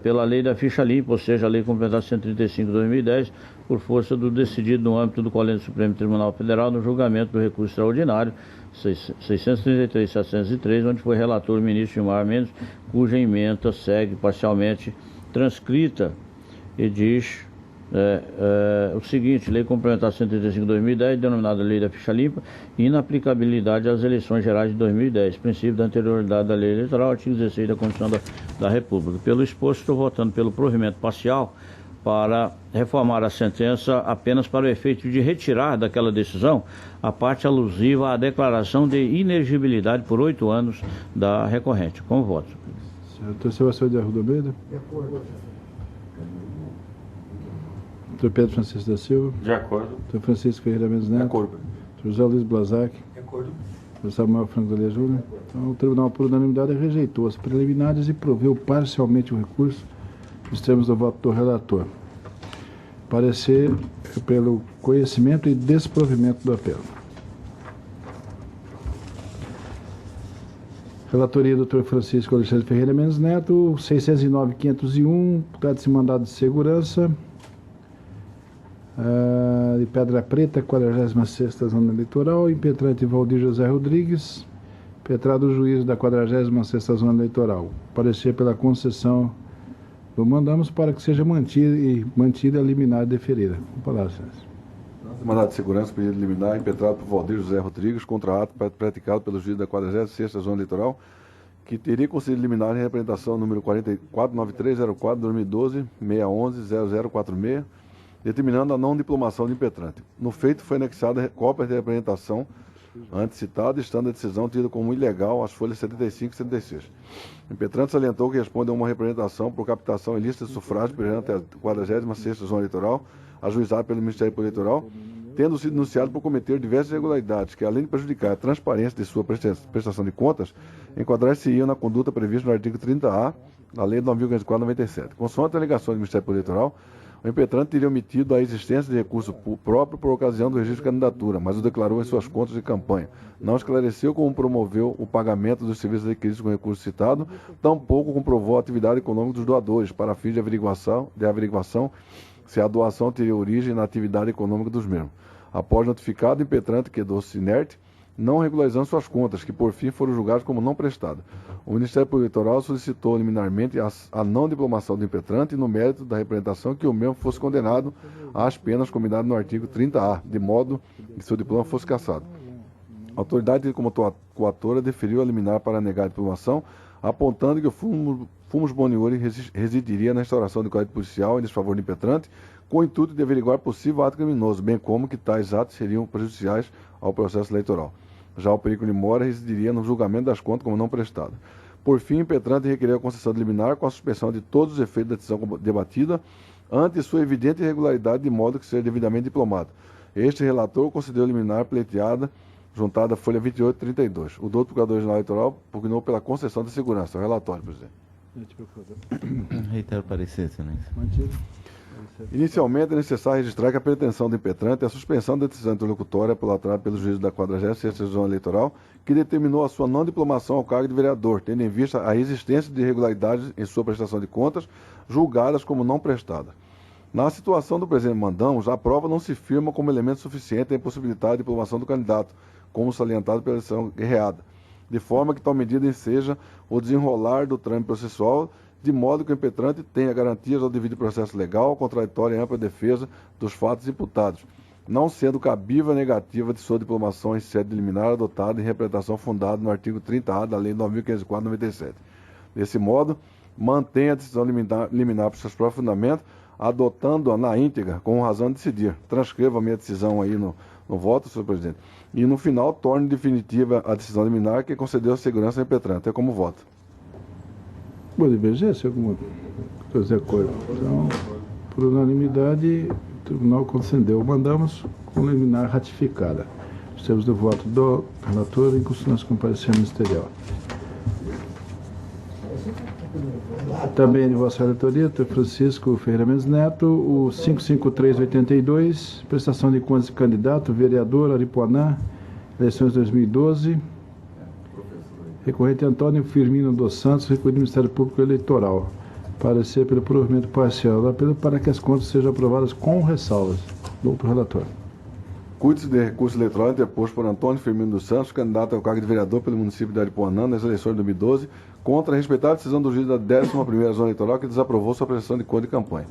pela Lei da Ficha Limpa, ou seja, a Lei Complementar 135 de 2010, por força do decidido no âmbito do Colégio Supremo Tribunal Federal no julgamento do recurso extraordinário 633.703, onde foi relator o ministro Gilmar Mendes, cuja ementa segue parcialmente transcrita e diz o seguinte: Lei Complementar 135 de 2010, denominada Lei da Ficha Limpa, inaplicabilidade às eleições gerais de 2010, princípio da anterioridade da lei eleitoral, artigo 16 da Constituição da República. Pelo exposto, estou votando pelo provimento parcial para reformar a sentença apenas para o efeito de retirar daquela decisão a parte alusiva à declaração de inexigibilidade por 8 anos da recorrente. Com o voto. Senhor Sebastião de Arruda Almeida. De acordo. Senhor Pedro Francisco da Silva. De acordo. Senhor Francisco Ferreira Mendes Neto. De acordo. Senhor José Luiz Blazac. De acordo. Senhor Samuel Franco da Legião. Então, o tribunal, por unanimidade, rejeitou as preliminares e proveu parcialmente o recurso nos termos do voto do relator. Parecer pelo conhecimento e desprovimento do apelo. Relatoria do Dr. Francisco Alexandre Ferreira Mendes Neto, 609.501, trata-se de mandado de segurança. De Pedra Preta, 46ª Zona Eleitoral, impetrante Valdir José Rodrigues, impetrado o juiz da 46ª Zona Eleitoral. Parecer pela concessão do mandamos para que seja mantida a liminar deferida. Com palavras, senhores. Mandado de segurança, pedido liminar, impetrado por Valdir José Rodrigues, contra ato praticado pelo juiz da 46ª Zona Eleitoral, que teria concedido liminar em representação número 49304-2012-611-0046, determinando a não diplomação de impetrante. No feito, foi anexada cópia de representação antes citada, estando a decisão tida como ilegal as folhas 75 e 76. O impetrante salientou que responde a uma representação por captação ilícita de sufrágio perante a 46ª Zona Eleitoral, ajuizada pelo Ministério Público Eleitoral, tendo sido denunciado por cometer diversas irregularidades que, além de prejudicar a transparência de sua prestação de contas, enquadrar-se-iam na conduta prevista no artigo 30A da Lei 9.504/97. Consoante a alegação do Ministério Público Eleitoral, o impetrante teria omitido a existência de recurso próprio por ocasião do registro de candidatura, mas o declarou em suas contas de campanha. Não esclareceu como promoveu o pagamento dos serviços adquiridos com o recurso citado, tampouco comprovou a atividade econômica dos doadores, para fins de averiguação se a doação teria origem na atividade econômica dos mesmos. Após notificado, o impetrante quedou-se inerte, não regularizando suas contas, que por fim foram julgadas como não prestadas. O Ministério Público Eleitoral solicitou liminarmente a não diplomação do impetrante no mérito da representação que o mesmo fosse condenado às penas combinadas no artigo 30A, de modo que seu diploma fosse cassado. A autoridade, como coatora, deferiu a liminar para negar a diplomação, apontando que o Fumus Boniuri residiria na instauração do Código Policial em desfavor do impetrante, com o intuito de averiguar possível ato criminoso, bem como que tais atos seriam prejudiciais ao processo eleitoral. Já o Perico de Mora residiria no julgamento das contas como não prestado. Por fim, o impetrante requeriu a concessão de liminar com a suspensão de todos os efeitos da decisão debatida ante sua evidente irregularidade, de modo que seja devidamente diplomado. Este relator concedeu liminar pleiteada juntada à folha 2832. O doutor Procurador-Geral Eleitoral pugnou pela concessão da segurança. O relatório, presidente. Reitero o parecer, excelência. Inicialmente, é necessário registrar que a pretensão do impetrante é a suspensão da decisão interlocutória pelatrada pelo juízo da 46ª Zona Eleitoral, que determinou a sua não diplomação ao cargo de vereador, tendo em vista a existência de irregularidades em sua prestação de contas, julgadas como não prestadas. Na situação do presente mandamos, a prova não se firma como elemento suficiente a impossibilitar a diplomação do candidato, como salientado pela decisão guerreada, de forma que tal medida enseja o desenrolar do trâmite processual, de modo que o impetrante tenha garantias ao devido processo legal, contraditória e ampla defesa dos fatos imputados, não sendo cabível a negativa de sua diplomação em sede liminar adotada em representação fundada no artigo 30A da Lei 9.504/97. Desse modo, mantém a decisão liminar por seus próprios fundamentos, adotando-a na íntegra, com razão de decidir. Transcreva a minha decisão aí no voto, senhor presidente. E, no final, torne definitiva a decisão liminar que concedeu a segurança ao impetrante. É como voto. Boa divergência, alguma coisa de acordo. Então, por unanimidade, o tribunal concedeu. Mandamos com liminar ratificada. Os termos do voto do relator em consonância com o parecer ministerial. Também de vossa relatoria, Dr. Francisco Ferreira Mendes Neto, o 55382, prestação de contas de candidato, vereador Aripuanã, eleições 2012. Recorrente Antônio Firmino dos Santos, recorrido do Ministério Público Eleitoral. Parecer pelo provimento parcial do apelo para que as contas sejam aprovadas com ressalvas. Doutor relator. Cuide-se de recurso eleitoral interposto por Antônio Firmino dos Santos, candidato ao cargo de vereador pelo município de Aripuanã nas eleições de 2012, contra a respeitada decisão do juiz da 11ª Zona Eleitoral que desaprovou sua prestação de conta de campanha.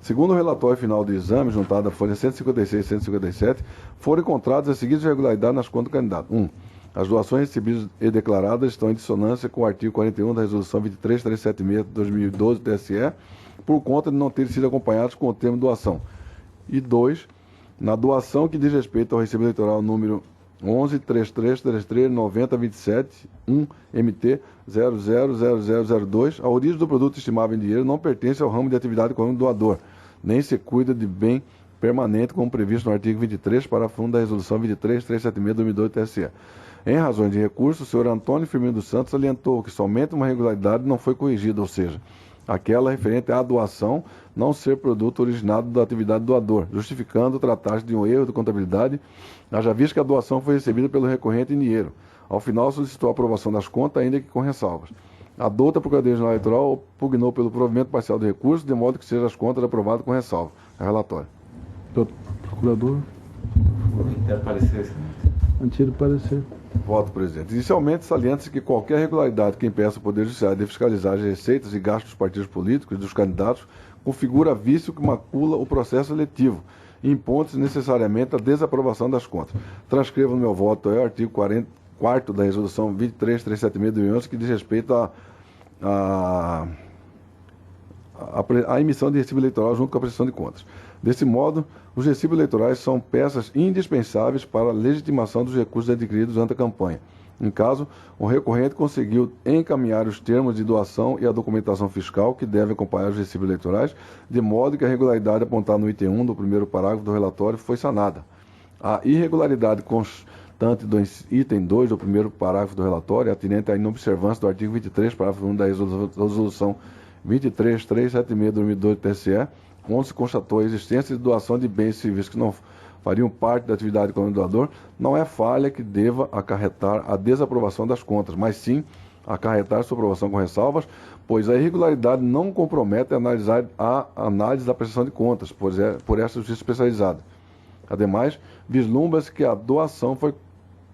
Segundo o relatório final do exame, juntado à folha 156 e 157, foram encontradas as seguintes irregularidades nas contas do candidato. 1. As doações recebidas e declaradas estão em dissonância com o artigo 41 da Resolução 23376 de 2012 do TSE, por conta de não terem sido acompanhados com o termo doação. E 2. Na doação que diz respeito ao recibo eleitoral número 11.3333.9027.1 MT 000002, a origem do produto estimável em dinheiro não pertence ao ramo de atividade econômica do doador, nem se cuida de bem permanente como previsto no artigo 23, parágrafo 1 da Resolução 23376 de 2012 do TSE. Em razões de recurso, o senhor Antônio Firmino dos Santos salientou que somente uma irregularidade não foi corrigida, ou seja, aquela referente à doação não ser produto originado da atividade do doador, justificando tratar-se de um erro de contabilidade, haja visto que a doação foi recebida pelo recorrente em dinheiro. Ao final, solicitou a aprovação das contas, ainda que com ressalvas. A douta Procuradoria-Geral Eleitoral pugnou pelo provimento parcial do recurso, de modo que sejam as contas aprovadas com ressalva. Relatório. Doutor Procurador. Quero parecer. Mantido o parecer. Voto, presidente. Inicialmente, salienta-se que qualquer irregularidade que impeça o Poder Judiciário de fiscalizar as receitas e gastos dos partidos políticos e dos candidatos configura vício que macula o processo eletivo e imponte necessariamente a desaprovação das contas. Transcrevo no meu voto o artigo 4º da Resolução 23376 de 2011, que diz respeito à emissão de recibo eleitoral junto com a prestação de contas. Desse modo, os recibos eleitorais são peças indispensáveis para a legitimação dos recursos adquiridos durante a campanha. Em caso, o recorrente conseguiu encaminhar os termos de doação e a documentação fiscal que devem acompanhar os recibos eleitorais, de modo que a irregularidade apontada no item 1 do primeiro parágrafo do relatório foi sanada. A irregularidade constante do item 2 do primeiro parágrafo do relatório, atinente à inobservância do artigo 23, parágrafo 1 da Resolução 23376 de 2012 do TSE, onde se constatou a existência de doação de bens e serviços que não fariam parte da atividade econômica do doador, não é falha que deva acarretar a desaprovação das contas, mas sim acarretar sua aprovação com ressalvas, pois a irregularidade não compromete a análise da prestação de contas por essa justiça especializada. Ademais, vislumbra-se que a doação foi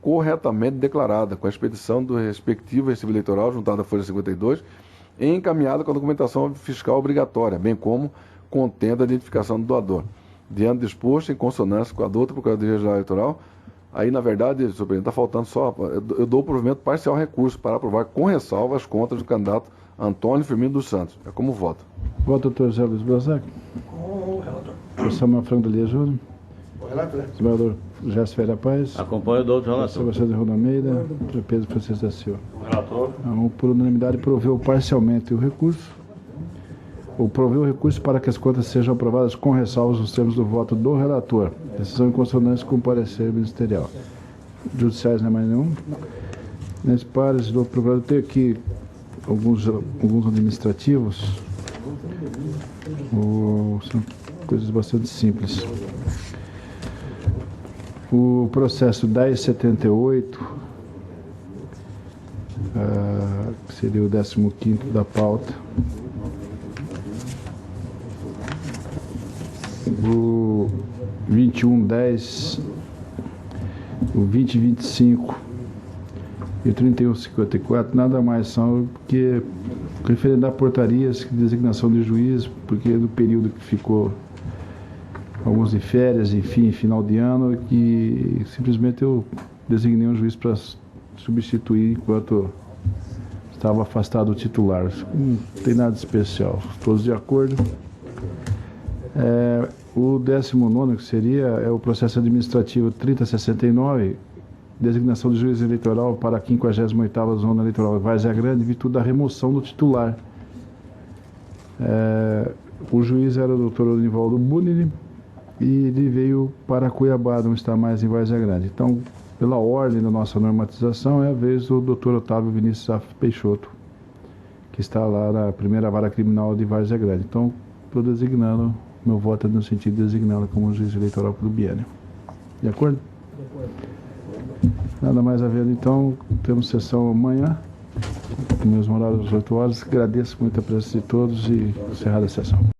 corretamente declarada, com a expedição do respectivo recibo eleitoral juntado à folha 52 e encaminhada com a documentação fiscal obrigatória, bem como contendo a identificação do doador. Diante do disposto, em consonância com a douta Procuradoria Geral Eleitoral, aí, na verdade, senhor presidente, está faltando só, eu dou o provimento parcial recurso para aprovar com ressalva as contas do candidato Antônio Firmino dos Santos. É como voto. Voto, doutor José Luiz Brasac. Com o relator. Doutor Samuel Franco da Lia Júnior. O relator. Desembargador Gerson Ferreira Paz. Acompanho o doutor relator. Sebastião de Roda Almeida. Doutor Pedro Francisco da Silva. O relator. Por unanimidade, proveu parcialmente o recurso. Ou proveu o recurso para que as contas sejam aprovadas com ressalvas nos termos do voto do relator. Decisão em consonância com o parecer ministerial. Judiciais não é mais nenhum. Nesse pares, do procurador, tem aqui alguns administrativos. São coisas bastante simples. O processo 1078, que seria o 15º da pauta. O 2110, o 2025 e o 3154 nada mais são que referendo a portarias de designação de juiz, porque no período que ficou alguns de férias, enfim, final de ano, que simplesmente eu designei um juiz para substituir enquanto estava afastado o titular. Não tem nada de especial, todos de acordo. O 19º, que seria o processo administrativo 3069, designação de juiz eleitoral para a 58ª Zona Eleitoral Várzea Grande, em virtude da remoção do titular. O juiz era o doutor Onivaldo Bunini e ele veio para Cuiabá, não está mais em Várzea Grande. Então, pela ordem da nossa normatização, é a vez do doutor Otávio Vinícius Saf Peixoto, que está lá na primeira vara criminal de Várzea Grande. Então, estou designando, meu voto é no sentido de designá-lo como juiz eleitoral pelo biênio. De acordo? De acordo. Nada mais havendo, então, temos sessão amanhã, no mesmo horário, às 8 horas. Agradeço muito a presença de todos e encerrada a sessão.